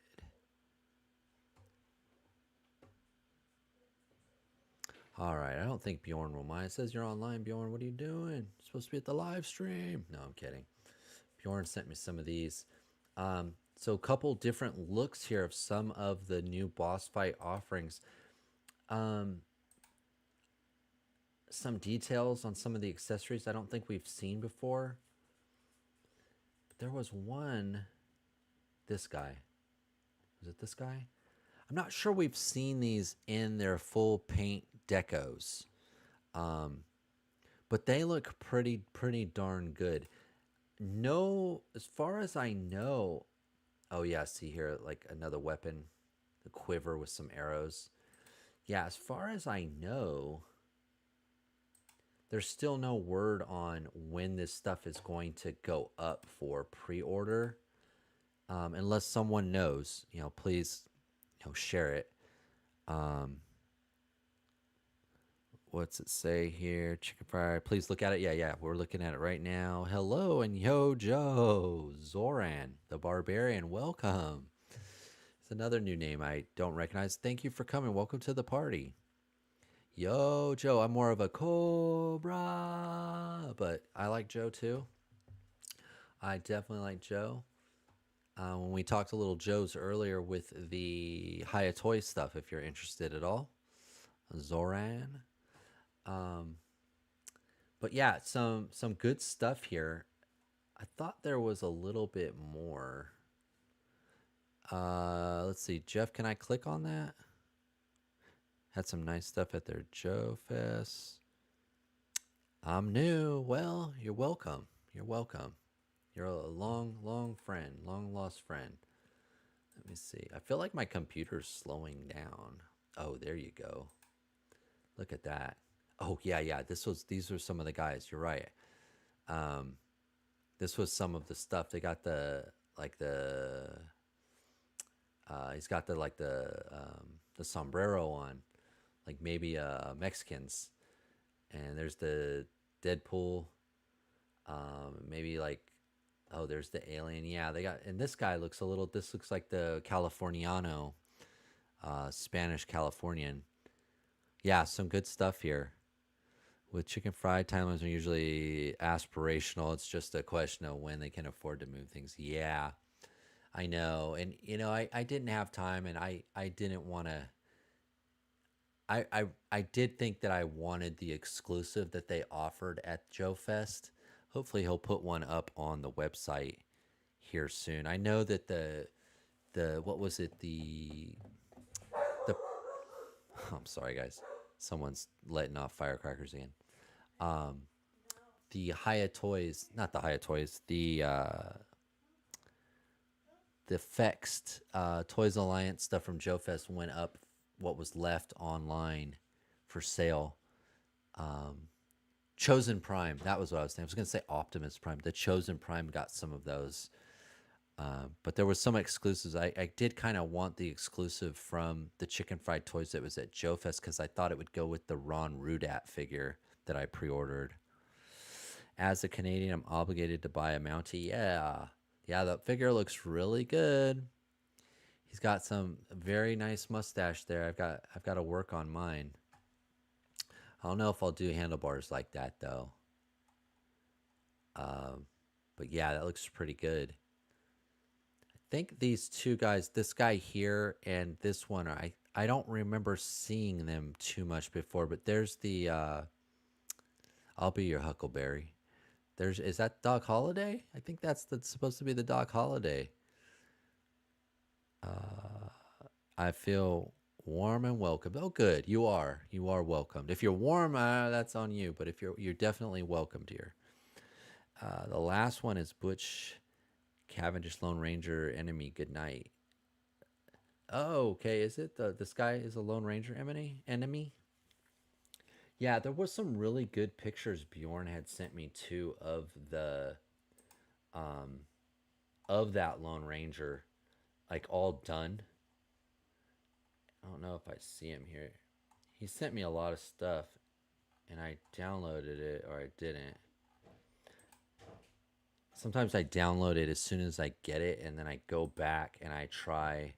All right, I don't think Bjorn will mind. It says you're online, Bjorn. What are you doing? You're supposed to be at the live stream. No, I'm kidding. Bjorn sent me some of these. So a couple different looks here of some of the new boss fight offerings. Some details on some of the accessories I don't think we've seen before. But there was one, this guy. Was it this guy? I'm not sure we've seen these in their full paint decos. But they look pretty darn good. No, as far as I know, oh yeah, see here, like another weapon, the quiver with some arrows. Yeah, as far as I know, there's still no word on when this stuff is going to go up for pre-order. Unless someone knows, please, share it. What's it say here? Chicken fry. Please look at it. Yeah, we're looking at it right now. Hello and yo, Joe. Zoran, the barbarian. Welcome. It's another new name I don't recognize. Thank you for coming. Welcome to the party. Yo, Joe. I'm more of a Cobra, but I like Joe too. I definitely like Joe. When we talked to little Joe's earlier with the Hayatoy stuff, if you're interested at all. Zoran. But yeah, some good stuff here. I thought there was a little bit more. Let's see, Jeff, can I click on that? Had some nice stuff at their Joe Fest. I'm new. Well, you're welcome. You're welcome. You're a long friend, long lost friend. Let me see. I feel like my computer's slowing down. Oh, there you go. Look at that. Oh yeah. These were some of the guys. You're right. Um, this was some of the stuff. They got the like the he's got the sombrero on, like maybe Mexicans. And there's the Deadpool. Maybe like, oh, there's the alien. Yeah, they got, and this guy looks a little. This looks like the Californiano, Spanish Californian. Yeah, some good stuff here. With chicken fried, timelines are usually aspirational. It's just a question of when they can afford to move things. Yeah, I know. And, I didn't have time and I didn't want to. I did think that I wanted the exclusive that they offered at Joe Fest. Hopefully, he'll put one up on the website here soon. I know that the what was it the I'm sorry guys, someone's letting off firecrackers again. Um, the Hiya Toys, not the Hiya Toys, the Fext Toys Alliance stuff from Joe Fest went up. What was left online for sale. Um, Chosen Prime, that was what I was thinking. I was going to say Optimus Prime. The Chosen Prime got some of those. But there was some exclusives. I did kind of want the exclusive from the Chicken Fried Toys that was at Joe Fest because I thought it would go with the Ron Rudat figure that I pre ordered. As a Canadian, I'm obligated to buy a Mountie. Yeah. Yeah, the figure looks really good. He's got some very nice mustache there. I've got to work on mine. I don't know if I'll do handlebars like that though. Um, but yeah, that looks pretty good. I think these two guys, this guy here and this one, I don't remember seeing them too much before. But there's the I'll be your Huckleberry. Is that Doc Holiday? I think that's supposed to be the Doc Holiday. Uh, I feel warm and welcomed. Oh, good. You are. You are welcomed. If you're warm, that's on you. But if you're definitely welcomed here. The last one is Butch Cavendish Lone Ranger Enemy. Good night. Oh, okay. Is it this guy is a Lone Ranger enemy? Yeah, there was some really good pictures Bjorn had sent me too um of that Lone Ranger, like all done. I don't know if I see him here. He sent me a lot of stuff and I downloaded it or I didn't. Sometimes I download it as soon as I get it and then I go back and I try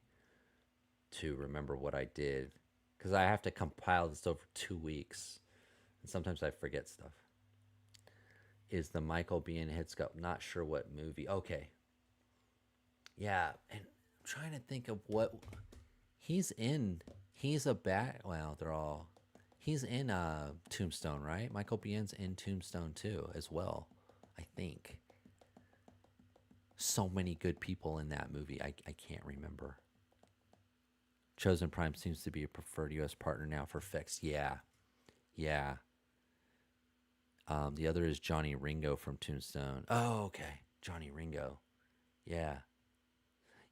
to remember what I did because I have to compile this over 2 weeks and sometimes I forget stuff. Is the Michael Biehn head sculpt? Not sure what movie. Okay, yeah, and I'm trying to think of what he's in. He's a bat. Well, they're all. He's in Tombstone, right? Michael Biehn's in Tombstone too, as well. I think. So many good people in that movie. I can't remember. Chosen Prime seems to be a preferred U.S. partner now for Fix. Yeah, yeah. The other is Johnny Ringo from Tombstone. Oh, okay, Johnny Ringo. Yeah,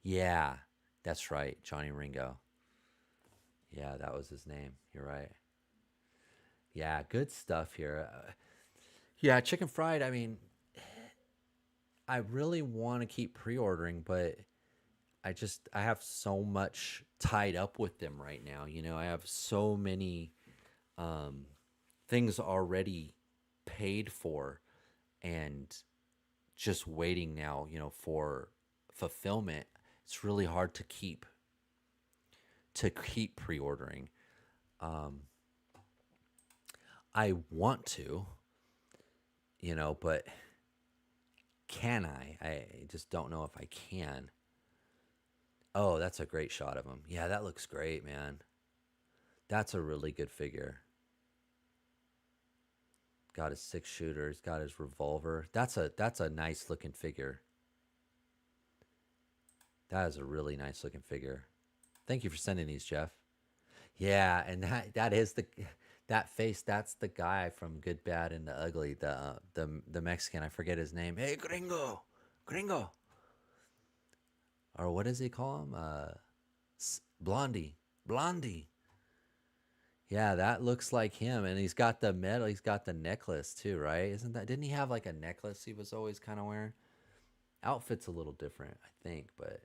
yeah, that's right, Johnny Ringo. Yeah, that was his name. You're right. Yeah, good stuff here. Yeah, chicken fried. I mean, I really want to keep pre-ordering, but I have so much tied up with them right now. I have so many um, things already paid for, and just waiting now. For fulfillment. It's really hard to keep pre-ordering. Um, I want to, but can I? I just don't know if I can. Oh, that's a great shot of him. Yeah, that looks great, man. That's a really good figure. got his 6 shooter. He's got his revolver. That's a nice looking figure. That is a really nice looking figure. Thank you for sending these, Jeff. Yeah, and that is that face. That's the guy from Good, Bad, and the Ugly. The Mexican. I forget his name. Hey, gringo, gringo, or what does he call him? Blondie, Blondie. Yeah, that looks like him, and he's got the medal. He's got the necklace too, right? Isn't that? Didn't he have like a necklace he was always kind of wearing? Outfit's a little different, I think, but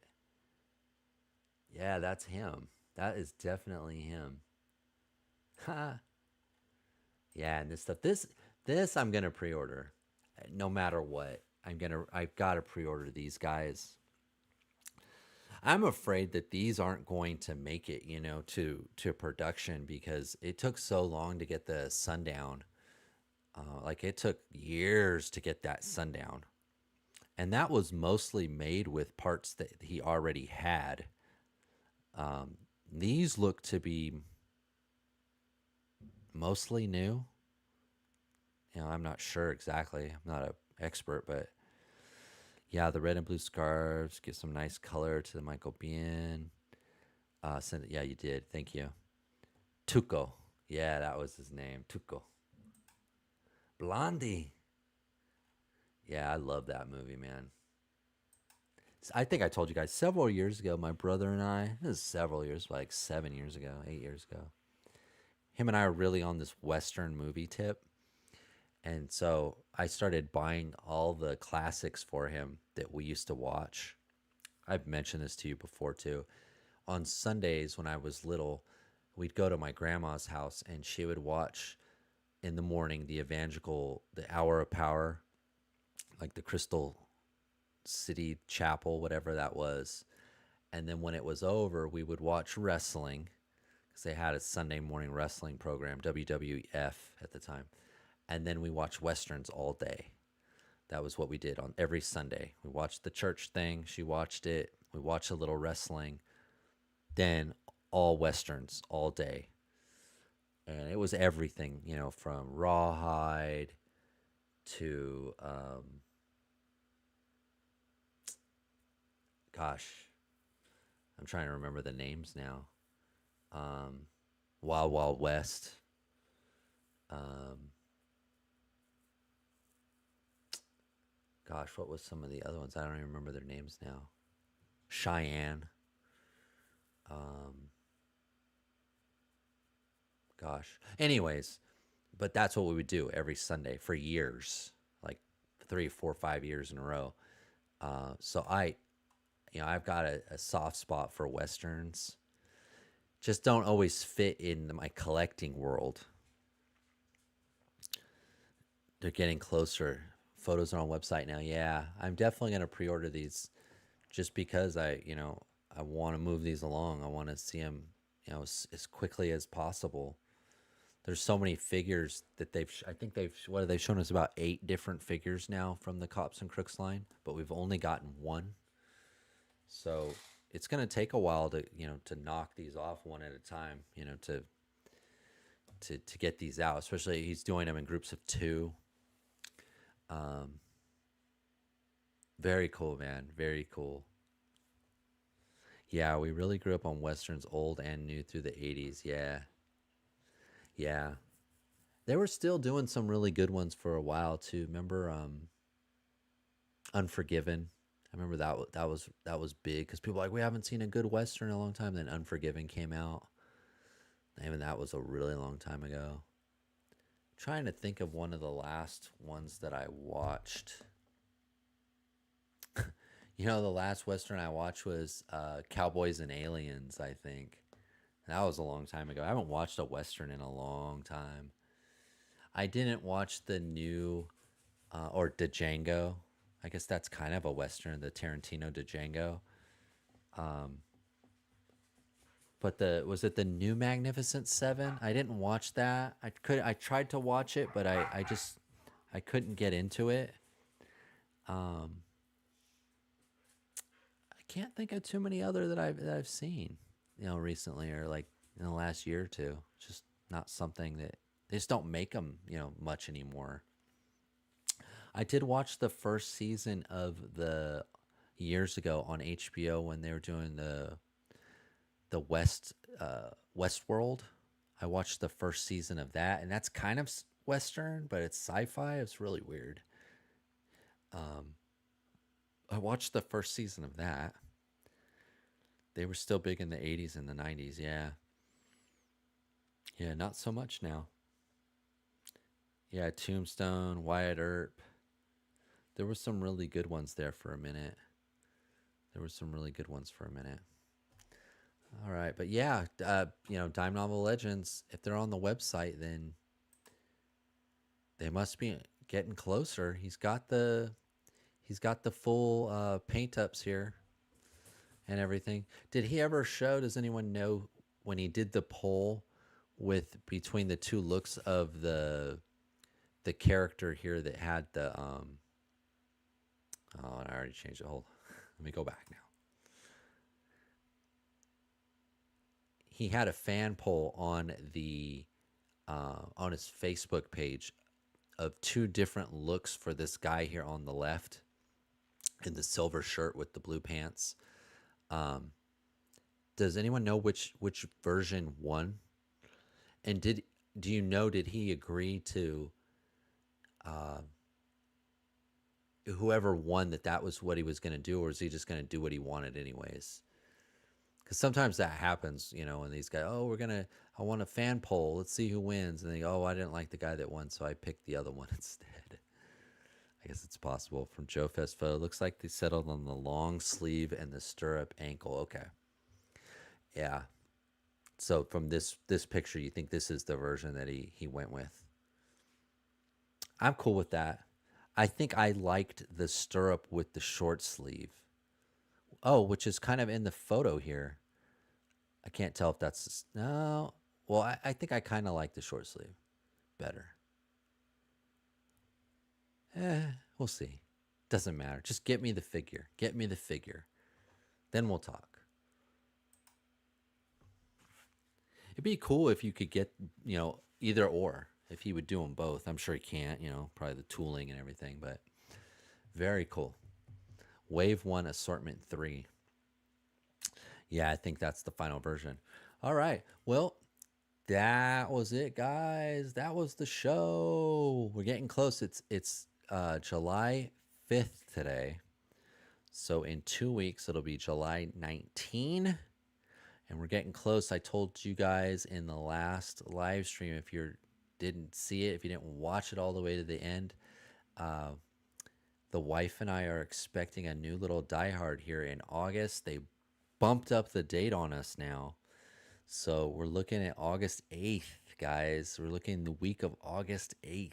yeah, that's him. That is definitely him. Ha. Yeah, and this stuff. This I'm gonna pre-order, no matter what. I've got to pre-order these guys. I'm afraid that these aren't going to make it, to production because it took so long to get the Sundown. Like it took years to get that Sundown, and that was mostly made with parts that he already had. Um, these look to be mostly new. I'm not sure exactly. I'm not an expert, but yeah, the red and blue scarves give some nice color to the Michael Biehn. Send it. Yeah, you did. Thank you. Tuco. Yeah, that was his name. Tuco. Blondie. Yeah, I love that movie, man. I think I told you guys several years ago, my brother and I, this is several years, like 7 years ago, 8 years ago, him and I are really on this Western movie tip. And so I started buying all the classics for him that we used to watch. I've mentioned this to you before too. On Sundays when I was little, we'd go to my grandma's house and she would watch in the morning the Hour of Power, like the Crystal City Chapel, whatever that was. And then when it was over, we would watch wrestling because they had a Sunday morning wrestling program, WWF at the time. And then we watched westerns all day. That was what we did on every Sunday. We watched the church thing. She watched it. We watched a little wrestling. Then all westerns all day. And it was everything, from Rawhide to, gosh, I'm trying to remember the names now. Wild Wild West. Um, Gosh, what was some of the other ones? I don't even remember their names now. Cheyenne. Um, Gosh. Anyways, but that's what we would do every Sunday for years, like 3, 4, 5 years in a row. So I've got a soft spot for westerns. Just don't always fit in my collecting world. They're getting closer. Photos are on website now. Yeah, I'm definitely gonna pre-order these, just because I want to move these along. I want to see them, as quickly as possible. There's so many figures that I think they've shown us about 8 different figures now from the Cops and Crooks line, but we've only gotten one. So it's going to take a while to knock these off one at a time, to get these out, especially he's doing them in groups of 2. Um, Very cool, man. Very cool. Yeah, we really grew up on westerns, old and new, through the 80s. Yeah. Yeah. They were still doing some really good ones for a while too. Remember Unforgiven? I remember that was big cuz people were like, we haven't seen a good western in a long time. Then Unforgiven came out. Even that was a really long time ago. Trying to think of one of the last ones that I watched. The last western I watched was Cowboys and Aliens, I think. That was a long time ago. I haven't watched a western in a long time. I didn't watch the new or Django. I guess that's kind of a western, the Tarantino Django. Um, but was it the new Magnificent Seven? I didn't watch that. I tried to watch it, but I couldn't get into it. Um, I can't think of too many other that I've seen, recently, or like in the last year or two. Just not something that They just don't make them, much anymore. I did watch the first season of the years ago on HBO when they were doing the Westworld. I watched the first season of that, and that's kind of Western, but it's sci-fi. It's really weird. Um, I watched the first season of that. They were still big in the 80s and the 90s. Yeah. Yeah, not so much now. Yeah, Tombstone, Wyatt Earp. There were some really good ones there for a minute. There were some really good ones for a minute. All right, but yeah, Dime Novel Legends. If they're on the website, then they must be getting closer. He's got the full paint ups here and everything. Did he ever show? Does anyone know when he did the poll with between the two looks of the character here that had the oh, and I already changed it. Hold on. Let me go back now. He had a fan poll on his Facebook page of two different looks for this guy here on the left in the silver shirt with the blue pants. Um, does anyone know which version won? And did he agree to uh, whoever won that was what he was going to do, or is he just going to do what he wanted anyways? Because sometimes that happens, when these guys, oh, I want a fan poll. Let's see who wins. And they go, oh, I didn't like the guy that won, so I picked the other one instead. I guess it's possible. From Joe Fest photo, looks like they settled on the long sleeve and the stirrup ankle. Okay. Yeah. So from this picture, you think this is the version that he went with? I'm cool with that. I think I liked the stirrup with the short sleeve. Oh, which is kind of in the photo here. I can't tell if that's no. Well, I think I kind of like the short sleeve better. We'll see. Doesn't matter. Just get me the figure. Get me the figure. Then we'll talk. It'd be cool if you could get, either or. If he would do them both. I'm sure he can't, probably the tooling and everything, but very cool. Wave 1 Assortment 3. Yeah, I think that's the final version. All right. Well, that was it, guys. That was the show. We're getting close. It's July 5th today. So in 2 weeks, it'll be July 19. And we're getting close. I told you guys in the last live stream, if you didn't see it, if you didn't watch it all the way to the end, the wife and I are expecting a new little Die Hard here in August. They bumped up the date on us now. So we're looking at August 8th, guys. We're looking the week of August 8th.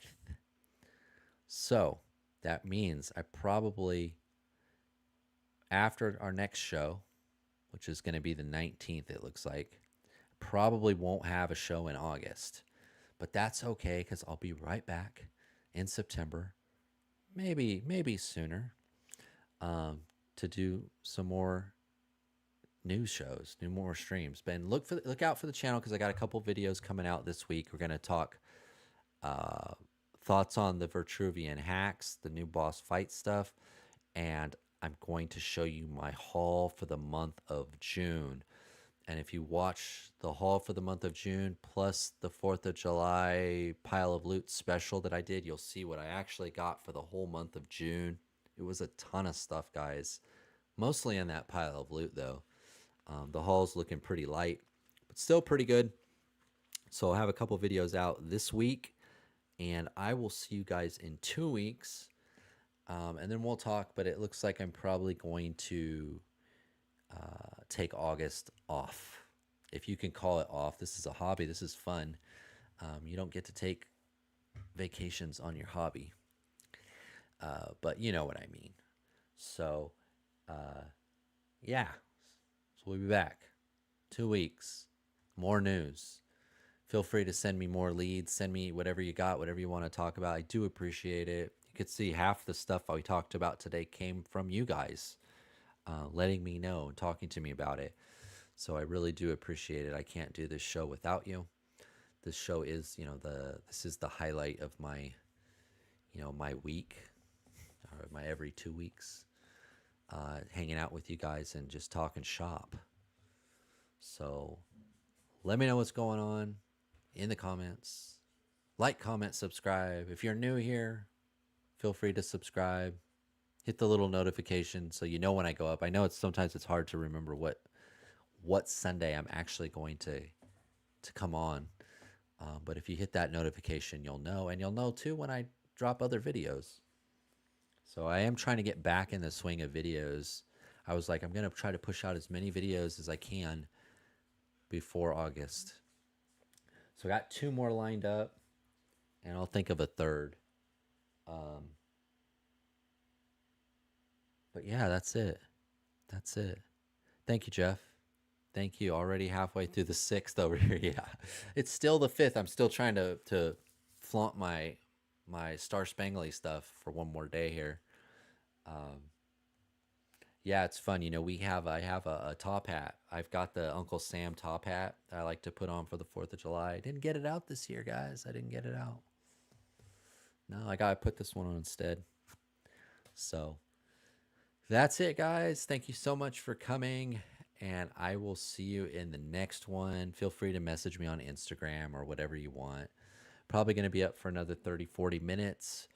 So that means I probably, after our next show, which is going to be the 19th, it looks like, probably won't have a show in August. But that's okay, because I'll be right back in September, maybe sooner, to do some more news shows, do more streams. But look out for the channel, because I got a couple videos coming out this week. We're going to talk thoughts on the Vitruvian hacks, the new boss fight stuff, and I'm going to show you my haul for the month of June. And if you watch the haul for the month of June plus the 4th of July pile of loot special that I did, you'll see what I actually got for the whole month of June. It was a ton of stuff, guys. Mostly in that pile of loot, though. The haul's looking pretty light, but still pretty good. So I'll have a couple videos out this week, and I will see you guys in 2 weeks. And then we'll talk, but it looks like I'm probably going to take August off. If you can call it off. This is a hobby. This is fun. You don't get to take vacations on your hobby. But you know what I mean. So, yeah. So we'll be back. 2 weeks. More news. Feel free to send me more leads. Send me whatever you got, whatever you want to talk about. I do appreciate it. You could see half the stuff we talked about today came from you guys, letting me know and talking to me about it. So I really do appreciate it. I can't do this show without you. this show is, this is the highlight of my, my week, or my every 2 weeks, hanging out with you guys and just talking shop. So let me know what's going on in the comments. Like, comment, subscribe. If you're new here, feel free to subscribe. Hit the little notification so you know when I go up. I know sometimes it's hard to remember what Sunday I'm actually going to come on. But if you hit that notification, you'll know. And you'll know too when I drop other videos. So I am trying to get back in the swing of videos. I was like, I'm going to try to push out as many videos as I can before August. So I got 2 more lined up, and I'll think of a third. But yeah, that's it. That's it. Thank you, Jeff. Thank you. Already halfway through the 6th over here. Yeah, it's still the 5th. I'm still trying to flaunt my Star Spangly stuff for one more day here. Yeah, it's fun. I have a top hat. I've got the Uncle Sam top hat that I like to put on for the 4th of July. I didn't get it out this year, guys. I didn't get it out. No, I got to put this one on instead. So that's it, guys. Thank you so much for coming, and I will see you in the next one. Feel free to message me on Instagram or whatever you want. Probably going to be up for another 30, 40 minutes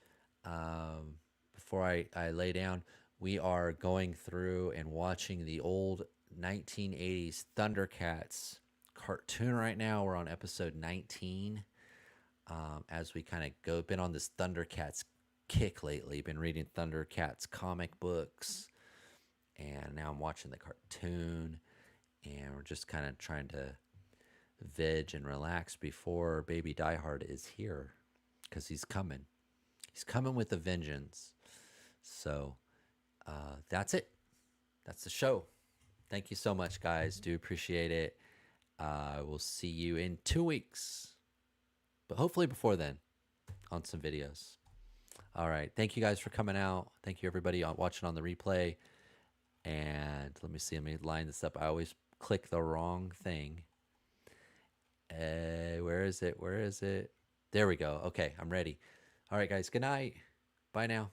before I lay down. We are going through and watching the old 1980s Thundercats cartoon right now. We're on episode 19. As we kind of been on this Thundercats kick lately. Been reading Thundercats comic books, and now I'm watching the cartoon, and we're just kind of trying to veg and relax before Baby Diehard is here, because he's coming. He's coming with a vengeance. So that's it. That's the show. Thank you so much, guys. Do appreciate it. We'll see you in 2 weeks, but hopefully before then on some videos. All right. Thank you guys for coming out. Thank you, everybody watching on the replay. And let me line this up. I always click the wrong thing. Where is it? There we go. Okay, I'm ready. All right, guys. Good night. Bye now.